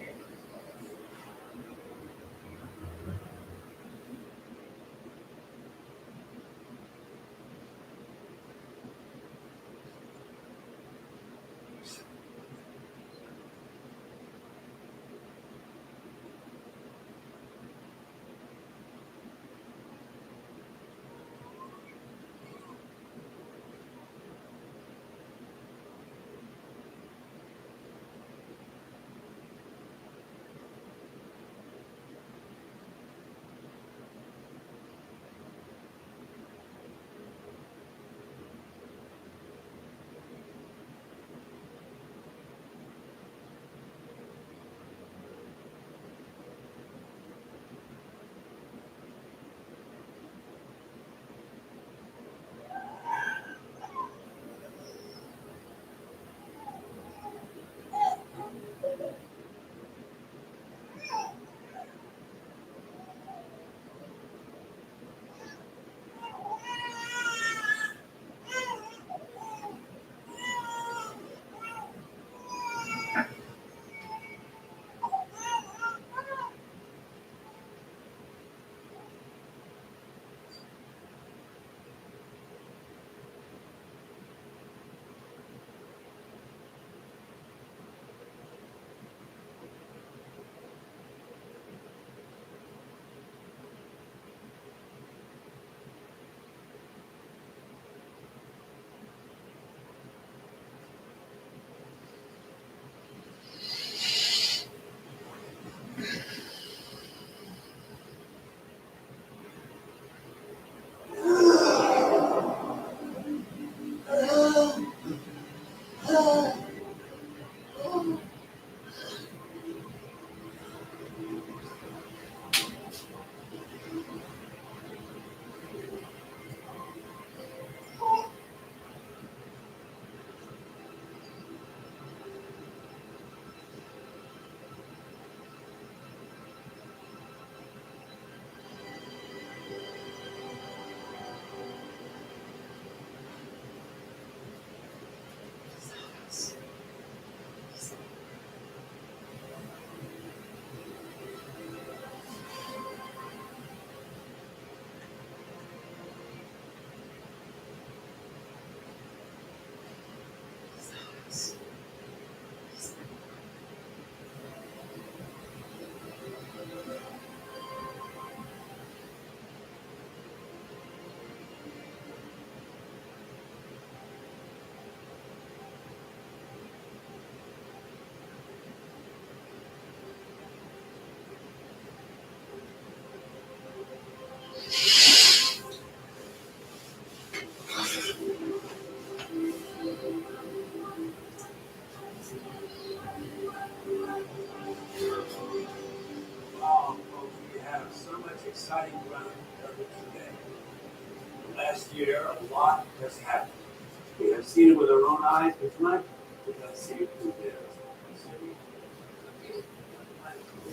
We have so much exciting ground to cover today. last year, a lot has happened. We have seen it with our own eyes, but tonight, we're gonna see it through theirs.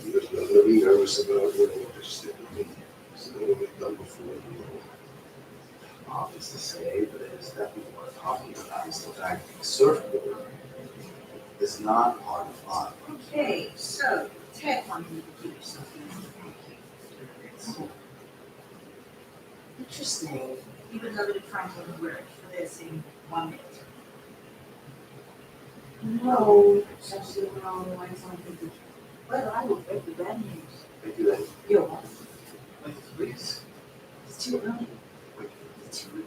There's nothing to be nervous about, just stick with me. It's what we've done before. Obvious to say, but it is definitely worth talking about. Is the fact that the surfboard is not part of fun. Okay, so Ted wanted me to give you something. Interesting. You would love it if Franklin would wear it for this in 1 minute. No, especially when all the lights on the well, I will break the bad news. Thank you, then. You're welcome. Wait, please. It's too early. Wait. It's too early.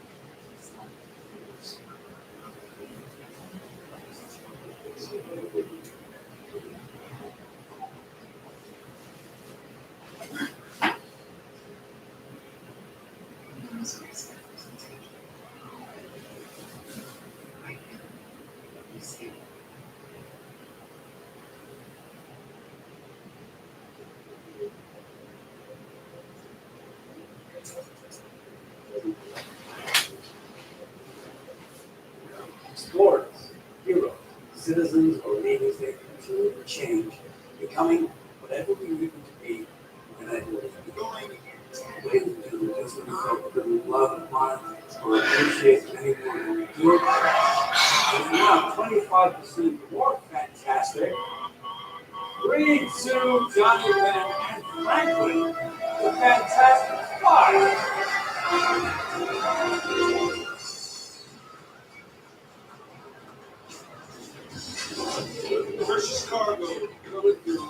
Explorers, heroes, citizens, or leaders that continue to change, becoming whatever we need them to be, whenever we Ladies and gentlemen, just when we felt that we love, admire, or appreciate anyone who we do. And now 25% more fantastic. Bringing to Johnny Van and Franklin, the Fantastic Five. Precious cargo coming through.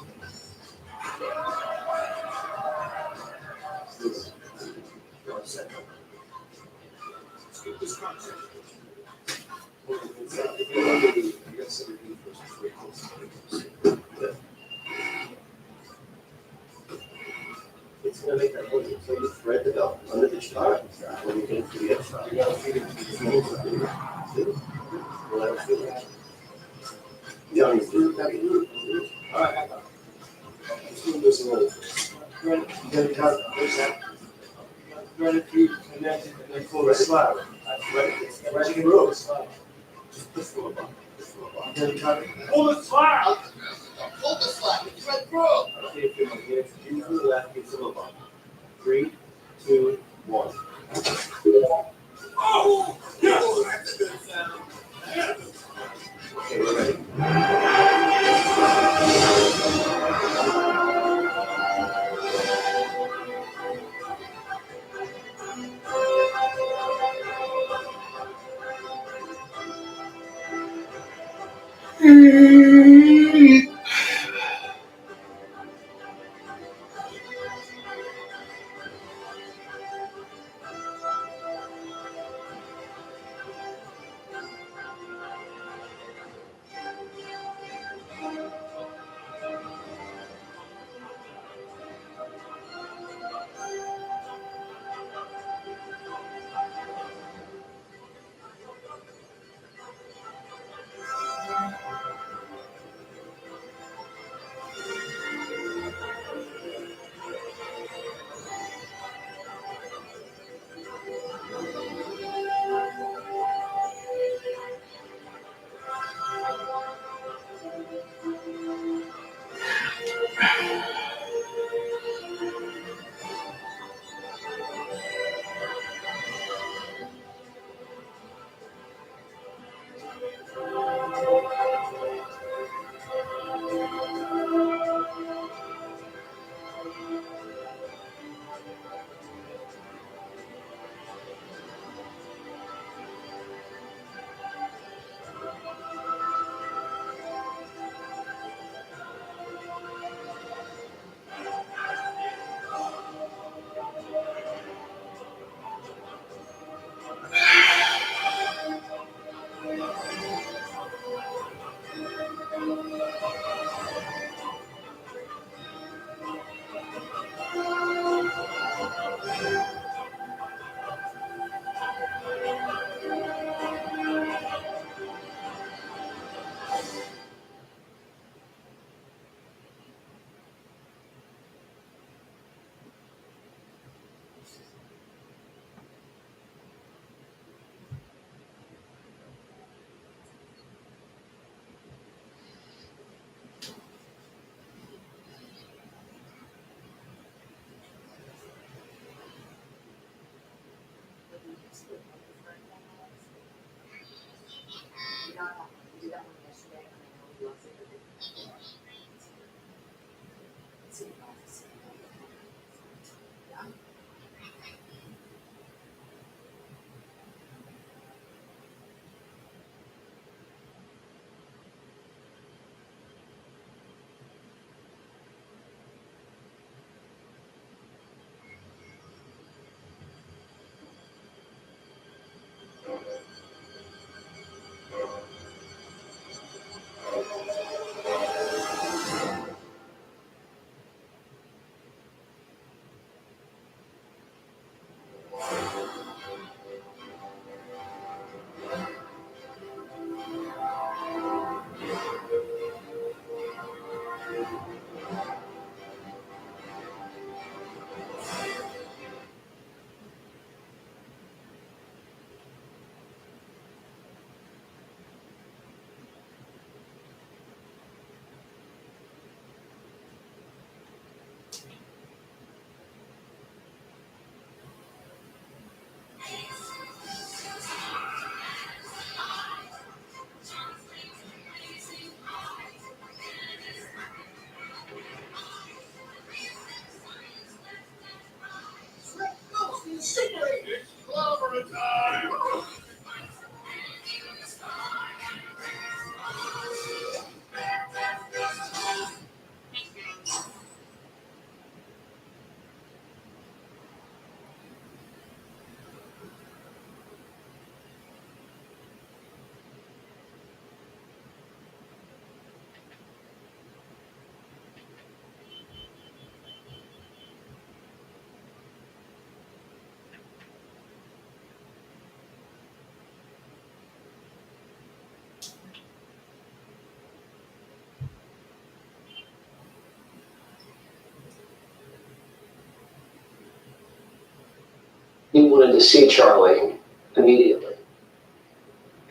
One second. Let's get this conversation. You got some first before you close. It's gonna make that point, so you thread the belt under the chart, when you get to the other side. Well, that was good. Johnny's doing that. All right, I got it. Let's do this a little. You gotta cut, where's that? Run it through, connect it, and then pull Pull the the slide. slide. Right in the road. Just push the button. You gotta cut it. Pull the slide. Pull the slide, it's right through. Okay, if you're gonna get in to the left, get to the button. 3, 2, 1. Oh, yes. Oh, that's a good sound. Okay, we're ready. It's clobber time! He wanted to see Charlie immediately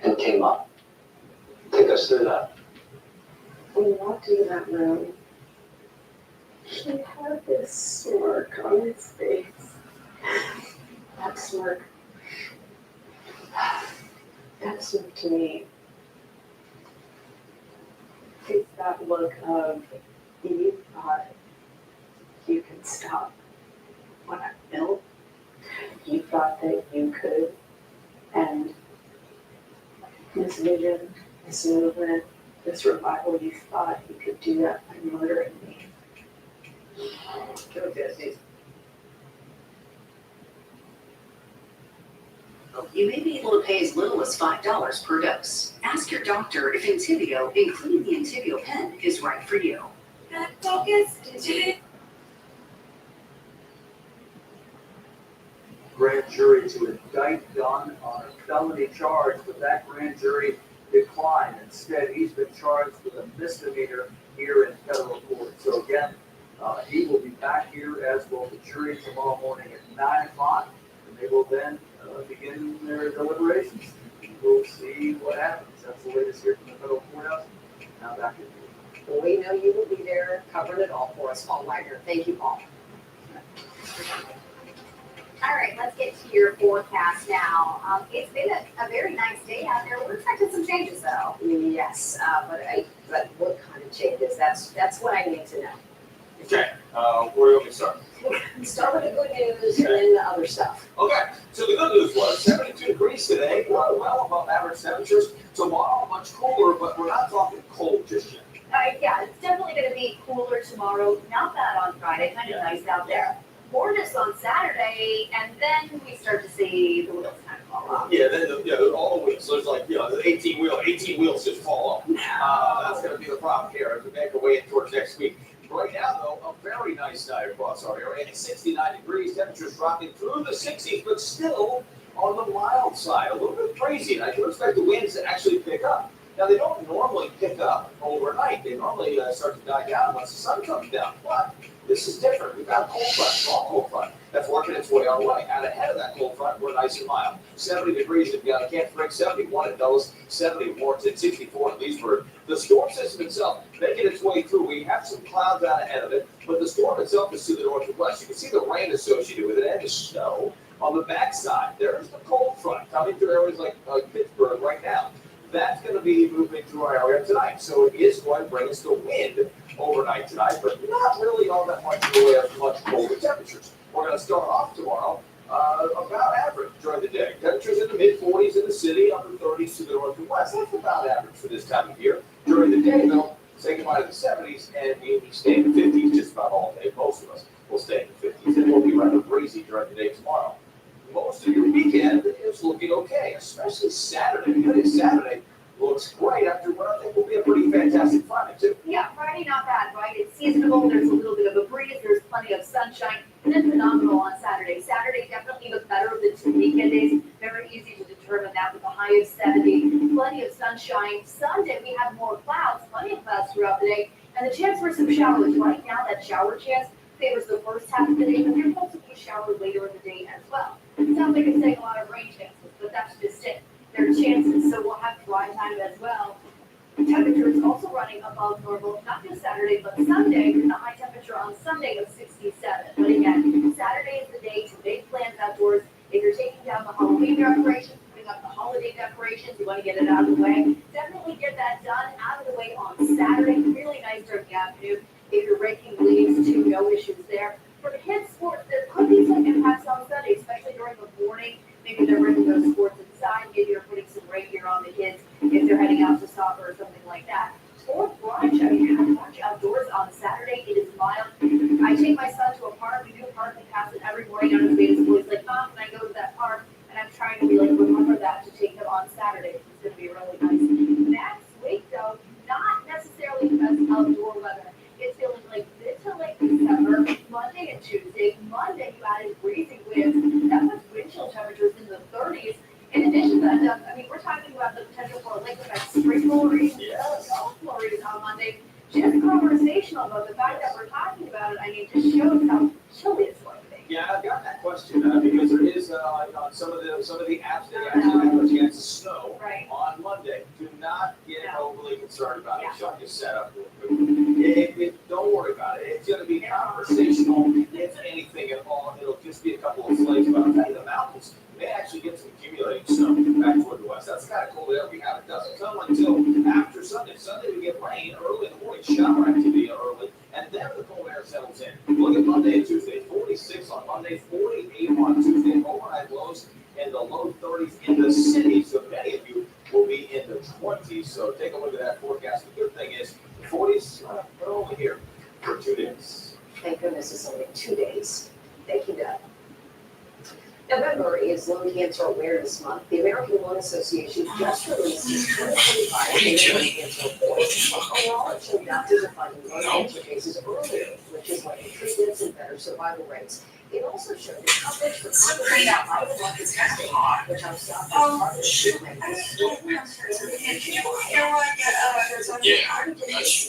and came up. Take us through that. When he walked into that room, he had this smirk on his face. That smirk to me, it's that look of you thought you could stop what I built. You thought that you could end this vision, this movement, this revival. You thought you could do that by murdering me. You may be able to pay as little as $5 per dose. Ask your doctor if Entyvio, including the Entyvio pen, is right for you. Focus. Grand jury to indict Don on a felony charge, but that grand jury declined. Instead, he's been charged with a misdemeanor here in federal court. So again, he will be back here, as will the jury, tomorrow morning at 9 o'clock, and they will then begin their deliberations. We'll see what happens. That's the latest here from the federal courthouse. Now back to you. Well, we know you will be there covering it all for us, Paul Wagner. Thank you, Paul. All right, let's get to your forecast now. It's been a very nice day out there. We're expecting some changes though. Yes, but what kind of changes? That's what I need to know. Okay, where do we start? Start with the good news and then the other stuff. Okay, so the good news was 72 degrees today, well above average temperatures. Tomorrow, much cooler, but we're not talking cold just yet. Yeah, it's definitely going to be cooler tomorrow. Not bad on Friday, kind of nice out there. Gorgeous on Saturday, and then we start to see the wheels kind of fall off. Yeah, then all the wheels. There's like, the 18 wheels just fall off. That's going to be the problem here as we make our way in towards next week. Right now, though, a very nice night across our area. It's 69 degrees, temperatures dropping through the 60s, but still on the mild side. A little bit crazy, and I do expect the winds to actually pick up. Now, they don't normally pick up overnight. They normally start to die down once the sun comes down. But this is different. We've got a cold front, strong cold front, that's working its way our way. And ahead of that cold front, we're nice and mild. 70 degrees in Can't Break, 71 in Dulles, 70 in Warrenton, 64 in Leesburg. The storm system itself making its way through. We have some clouds out ahead of it, but the storm itself is to the north and west. You can see the rain associated with it and the snow on the backside. There's the cold front coming through areas like Pittsburgh right now. That's going to be moving through our area tonight. So it is going to bring us the wind overnight tonight, but not really all that much in the way of much colder temperatures. We're going to start off tomorrow about average during the day. Temperatures in the mid-40s in the city, upper 30s to the north and west. That's about average for this time of year. During the day, though, say goodbye to the 70s, and we'll be staying in the 50s just about all day. Most of us will stay in the 50s, and we'll be rather breezy during the day tomorrow. Most of your weekend is looking okay, especially Saturday. Because Saturday looks great after what I think will be a pretty fantastic Friday, too. Yeah, Friday not bad, right? It's seasonable, there's a little bit of a breeze, there's plenty of sunshine, and then phenomenal on Saturday. Saturday definitely the better of the 2 weekend days. Very easy to determine that with a high of 70, plenty of sunshine. Sunday we have more clouds, plenty of clouds throughout the day, and the chance for some showers. Right now that shower chance favors the first half of the day, but there's also a shower later in the day as well. It sounds like it's saying a lot of rain chances, but that's just it. There are chances, so we'll have dry time as well. The temperature is also running above normal, not just Saturday, but Sunday, with a high temperature on Sunday of 67. But again, Saturday is the day to make plans outdoors. If you're taking down the Halloween decorations, putting up the holiday decorations, you want to get it out of the way, definitely get that done out of the way on Saturday. Really nice during the afternoon. If you're raking leaves, too, no issues there. For the kids' sports, there could be some impacts on Sunday, especially during 30s. In addition to that, Doug, I mean, we're talking about the potential for a lake effect spring flurries, snow flurries on Monday. Just conversational about the fact that we're talking about it, I mean, just shows how chilly it's going to be. Yeah, I've got that question, because there is, on some of the apps, they actually have a chance of snow Right. on Monday. Do not get overly concerned about it, Yeah. Chuck is set up real quick. Don't worry about it, it's gonna be conversational, if anything at all, it'll just be a couple of flakes, but I'll tell you, the mountains may actually get some accumulating snow back toward the west, that's the kind of cold air we have, it doesn't come until after Sunday. Sunday we get rain early in the morning, shower activity early, and then the cold air settles in. Look at Monday and Tuesday, 46 on Monday, 48 on Tuesday, overnight lows in the low 30s in the city. So many of you will be in the 20s. So take a look at that forecast. The good thing is the 40s are only here for 2 days. Thank goodness it's only 2 days. Thank you, Doug. November is Lung Cancer Awareness Month. The American Lung Association just released its 2025 Lung Cancer Report. Overall, it showed doctors are finding lung cancer cases earlier, which is like treatments and better survival rates. It also showed that coverage for comprehensive out-of-market testing, which I'm stopped as part of the treatment,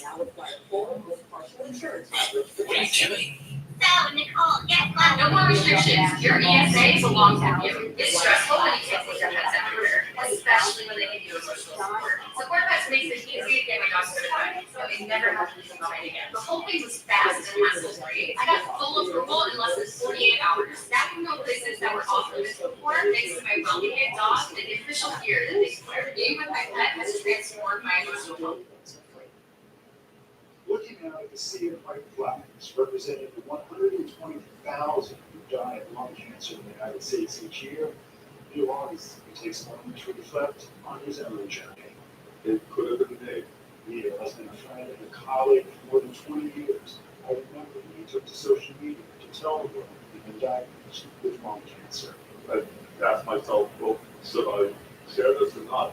now require full with partial insurance coverage for testing. So, Nicole, guess what? No more restrictions. Your ESA belongs with you. It's stressful when you take your pets everywhere, especially when they give you emotional support. Support Pets makes it easy to get my dog certified, so they never have to leave behind again. The whole thing was fast and hassle-free. I got full approval in less than 48 hours. That can go places that were off limits before, thanks to my well-behaved dog and the official gear that they swear. Being with my pet has transformed my emotional health. Looking out at the sea of white flags representing the 120,000 who die of lung cancer in the United States each year, Neil August takes a moment to reflect on his own journey. It could have been me. Neil has been a friend and a colleague for more than 20 years. I remember he took to social media to tell the world he'd been diagnosed with lung cancer. I asked myself, well, should I share this or not?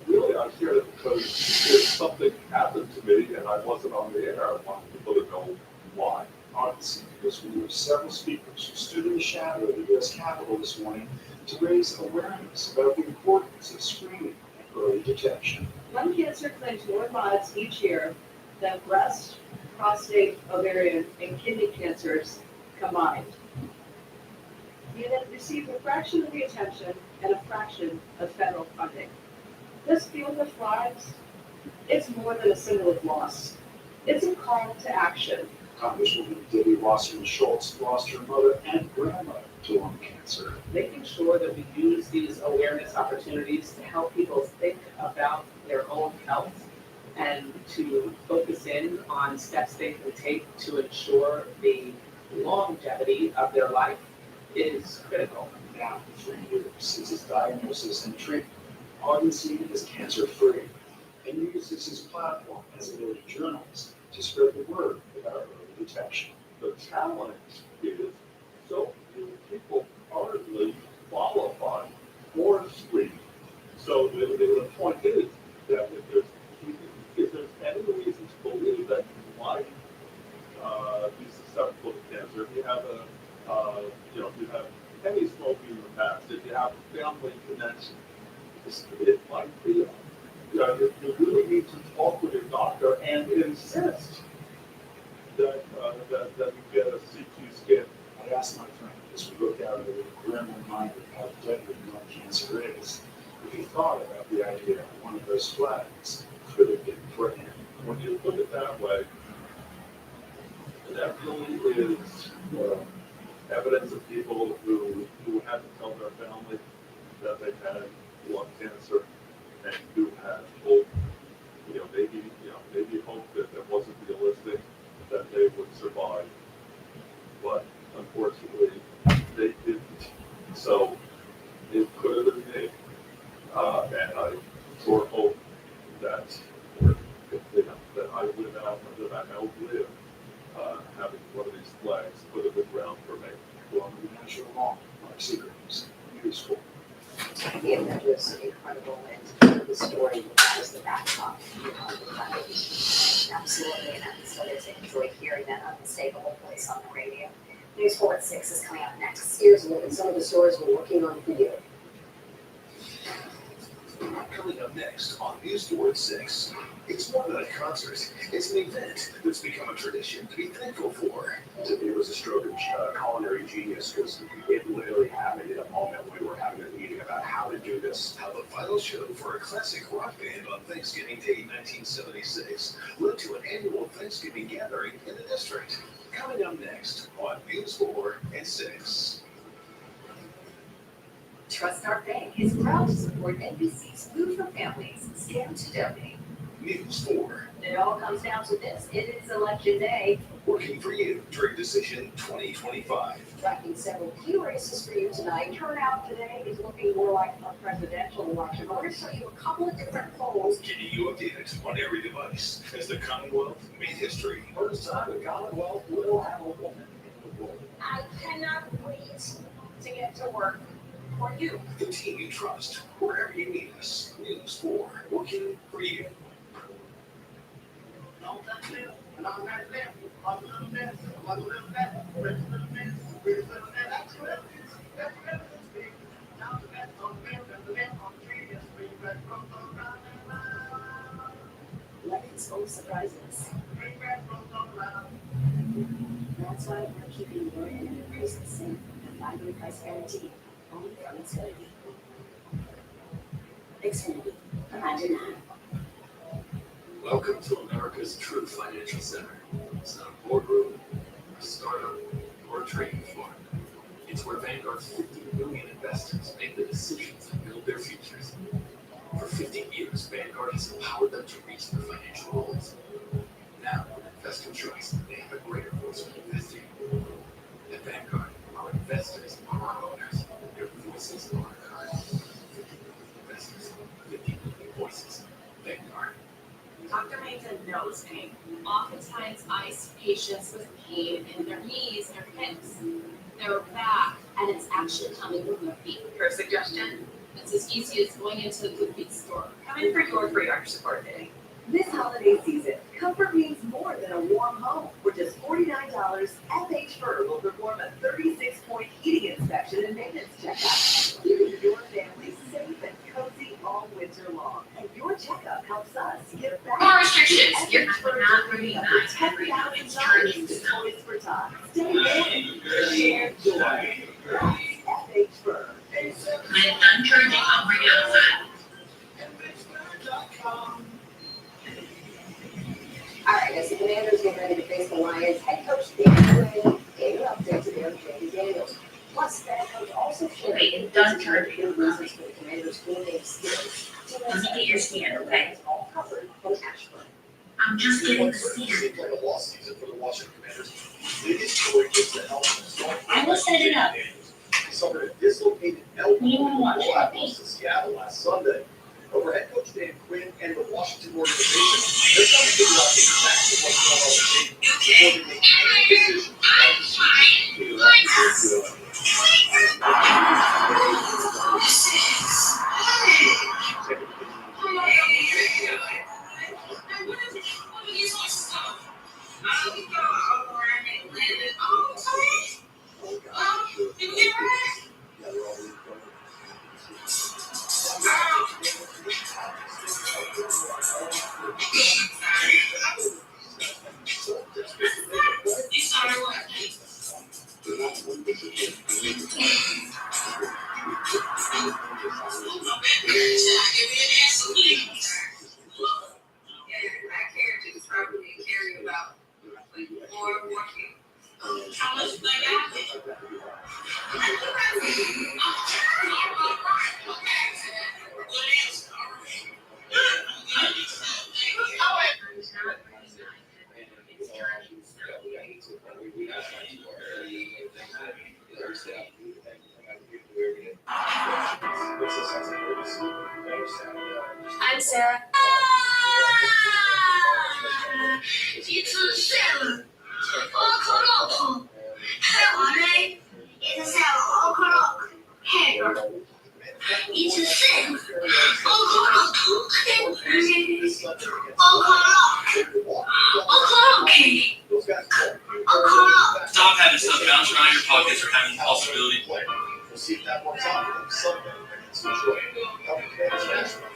Really, I shared it because if something happened to me and I wasn't on the air, I wanted people to know why. August, because we were several speakers who stood in the shadow of the U.S. Capitol this morning to raise awareness about the importance of screening and early detection. Lung cancer claims more lives each year than breast, prostate, ovarian, and kidney cancers combined. Yet it receives a fraction of the attention and a fraction of federal funding. This field of lives, it's more than a symbol of loss. It's a call to action. Congresswoman Debbie Wasserman Schultz lost her mother and grandmother to lung cancer. Making sure that we use these awareness opportunities to help people think about their own health and to focus in on steps they can take to ensure the longevity of their life is critical. Now, for 3 years since his diagnosis and treatment, Augustine is cancer-free and uses his platform as a noted journalist to spread the word about early detection. The challenge is so few people currently qualify for screening. So the point is that if there's any reason to believe that you might be susceptible to cancer, if you have if you have any smoking in the past, if you have a family connection, it might be, you really need to talk with your doctor and insist that you get a CT scan. I asked my friend, as we looked out at a grim reminder of how deadly lung cancer is, if he thought about the idea that one of those flags could have been for him. When you put it that way, that really is evidence of people who had to tell their family that they had lung cancer and who had hope, maybe hope that it wasn't realistic, that they would survive. But unfortunately, they didn't. So it could have been me. And I sort of hope that I live out, that I outlive having one of these flags put in the ground for me. Well, the national law, Mark Seagrams, useful. The Avengers are incredible, and the story has the backdrop behind the flags. Absolutely, and I'm so to enjoy hearing that unmistakable voice on the radio. News 4 at 6 is coming up next. Here's a look at some of the stories we're working on for you. coming up next on News 4 at 6. It's more than a concert. It's an event that's become a tradition to be thankful for. It was a stroke of culinary genius because it literally happened in a moment we were having a meeting about how to do this. How the final show for a classic rock band on Thanksgiving Day 1976 led to an annual Thanksgiving gathering in the district. Coming up next on News 4 at 6. Trust Our Bank is proud to support NBC's Food for Families, Stand to Donate. News 4. It all comes down to this. It is election day. Working for you during Decision 2025. Tracking several key races for you tonight. Turnout today is looking more like a presidential election. We're going to show you a couple of different polls. Keeping you updated on every device as the Commonwealth made history. First time the Commonwealth will have a woman in the role. I cannot wait to get to work for you. The team you trust, wherever you need us. News 4. Working for you. Life is full of surprises. That's why we're keeping your internet price the same. The 5-year price guarantee, only from Xfinity. Xfinity, imagine that. Welcome to America's true financial center. It's not a boardroom, a startup, or a trading floor. It's where Vanguard's 50 million investors make the decisions that build their futures. For 50 years, Vanguard has empowered them to reach their financial goals. Now, with investor choice, they have a greater voice when investing. At Vanguard, our investors are our owners. Their voices are our current. 50 million investors, 50 million voices. Vanguard. Dr. Mason knows pain. Oftentimes, I see patients with pain in their knees, their hips, their back, and it's actually coming from their feet. Her suggestion? It's as easy as going into the good feet store. Come in for your free doctor support day. This holiday season, comfort means more than a warm home. For just $49, FH Fur will perform a 36-point heating inspection and maintenance checkup, keeping your family safe and cozy all winter long. And your checkup helps us give back. More restrictions. You're FH Fur not is really up nice. to $10,000 to Toys for Tots. Stay warm, share joy. That's FH Fur. When done charging, I'll bring it outside. All right, as the Commanders get ready to face the Lions, head coach Dan Quinn gave an update to their Jamie Daniels. Plus, that coach also shared done charging good losers for the Commanders' full-name skills. Let me get your scan, okay? All covered from Ashburn. I'm just getting the scan. Seems like a lost season for the Washington Commanders. Biggest story is the help. I will set it up. He suffered a dislocated elbow What do you wanna watch, while lost to Seattle last Sunday. Over head coach Dan Quinn and the Washington organization, they're trying to figure out exactly what's going on with the team before they make any decisions about the season. I'm Sarah. It's Sarah. Hey, it's Sarah. Hey, it's Sarah. Stop having stuff bouncing around your pockets or having the possibility. We'll see if that works out for them Sunday. It's enjoy. Coming to Commanders National.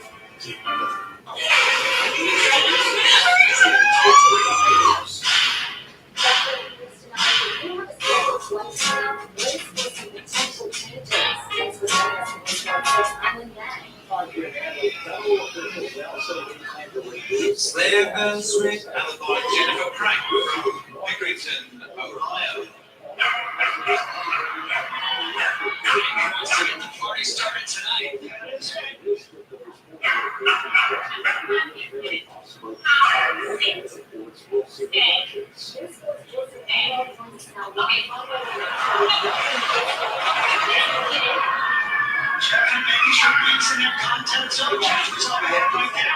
Slave and sweet Alabama Jennifer Prank from Pickerington, Ohio. The party started tonight. Checking, making sure links in their content zone. It's all right there.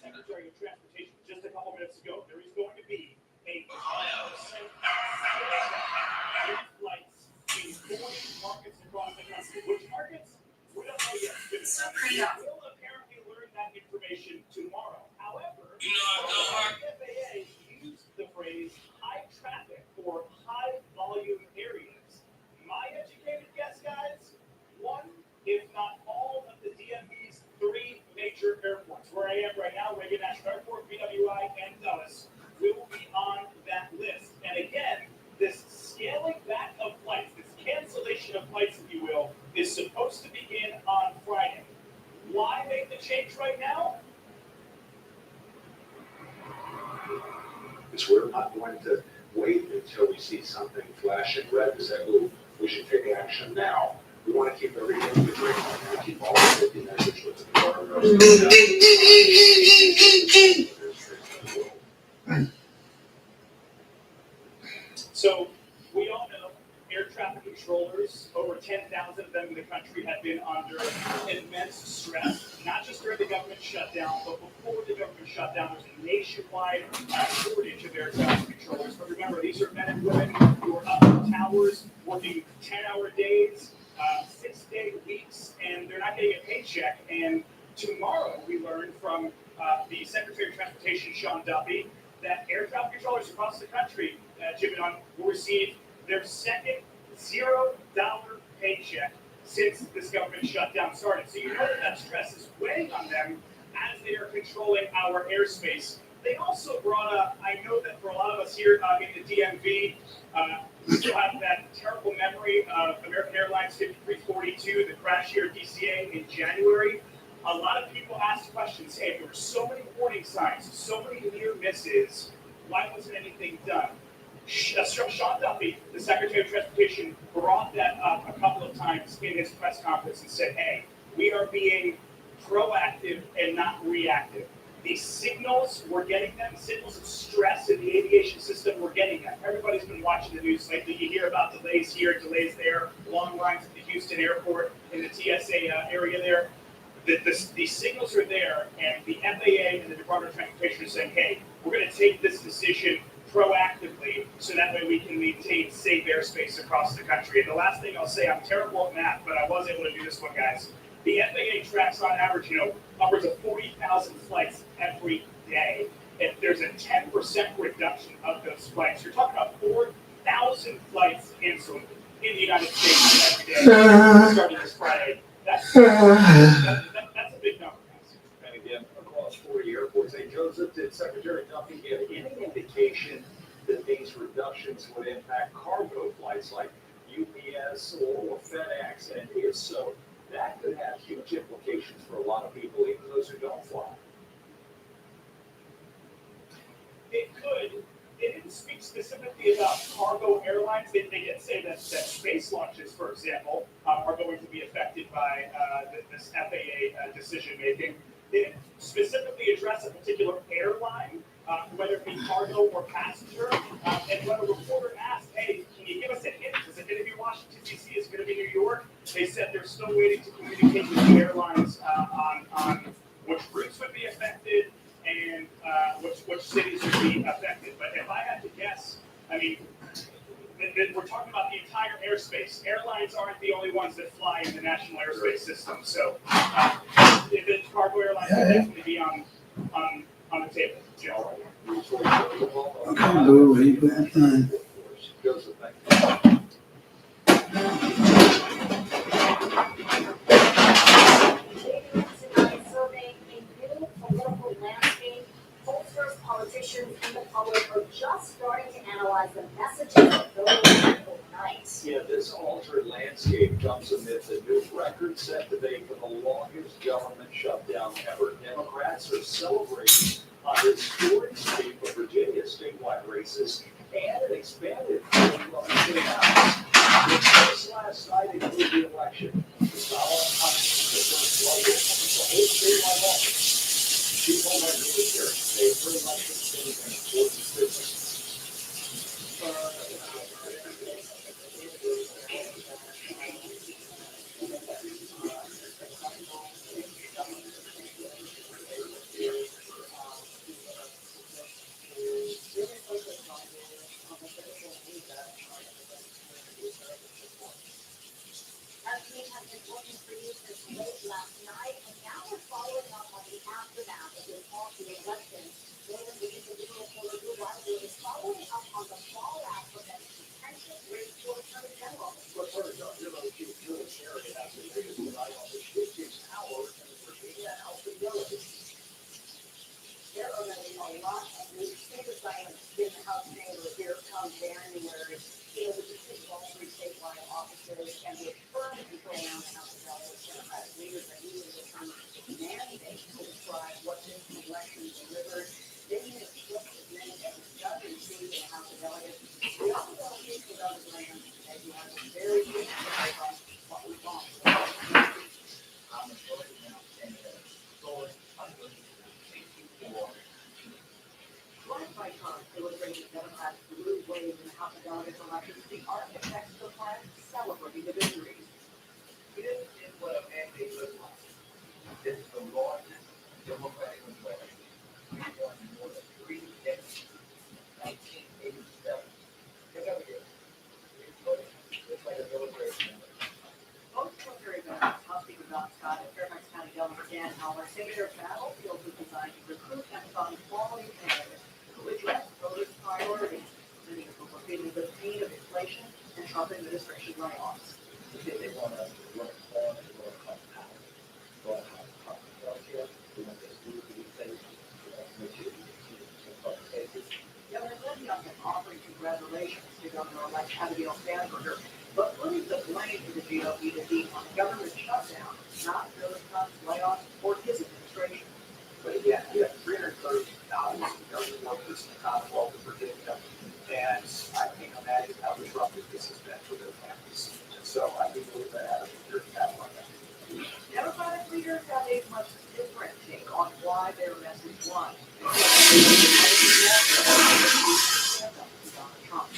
Secretary of Transportation just a couple minutes ago. There is going to be a flights in 40 markets across the country. Which markets? We don't know yet. We'll apparently learn that information tomorrow. However, the FAA used the phrase high traffic or high volume areas. My educated guess, guys, one, if not all of the DMV's 3 major airports. Where I am right now, Reagan National Airport, BWI, and Dulles will be on that list. And again, this scaling back of flights, this cancellation of flights, if you will, is supposed to begin on Friday. Why make the change right now? Because we're not going to wait until we see something flash in red to say, ooh, we should take action now. We want to keep everything in the green. We want to keep all the safety measures with the guardrails. So we all know air traffic controllers, over 10,000 of them in the country, have been under immense stress, not just during the government shutdown, but before the government shutdown. There's a nationwide shortage of air traffic controllers. But remember, these are men and women who are up in towers, working 10-hour days, 6-day weeks, and they're not getting a paycheck. And tomorrow we learned from the Secretary of Transportation, Sean Duffy, that air traffic controllers across the country, Jim and will receive their second $0 paycheck since this government shutdown started. So you know that stress is weighing on them as they are controlling our airspace. They also brought up, I know that for a lot of us here in the DMV, we still have that terrible memory of American Airlines 5342, the crash here at DCA in January. A lot of people asked questions, hey, there were so many warning signs, so many near misses, why wasn't anything done? Sean Duffy, the Secretary of Transportation, brought that up a couple of times in his press conference and said, hey, we are being proactive and not reactive. These signals, we're getting them, signals of stress in the aviation system, we're getting them. Everybody's been watching the news lately. You hear about delays here, delays there, long lines at the Houston airport, in the TSA area there. The signals are there, and the FAA and the Department of Transportation are saying, hey, we're going to take this decision proactively so that way we can maintain safe airspace across the country. And the last thing I'll say, I'm terrible at math, but I was able to do this one, guys. The FAA tracks on average, upwards of 40,000 flights every day. If there's a 10% reduction of those flights, you're talking about 4,000 flights canceled in the United States every day, starting this Friday. That's a big number, guys. And again, across 40 airports, St. Joseph, did Secretary Duffy give any indication that these reductions would impact cargo flights like UPS or FedEx? And if so, that could have huge implications for a lot of people, even those who don't fly. It could. They didn't speak specifically about cargo airlines. They did say that space launches, for example, are going to be affected by this FAA decision making. They didn't specifically address a particular airline, whether it be cargo or passenger. And when a reporter asked, hey, can you give us a hint? Is it going to be Washington, D.C.? Is it going to be New York? They said they're still waiting to communicate with the airlines on which routes would be affected and which cities would be affected. But if I had to guess, I mean, we're talking about the entire airspace. Airlines aren't the only ones that fly in the national airspace system. So the cargo airlines would definitely be on the table. Yeah. Okay, go away, put the time. Surveying a new political landscape, pollsters, politicians, and the public are just starting to analyze the messages of those overnight. Yeah, this altered landscape comes amid the new record set today for the longest government shutdown ever. Democrats are celebrating on this historic sweep of Virginia's statewide races and an expanded state house. The first last night included the election. The following the first flight of the whole statewide office. People like the here, they pretty much consider an important business. We have been looking for you since late last night, and now we're following up on the aftermath of this awful election. Later, the individual political rival is following up on the fallout from that potential race for Attorney General. Reporters on WLQ Jewish area has the biggest tonight on the shifting power in the Virginia House of Delegates. There are going to be a lot of new speakers I have in the House chamber here come January. You know, with the six all three statewide officers and the firm control around the House of Delegates, Democratic leaders are using the term mandate to describe what this election delivered. They need to flip as many as a dozen seats in the House of Delegates. We also don't need to go to land as you have a very big on what we want. Drive by cars illustrating Democrats' blue wave in the House of Delegates elections, the architects of the plan celebrating the victories. This is what a mandate looks like. This is the largest Democratic majority. We won more than 3 decades. 1987. Look over here. It's like a celebration. Both Secretary Government, House Speaker Don Scott, and Fairfax County Governor Dan Howler say their battlefield was designed to recruit and fund quality candidates who address voters' priorities. Many of whom are feeling the pain of inflation and Trump administration layoffs. Because they want us to work hard and work hard power. Work hard healthcare. They want their schools to be safe. They want to make sure we can public safety. Governor Glenn has offered congratulations to Governor-elect Abigail Spanberger, but putting the blame for the GOP defeat on the government shutdown, not President Trump's layoffs or his administration. But again, we have 330,000 government workers in the Commonwealth of Virginia, and I can't imagine how disruptive this has been for their families. And so I do believe that there's that one. Democratic leaders have a much different take on why their message won. Trump.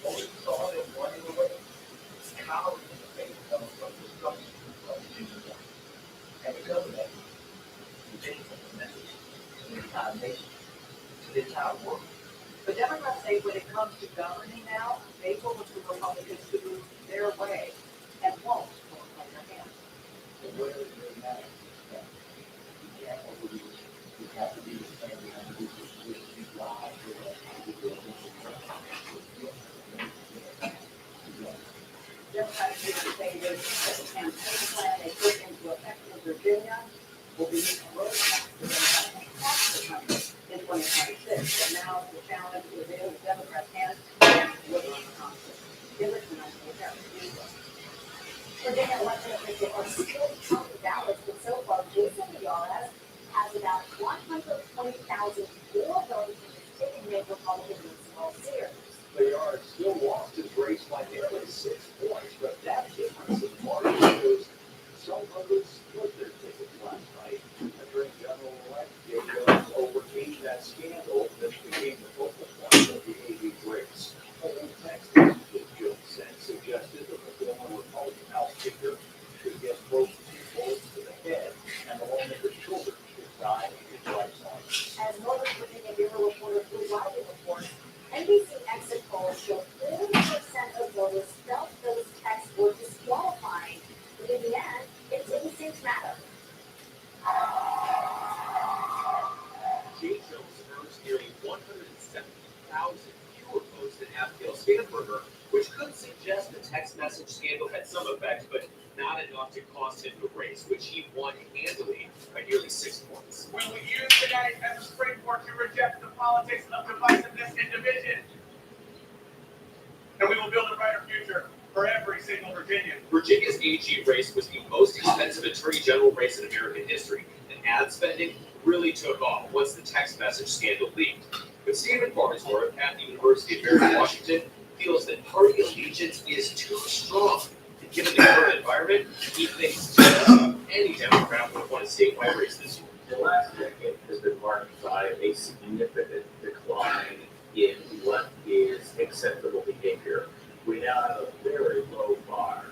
Well, we saw them running away, cowering in the face of destruction of Virginia. And because of that, Virginia sent a message to the entire nation, to the entire world. But Democrats say when it comes to governing now, they will look to Republicans to move their way and won't play their hand. And where it really matters is that we can't overdo it. We have to be the same. We have to do this with these lives. We have to do this. Democratic leaders say that the campaign plan they put into effect in Virginia will be a roadmap for Democrats across the country in 2026. But now the challenge is in the Democrats' hands and with Wisconsin. Give it to them. Virginia election officials are still counting ballots, but so far, Jason Diaz has about 120,000 more votes in the state and make Republicans in small Sears. Bayard still lost his race by nearly 6 points, but that difference in margin shows some voters split their tickets last night. Attorney General-elect Jay Jones overcame that scandal that became the focal point of the AV race. Whole text messages Jones sent suggested that the former Republican House Speaker should get both votes to the head and the woman with children enough to cost him the race, which he won handily by nearly 6 points. We will use today as a springboard to reject the politics of divisiveness and division. And we will build a brighter future for every single Virginian. Virginia's AG race was the most expensive attorney general race in American history, and ad spending really took off once the text message scandal leaked. But Stephen Farnsworth at the University of Mary Washington feels that party allegiance is too strong. Given the current environment, he thinks any Democrat would want a statewide race this year. The last decade has been marked by a significant decline in what is acceptable behavior. We now have a very low bar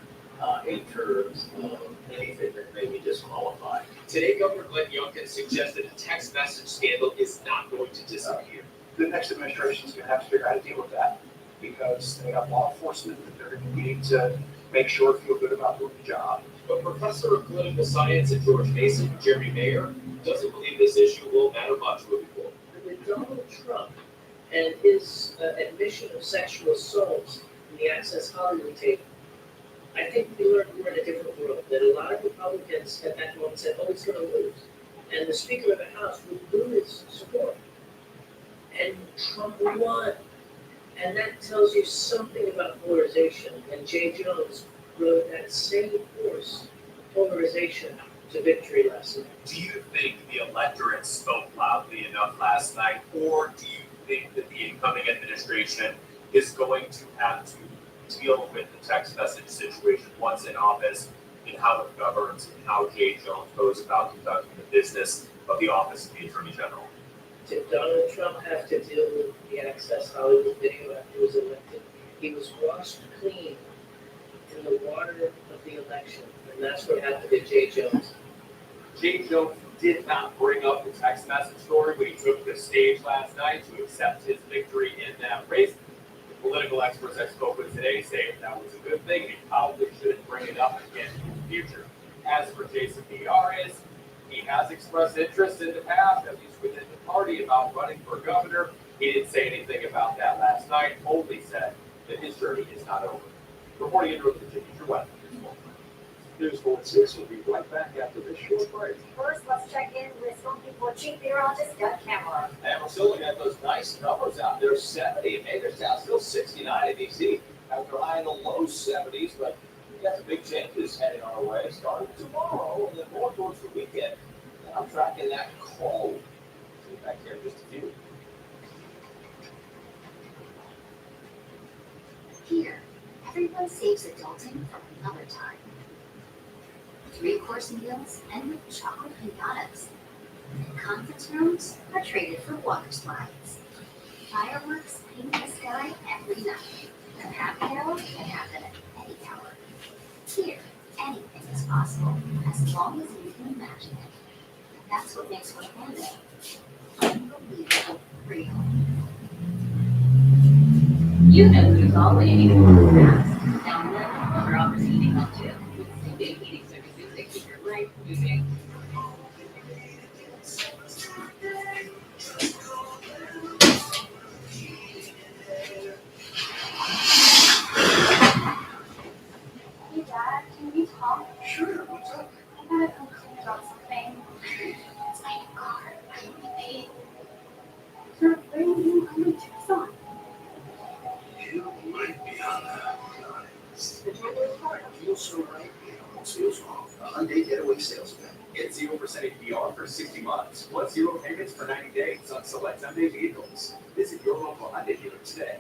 in terms of anything that may be disqualified. Today, Governor Glenn Youngkin suggested a text message scandal is not going to disappear. The next administration is going to have to figure out how to deal with that because they have law enforcement that they're going to need to make sure feel good about doing the job. But Professor of Political Science at George Mason, Jeremy Mayer, doesn't believe this issue will matter much moving forward. With Donald Trump and his admission of sexual assault in the Access Hollywood tape, I think we're in a different world. That a lot of Republicans at that moment said, oh, he's going to lose. And the Speaker of the House would lose support. And Trump won. And that tells you something about polarization. And Jay Jones rode that same course, polarization, to victory last night. Do you think the electorate spoke loudly enough last night, or do you think that the incoming administration is going to have to deal with the text message situation once in office, and how it governs and how Jay Jones goes about conducting the business of the office of the Attorney General? Did Donald Trump have to deal with the Access Hollywood video after he was elected? He was washed clean in the water of the election, and that's what happened to Jay Jones. Jay Jones did not bring up the text message story when he took the stage last night to accept his victory in that race. The political experts I spoke with today say that was a good thing. He probably shouldn't bring it up again in the future. As for Jason Diaz, he has expressed interest in the past, at least within the party, about running for governor. He didn't say anything about that last night, only said that his journey is not over. Reporting in Northern Virginia, Drew West. News 46 will be right back after this short break. First, let's check in with some people cheap meteorologist Doug Cameron. And we're still looking at those nice numbers out there. 70 in Hagerstown, still 69 in DC. After high in the low 70s, but we got some big changes heading our way. Starting tomorrow and then more towards the weekend. And I'm tracking that cold. See you back here in just a few. Here, everyone saves adulting for another time. 3-course meals and with chocolate pinatas. Conference rooms are traded for water slides. Fireworks paint the sky every night. And happy hour can happen at any hour. Here, anything is possible as long as you can imagine it. And that's what makes Orlando unbelievable real. You know who's always eating fast. Down there, they're always eating up too. Big eating services that keep your life moving. Hey Dad, can we talk? Sure, what's up? I gotta come clean about something. It's my new car. I only paid. For a brand new Hyundai Tucson. You might be on the report. Feels so right. It almost feels wrong. A Hyundai Getaway Sales Event. Get 0% APR for 60 months, plus 0 payments for 90 days on select Hyundai vehicles. Visit your local Hyundai dealer today.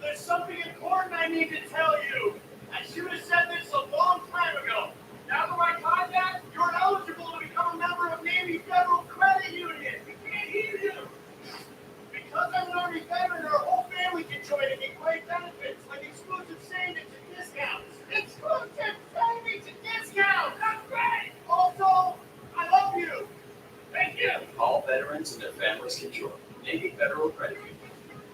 There's something important I need to tell you. I should have said this a long time ago. Now that I contact, you're eligible to become a member of Navy Federal Credit Union. We can't hear you. Because I'm an Army veteran, our whole family can join and get great benefits, like exclusive savings and discounts. Exclusive savings and discounts! That's great! Also, I love you. Thank you. All veterans and their families can join Navy Federal Credit Union.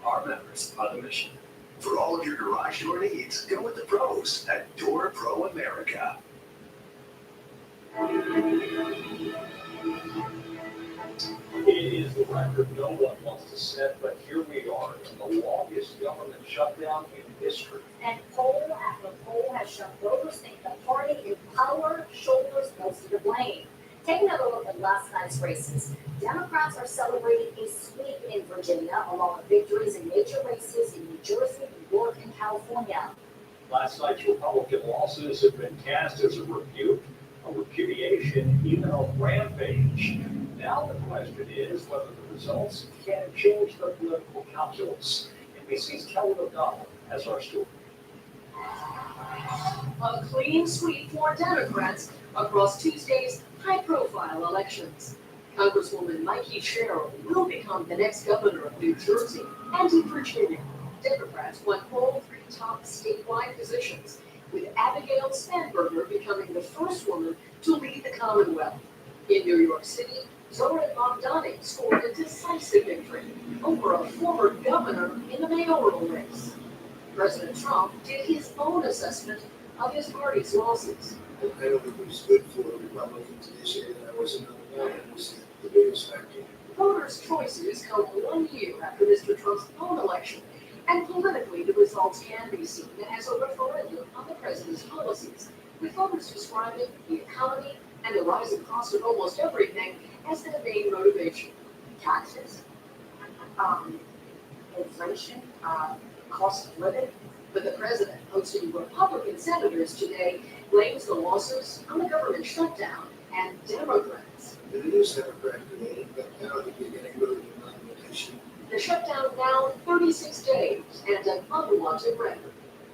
Our members are the mission. For all of your garage door needs, go with the pros at Door Pro America. It is the record no one wants to set, but here we are in the longest government shutdown in history. And poll after poll has shown voters think the party is last night's races. Democrats are celebrating a sweep in Virginia, along with victories in major races in New Jersey, New York, and California. Last night's Republican losses have been cast as a rebuke, a repudiation, even a rampage. Now the question is whether the results can change the political calculus. NBC's Kelly O'Donnell has our story. A clean sweep for Democrats across Tuesday's high-profile elections. Congresswoman Mikey Sherrill will become the next governor of New Jersey and in Virginia. Democrats won all three top statewide positions, with Abigail Spanberger becoming the first woman to lead the Commonwealth. In New York City, Zoran Mamdani scored a decisive victory over a former governor in the mayoral race. President Trump did his own assessment of his party's losses. I don't think it was good for Republicans this year. That was another one. It was the biggest factor. Voters' choices come 1 year after Mr. Trump's own election, and politically the results can be seen as a referendum on the president's policies, with voters describing the economy and the rising cost of almost everything as their main motivation. Taxes, inflation, cost of living. But the president, hosting Republican senators today, blames the losses on the government shutdown and Democrats. It is Democrat related, but I don't think you're getting rid of the nomination. The shutdown now 36 days and an unwanted record.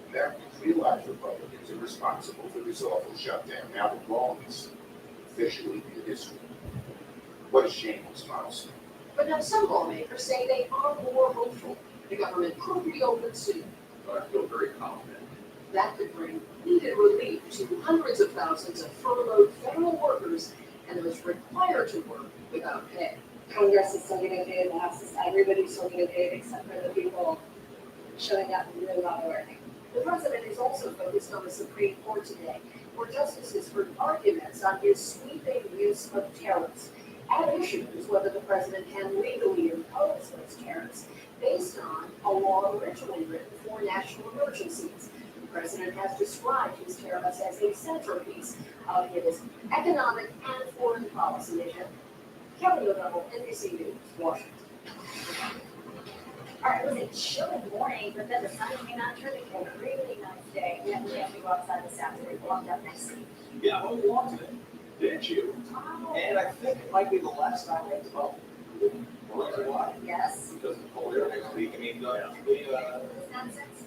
Americans realize Republicans are responsible for this awful shutdown. Now the wrong is officially in history. What a shameless milestone. But now some lawmakers say they are more hopeful. The government could reopen soon. But I feel very confident. That could bring needed relief to hundreds of thousands of furloughed federal workers and those required to work without pay. Congress is still getting paid, the House is, everybody's still getting paid except for the people showing up and really not working. The president is also focused on the Supreme Court today, where justices heard arguments on his sweeping use of tariffs. At issue is whether the president can legally impose those tariffs based on a law originally written for national emergencies. The president has described his tariffs as a centerpiece of his economic and foreign policy agenda. Kelly O'Donnell, NBC News, Washington. All right, it was a chilly morning, but then the sun came out, turned into a really nice day. We actually have to go outside this afternoon, walked up next week. Yeah, I mowed the lawn today, didn't you? And I think it might be the last time we have to mow. Well, that's why. Yes. Because of the cold air next week. I mean,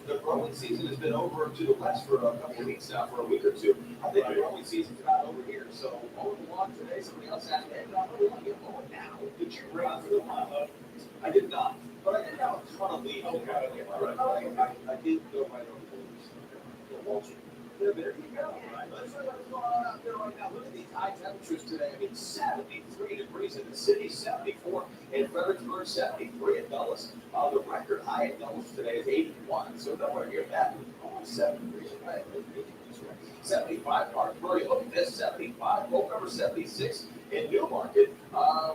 the growing season has been over to the west for a couple of weeks now, for a week or two. I think the growing season's about over here. So mowing the lawn today, somebody else asked me, hey, I really want to get mowing now. Did you bring out the lawn? I did not, but I did have a ton of leaves. Okay. I did go right over the leaves. There you go. Let's look at what's going on out there right now. Look at these high temperatures today. I mean, 73 degrees in the city, 74 in Fredericksburg, 73 at Dulles. The record high at Dulles today is 81, so nowhere near that. Only 7 degrees. 75 Parkbury. Look at this, 75. Over 76 in Newmarket.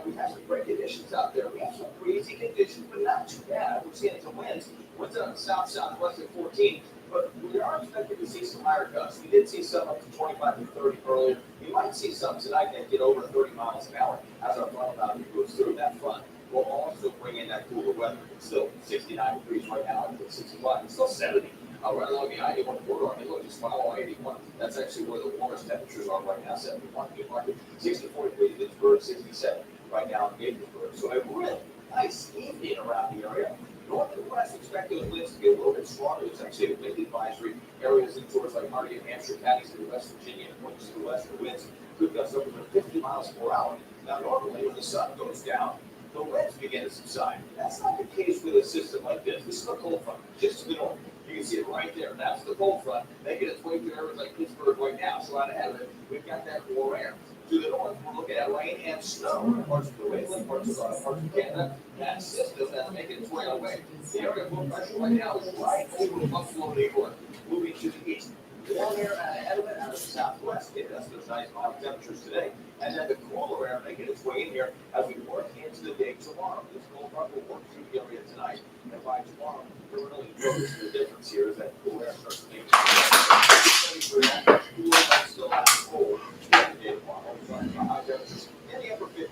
We have some great conditions out there. We have some breezy conditions, but not too bad. We're seeing some winds. Winds on the south-southwest at 14. But we are expecting to see some higher gusts. We did see some up to 25 to 30 earlier. We might see some tonight that get over 30 miles an hour as our front boundary goes through. That front will also bring in that cooler weather. It's still 69 degrees right now until 6 o'clock. It's still 70. Right along the I-81 corridor. I mean, look, just follow I-81. That's actually where the warmest temperatures are right now. 71 Newmarket, 64 degrees in Pittsburgh, 67 right now in Gaithersburg. So a really nice evening around the area. North and west, expect those winds to get a little bit stronger. There's actually a wind advisory areas in towards like Hardee and Hampshire counties to the West Virginia and points to the west. The winds could gust up to 50 miles per hour. Now, normally when the sun goes down, the winds begin to subside. That's not the case with a system like this. This is a cold front, just to the north. You can see it right there. That's the cold front making its way through areas like Pittsburgh right now. So out ahead of it, we've got that warm air. To the north, we're looking at rain and snow in parts of New England, parts of Canada. That system that's making its way away. The area of low pressure right now is right over Buffalo, New York, moving to the east. Warm air ahead of it out of the southwest. That's those nice mild temperatures today. And then the cooler air making its way in here as we work into the day tomorrow. This cold front will work through the area tonight. And by tomorrow, we're really noticing the difference here as that cool air starts to make its way. Cool air still has cold. High temperatures in the upper 50s.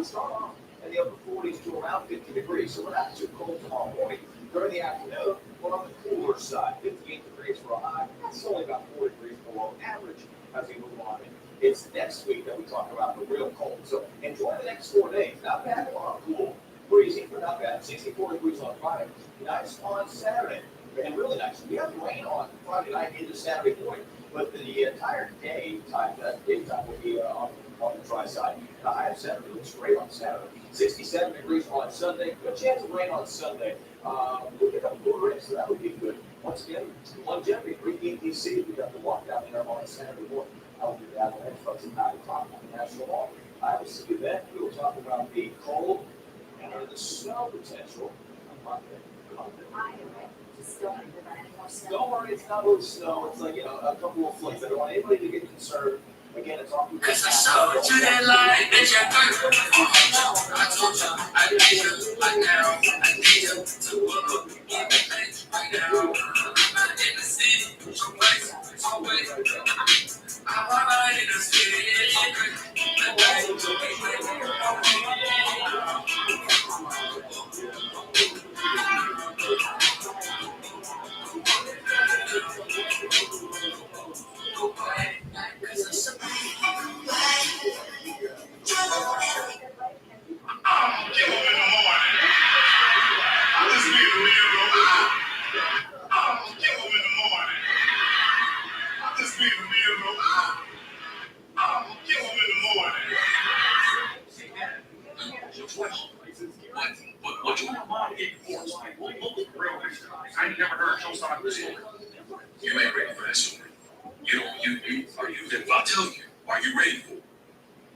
start off in the upper 40s to around 50 degrees, so we're not too cold tomorrow morning. During the afternoon, we're on the cooler side, 58 degrees for a high. That's only about 4 degrees below average as we move on. It's next week that we talk about the real cold. So enjoy the next 4 days. Not bad tomorrow, cool, breezy, but not bad. 64 degrees on Friday. Nice on Saturday, and really nice. We have rain on Friday night into Saturday morning, but the entire daytime will be on the dry side. The high of 70 looks great on Saturday. 67 degrees on Sunday. Good chance of rain on Sunday. We'll get up to rain, so that would be good. Once again, longevity, 3 DC. We got to walk down there on Saturday morning. I'll do that when it starts at 9 o'clock on the National Mall. I will see you then. We will talk about the cold and the snow potential on Monday. Don't worry, it's not really snow. It's like, a couple of flakes. I don't want anybody to get concerned. Again, it's all Cause I saw what you didn't like, bitch, I told you, I need you right now. I need you to work up, give me things right now. I'm in the city, so wait. I'm in the city, What you want to get divorced? I ain't never heard your side of the story. You ain't ready for that story. If I tell you, are you ready for it?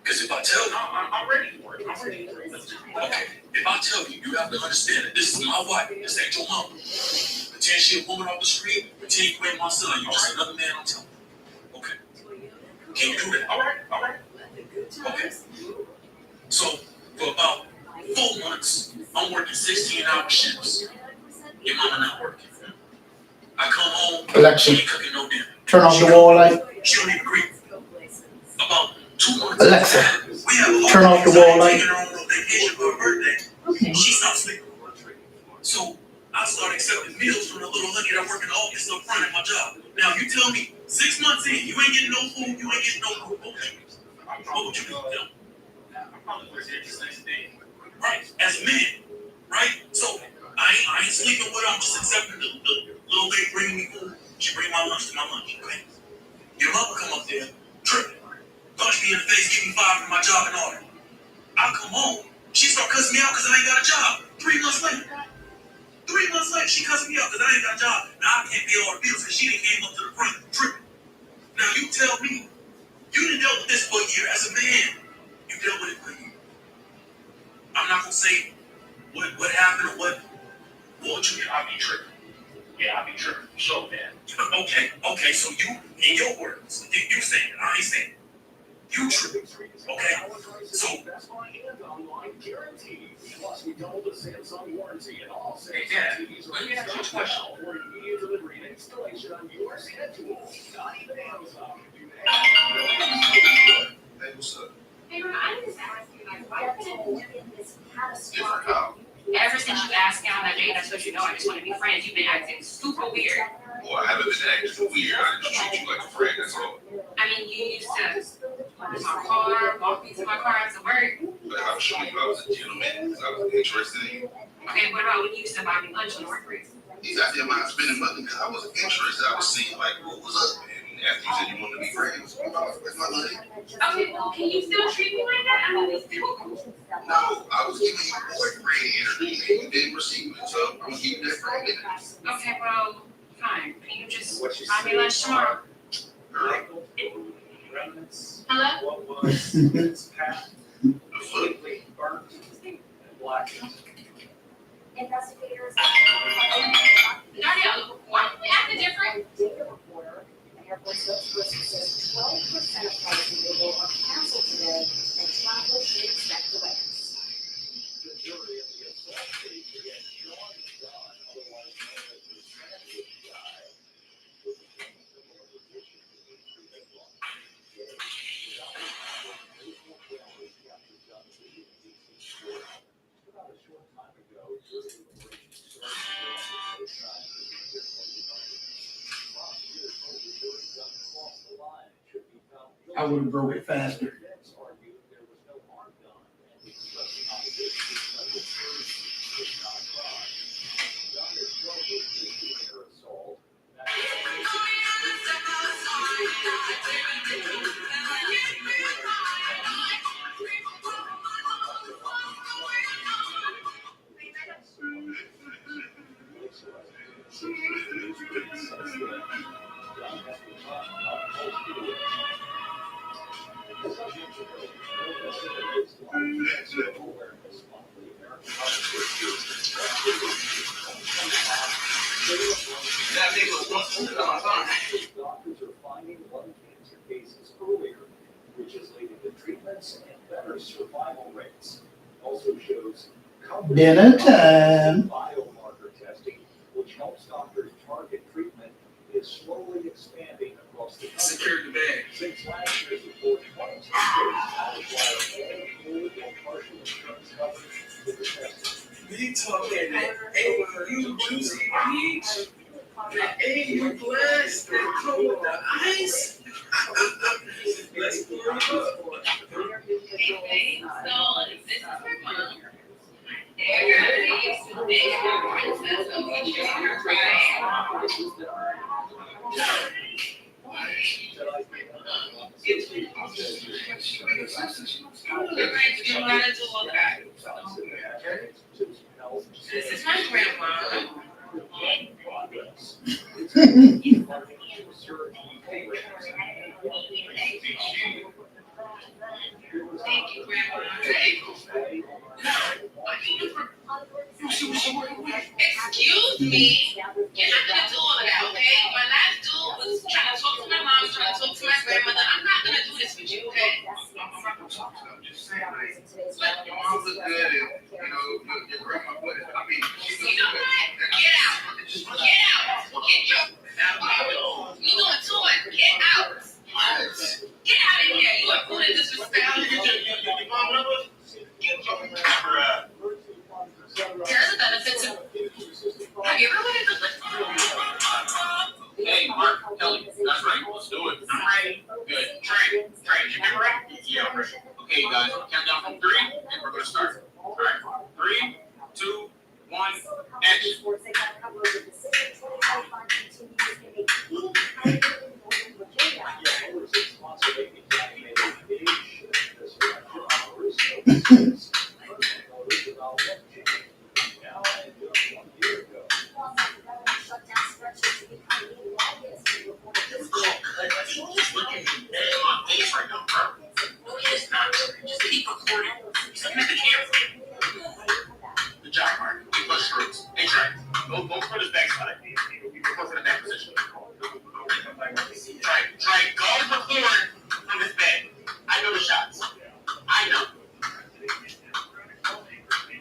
Because if I tell you, I'm ready for it. I'm ready for it. Okay, if I tell you, you have to understand that this is my wife. This ain't your mama. Pretend she a woman off the street. Pretend you ain't my son. You're just another man I'm telling. Okay. Can you do that? All right. Okay. So, for about 4 months, I'm working 16-hour shifts. Your mama not working. I come home, Alexa, she ain't cooking no dinner. turn off the wall light. She don't even greet me. About 2 months. Alexa, turn off the wall light. Taking her on a vacation for her birthday. Okay. She stopped sleeping. So I started accepting meals from the little lady that work in the office up front at my job. Now you tell me, 6 months in, you ain't getting no food, you ain't getting no food. What would you do? I'm probably going to say the same thing. Right, as a man, right? So I ain't sleeping with her. I'm just accepting the little lady bringing me food. She bring my lunch to my lunch. Okay? Your mother come up there, tripping, punch me in the face, give me fired from my job and all that. I come home, she start cussing me out because I ain't got a job. 3 months later. 3 months later, she cussing me out because I ain't got a job. Now I can't pay all the bills because she done came up to the front tripping. Now you tell me, you done dealt with this for a year. As a man, you dealt with it for a year. I'm not gonna say what happened or what you did. I be tripping. Yeah, I be tripping. So man. Okay. So you, in your words, you saying it. I ain't saying it. You tripping. Okay. So Plus, we double the Samsung warranty and all Samsung yeah, TVs let me ask you a are question. for immediate delivery and installation on your schedule. Not even Amazon can do that. Hey, what's up? Hey, Ron, I just asked you, like, why couldn't Different how? ever since you asked me on that date, I told you no, I just want to be friends, you've been acting super weird. Well, I haven't been acting weird. I just treat you like a friend, that's all. I mean, you used to come to my car, walk me to my car after work. But I was showing you I was a gentleman because I was interested in you. Okay, what about when you used to buy me lunch on the work breaks? You got there mind spending money because I wasn't interested. I was seeing like what was up. And after you said you wanted to be friends, that's my money. Okay, well, can you still treat me like that? I mean, we still cool. No, I was giving you boyfriend energy and you didn't receive it. So I'm gonna give you that friend energy. Okay, well, fine. Can you just buy me lunch tomorrow? Girl, Hello? What was its path completely burnt and blackened? Investigators. Darnell, why do we act different? Data reporter, an airport spokesperson says 12% of flights in Louisville are canceled today, and travelers should expect delays. The jury of the assault case against Sean Dunn, otherwise known as the Sandwich Guy, was in a similar position to the three-day block. Without reasonable families captured Dunn leaving DC I would have drove it faster. Defense argued there was no harm done, and the construction opposition said the surge was not a crime. Doctor drove with misdemeanor assault. Doctors are finding lung cancer cases earlier, which is leading to treatments and better survival rates. Also shows Dinner time. biomarker testing, which helps doctors target treatment, is slowly expanding across the country. Secure the bag. Since last year's report, 22 states now require full or partial insurance coverage for the testing. We talking that AU juicy peach, the AU glass that come with the ice. Let's pour it up. Hey, so this is for mom. Princess of Future, right? This is my grandma. Thank you, Grandma. Excuse me. You're not gonna do all of that, okay? My last dude was trying to talk to my mom, trying to talk to my grandmother. I'm not gonna do this with you, okay? I'm not gonna talk to them. I'm just saying, like, your mom look good, and, your grandma, what? I mean, she You know what? Get out. Get out. Get your. You doing too much. Get out. Get out of here. You are rude and disrespectful. There's a benefit to. Have you ever wanted to lift? Hey, Mark, Kelly, that's right. Let's do it. I'm ready. Good. Train, you been ready? Yeah, I'm ready. Okay, guys, count down from 3, and we're gonna start. All right, 3, 2, 1, action. Just keep recording. Just look at the camera. Good job, Mark. Keep those strokes. Hey, Trey, go for the backside. Go for the back position. Trey, go record from this bag. I know the shots. I know.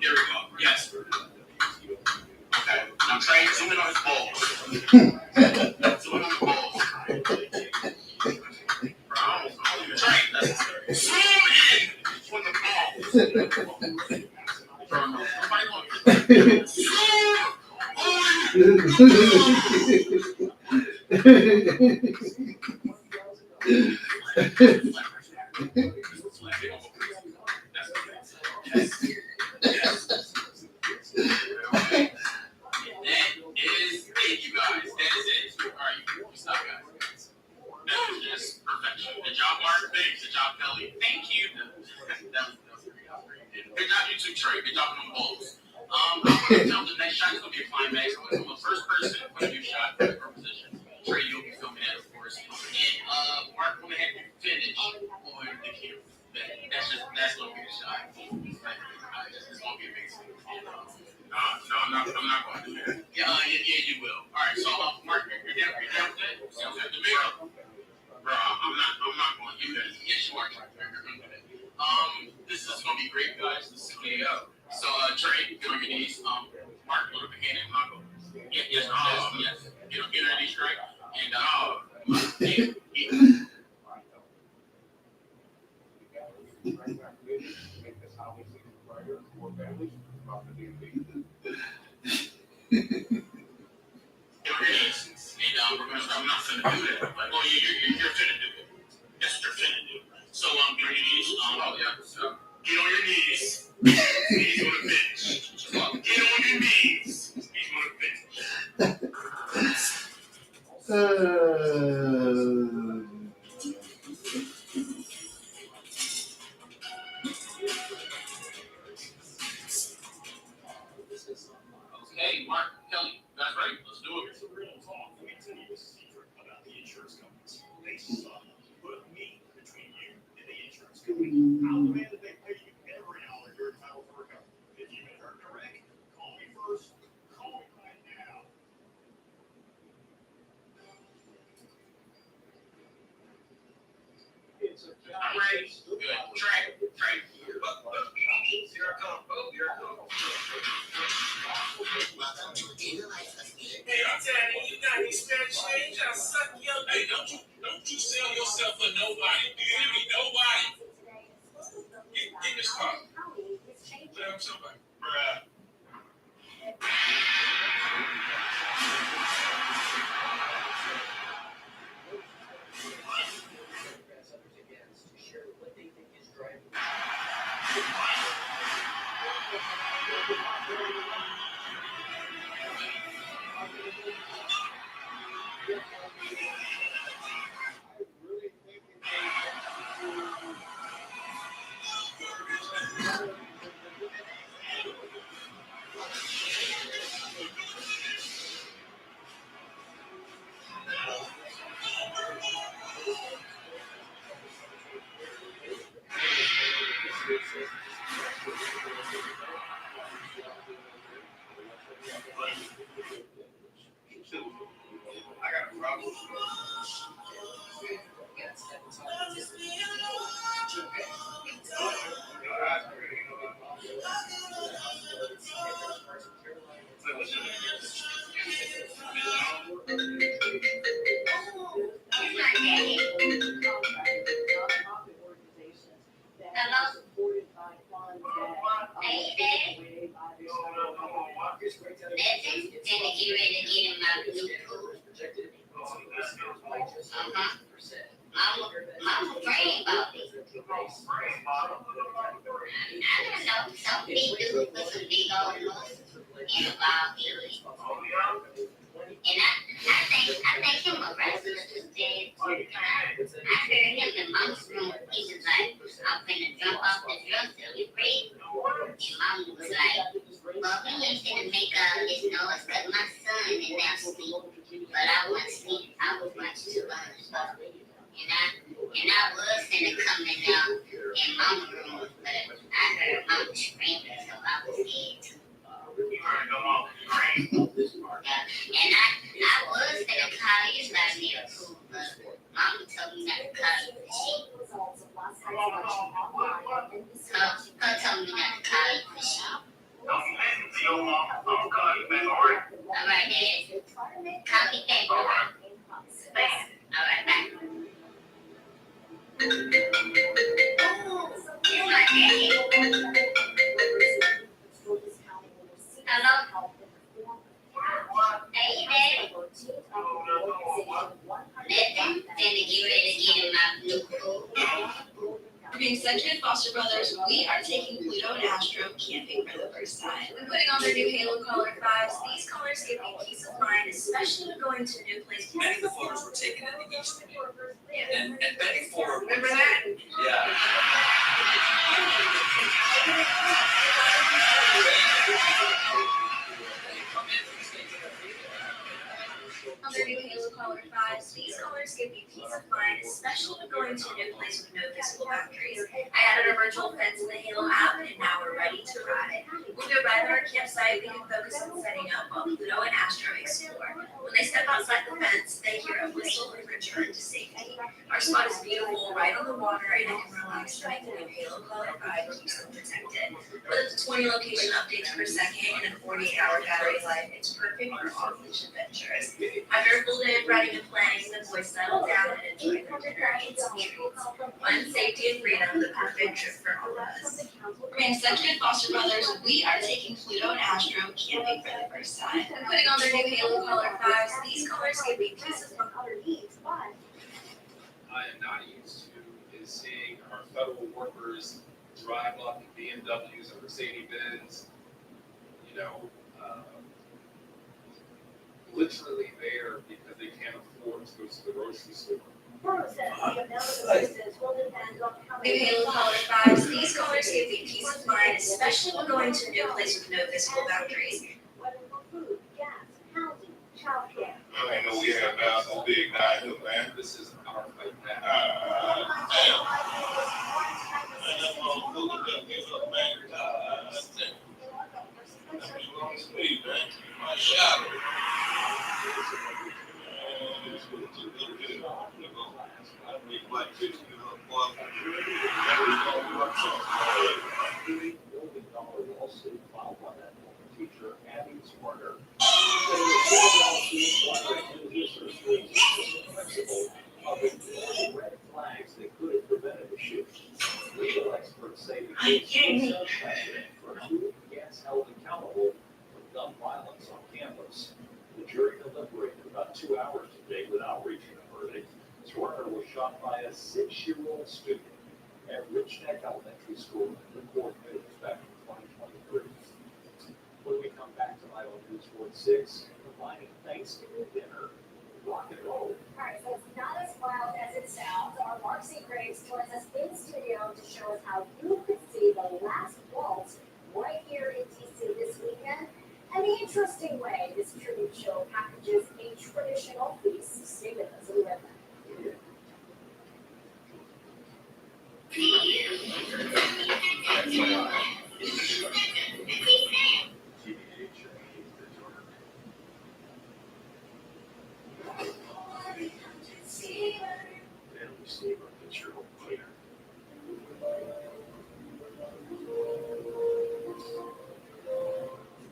There we go. Yes. Okay. Now Trey, zoom in on his balls. Zoom in on the balls. Trey, zoom in on the balls. Good job, Mark. Thanks. Good job, Kelly. Thank you. Good job, you too, Trey. Good job on them balls. I'm going to tell the next shot is going to be a climax. I'm going to tell the first person point of view shot for the position. Trey, you'll be filming that, of course. And Mark, go ahead and finish on the cue. That's going to be the shot. It's going to be amazing. No, I'm not going to do that. Yeah, you will. All right, so Mark, you're down with that? Sounds good to me. Bro, I'm not going to do that. Yes, you are. You're going to do that. This is going to be great, guys. This is going to go. So, Trey, get on your knees. Mark, look at the hand and knuckle. Yes. Get on your knees, Trey. And, we're gonna start. I'm not finna do that. Like, oh, you're finna do it. That's what you're finna do. demand that they pay you every dollar you're entitled to recover. If you've been hurt in a wreck, call me first. Call me right now. It's a I'm ready. Good. Track. Here I come. Oh, here I come. Hey, I'm telling you, you got any spare change? I'll suck your. Hey, don't you sell yourself for nobody. Do you hear me? Nobody. Get this car. Tell somebody. Bruh. Press others against to share what they think is driving. I got a problem. Nonprofit organizations that are supported by funds that donated by their federal government. Listen, finna get ready to get in my blue pool. Mama praying about it. I don't know, some big dude with some big old nose and a bald head. And I think him a wrestler too, Dad. I heard him in Mama's room. He was like, I'm finna jump off the drum till we break. And Mama was like, well, we ain't finna make all this noise cause my son is now asleep. But I wasn't asleep. I was watching too much. And I was finna come in Mama's room, but I heard Mama screaming, so I was scared too. And I was gonna call you last year too, but Mama told me not to call you for shit. Her told me not to call you for shit. Don't you listen to your mom. I'll call you back, alright? Alright, Dad. Call me back, alright? Alright, bye. You're my daddy. Hello? Hey, Daddy. Nothing. Finna get ready to get in my blue pool. Being Century Foster Brothers, we are taking Pluto and Astro camping for the first time. We're putting on their new Halo Collar 5s. These collars give me peace of mind, especially when going to a new place. Many of the photos were taken in the East and Betty Ford. Remember that? Yeah. On their new Halo Collar 5s, these collars give me peace of mind, especially when going to a new place with no physical boundaries. I added a virtual fence in the Halo app, and now we're ready to ride. We'll go right to our campsite. We can focus on setting up while Pluto and Astro explore. When they step outside the fence, they hear a whistle and return to safety. Our spot is beautiful, right on the water, and I can relax tonight. The new Halo Collar 5 keeps them protected. With up to 20 location updates per second and a 48-hour battery life, it's perfect for off-leash adventures. After a full day of writing and planning, the boys settle down and enjoy their dinner and some treats. Fun, safety, and freedom, the perfect trip for all of us. Being Century Foster Brothers, we are taking Pluto and Astro camping for the first time. We're putting on their new Halo Collar 5s. These colors give me peace of mind. I am not used to is seeing our federal workers drive up in BMWs and Mercedes-Benz, literally there because they can't afford to go to the grocery store. New Halo Collar 5s. These colors give me peace of mind, especially when going to a new place with no physical boundaries. I ain't know we had about no big night, man. This is our fight back. $3 million lawsuit filed by that former teacher, Abby Smarter. Principle of ignoring red flags that could have prevented the shooting. Legal experts say the case is precedent for who gets held accountable for gun violence on campus. The jury deliberated about 2 hours today without reaching a verdict. Swerter was shot by a 6-year-old student at Rich Neck Elementary School in Newport News back in 2023. When we come back tonight on News 46, combining Thanksgiving dinner, rock and roll. Alright, so it's not as wild as it sounds. Our Marcy Graves joins us in studio to show us how you could see the last waltz right here in DC this weekend. And the interesting way this tribute show packages a traditional feast. Stay with us, we'll be right back.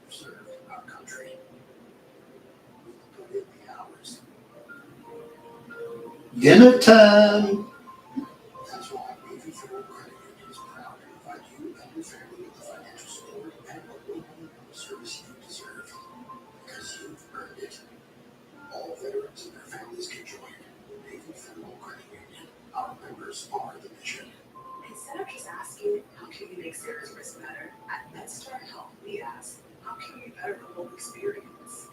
Serve our country. Put in the hours. Dinner time. That's why Navy Federal Credit Union is proud to provide you and your family with the financial support and local service you deserve. Because you've earned it. All veterans and their families can join Navy Federal Credit Union. Our members are the mission. Instead of just asking, how can we make Sarah's risk better? At MedStar Health, we ask, how can we better the whole experience?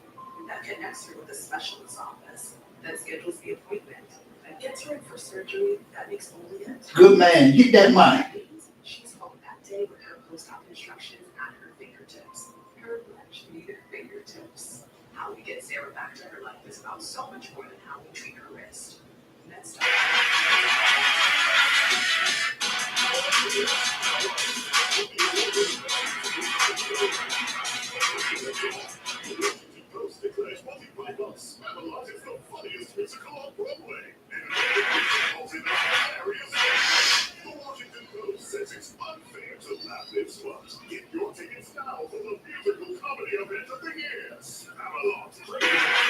That connects her with a specialist office, that schedules the appointment, that gets her in for surgery, that makes only a Good man, get that money. She's home that day with her post-op instructions at her fingertips. Her much needed fingertips. How we get Sarah back to her life is about so much more than how we treat her wrist. MedStar. Post declares multiply us. Spamalot is the funniest musical on Broadway. And in the hilarious The Washington Post says it's unfair to laugh this month. Get your tickets now for the musical comedy event of the year. Spamalot.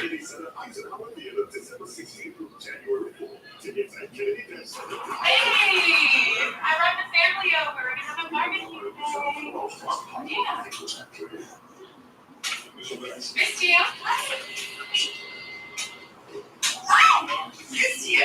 Kennedy Center, Eisenhower Theater, December 16th through January 4th. Tickets at Kennedy Center. Hey! I brought the family over. We're gonna have a barbecue today. Yeah. Missed you. Oh, missed you.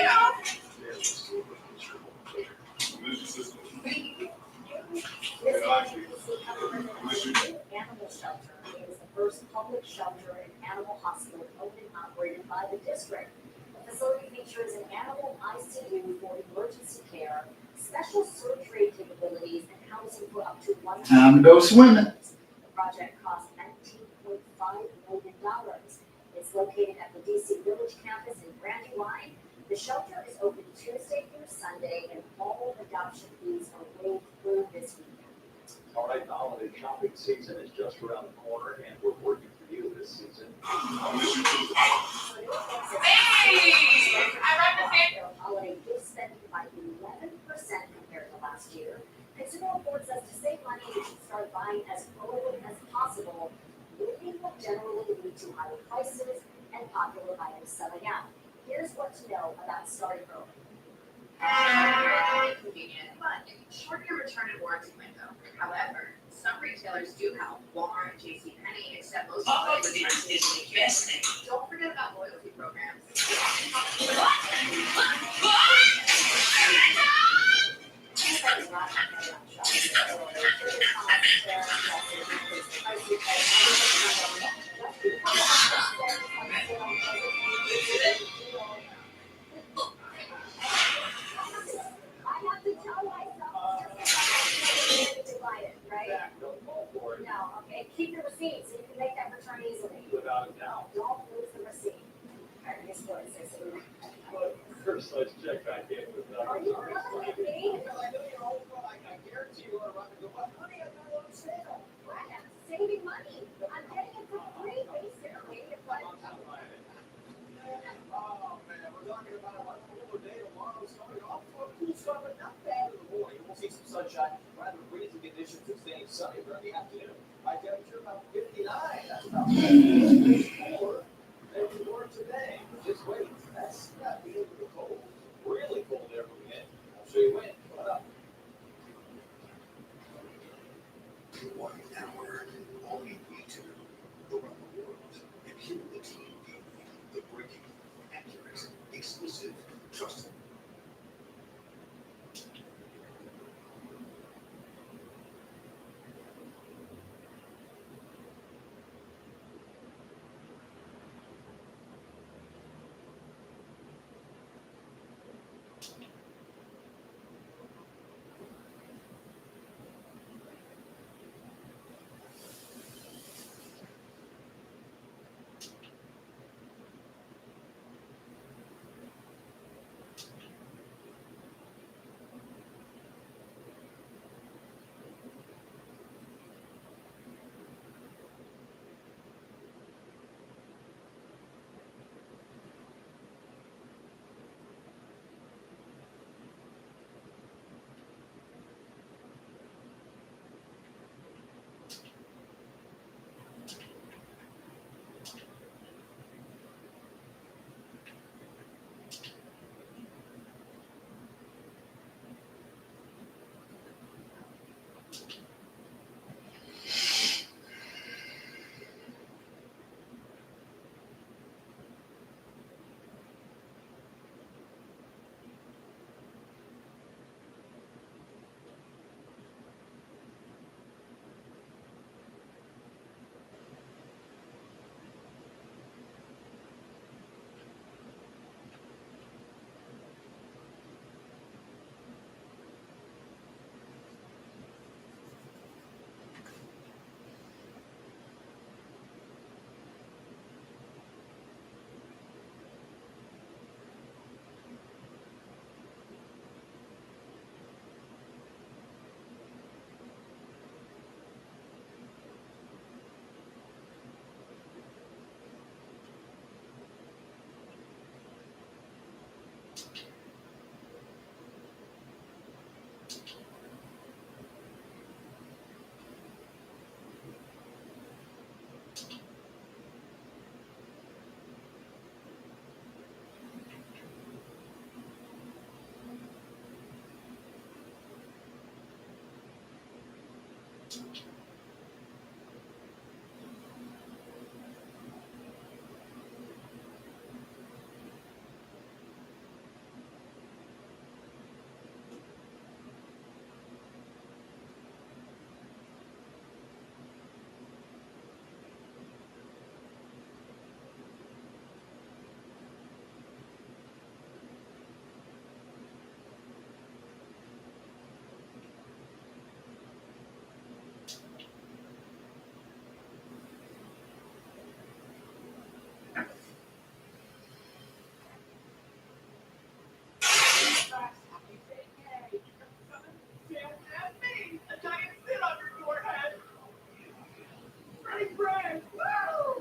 Animal Shelter is the first public shelter and animal hospital owned and operated by the district. The facility features an animal ICU for emergency care, special surgery capabilities, and housing for up to 100. Time to go swimming. The project cost $19.5 million. It's located at the DC Village campus in Brandywine. The shelter is open Tuesday through Sunday, and all adoption fees are waived through this weekend. All right, the holiday shopping season is just around the corner, and we're working for you this season. Hey! I brought the family. Holiday gift spending by 11% compared to last year. Consumer Reports says to save money, you should start buying as early as possible. Waiting will generally lead to higher prices and popular items selling out. Here's what to know about starting early. Very convenient, but it can shorten your return and warranty window. However, some retailers do help. Walmart and JCPenney accept most of the returns is the best thing. Don't forget about loyalty programs. No, okay, keep the receipt so you can make that return easily. Without a doubt. Don't lose the receipt. All right, here's what it says. But first, let's check back in with Are you really kidding me? I guarantee you want to run and go, honey, I've got a little sale. I'm saving money. I'm getting it for free, basically. It's like, Oh, man, we're talking about a cooler day tomorrow. Starting off for cool stuff, but not bad in the morning. We'll see some sunshine sunshine, rather breezy conditions and staying sunny during the afternoon. High temperature about 59. That's about 4 than we were today. Just wait. That's not the end of the cold. Really cold air moving in. I'll show you when. Coming up. One hour, all you need to know around the world. And here are the team giving you the breaking, accurate, exclusive, trusted.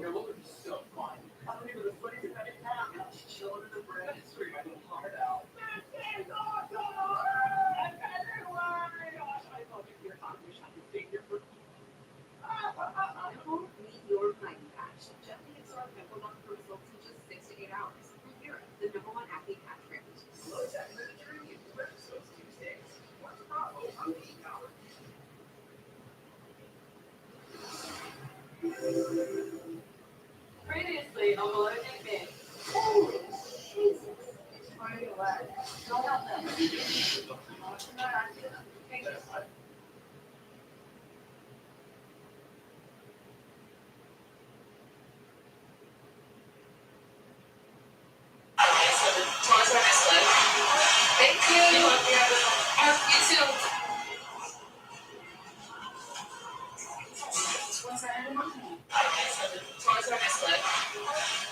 You're looking so fine. I don't even the flavor that it has. Chilling in the bread and scream my little heart out. This is awesome! I thought you were talking. I could stay here for. Home meet your finding patch. Gently absorb pimple numb results in just 6 to 8 hours. Here, the #1 acne patch brand. Slow check Mediterranean. Episodes Tuesdays. What's the problem? I'm the e-commerce. Previously on Below Deck Bin. Holy Jesus. It's funny what? Don't help them. Thank you. You too.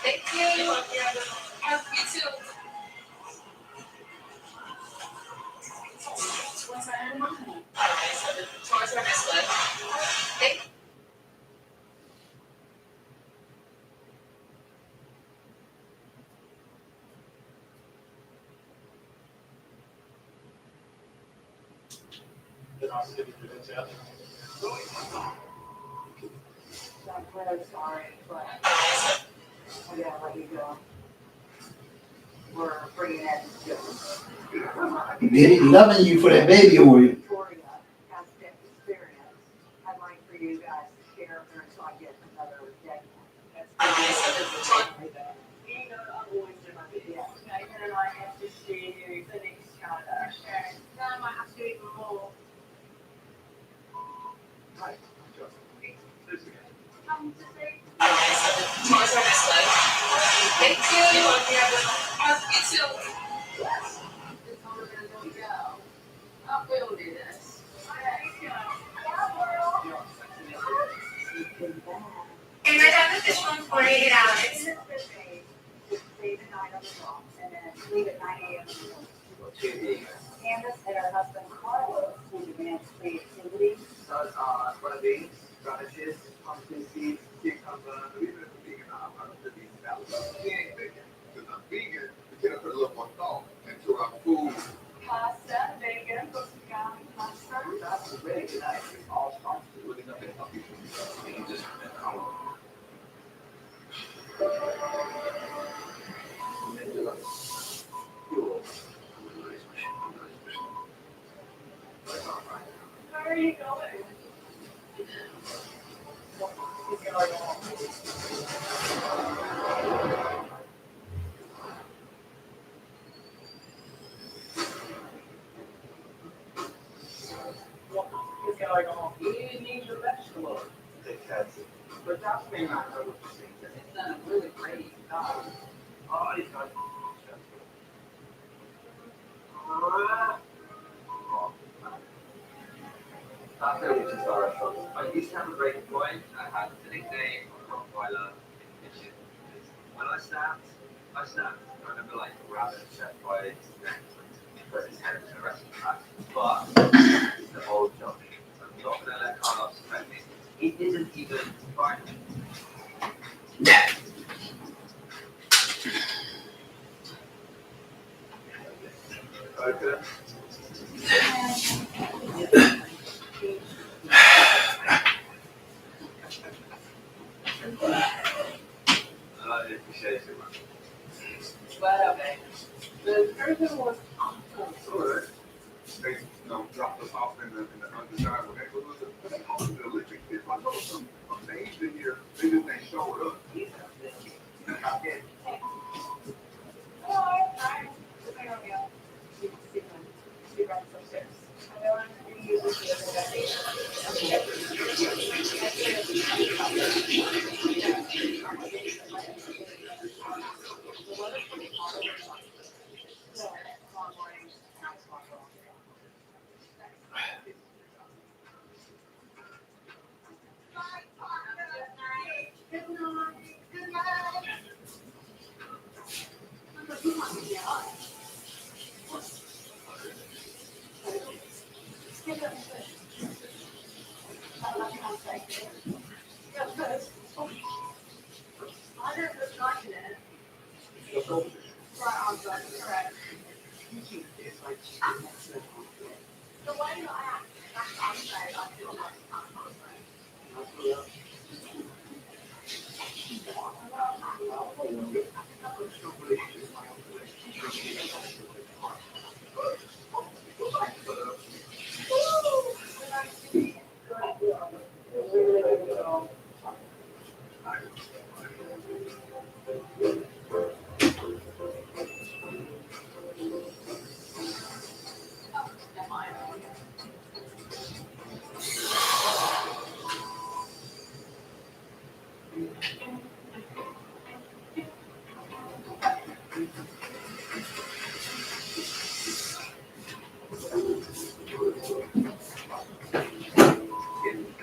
Thank you. You too. Thank I'm really sorry, but I gotta let you go. We're bringing in just. Daddy loving you for that baby oil. Victoria has been experienced. I'd like for you guys to share her so I get another day. Yes, Megan and I have to see the next Canada. Then I might have to eat more. Thank you. I will do this. And I got the fish on 48 hours. Stay the night on the dock and then leave at 9 a.m. Candace and her husband Carlos, who demands creativity. Soybeans, radishes, pumpkin seeds, cucumber, even if it's vegan, I'm not the vegan salad. He ain't vegan, because I'm vegan, we can't put a little more thought into our food. Pasta, bacon, pecan, mustard. That's very nice. It all starts with nothing healthy. You just Where are you going? You need your vegetables. But that's may not know what you're saying. It's done a really great job. Oh, he's got That's how we just our restaurant. I used to have a great employee. I had the nickname Rottweiler in the kitchen. When I snapped. I remember like grabbing Chef Boy's neck and put his head in the restaurant. But the whole job. I'm not gonna let Carlos affect me. He didn't even find me. Okay. I appreciate it, man. But okay. The person was awesome. Alright. They, dropped us off in the undesirable neighborhood. The electric kids, I know some amazed in here. They showed up. Hello, hi. Hi, Romeo. You can see them. She runs upstairs. I know I'm going to use this the Good night. Good night. The way you act, that's outside, I feel like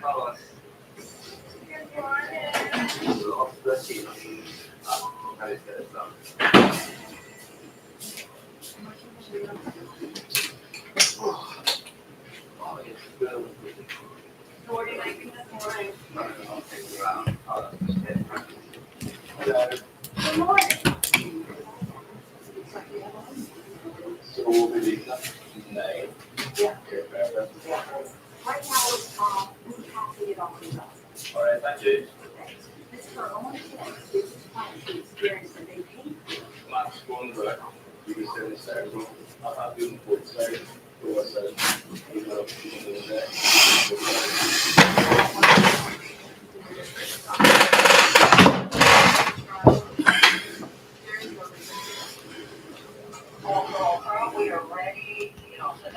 Carlos. Good morning. Lost the sheet. That is good stuff. Oh, it's good. What are you making this morning? I'll take you out. Good morning. So we'll be leaving. Nej. Yeah. examples. Right now, we have to get on the bus. All right, thank you. This is our only chance to find the experience that they paid for. Max going back. You can send this out. I'll have you put it to us. You know, We are ready, you know, the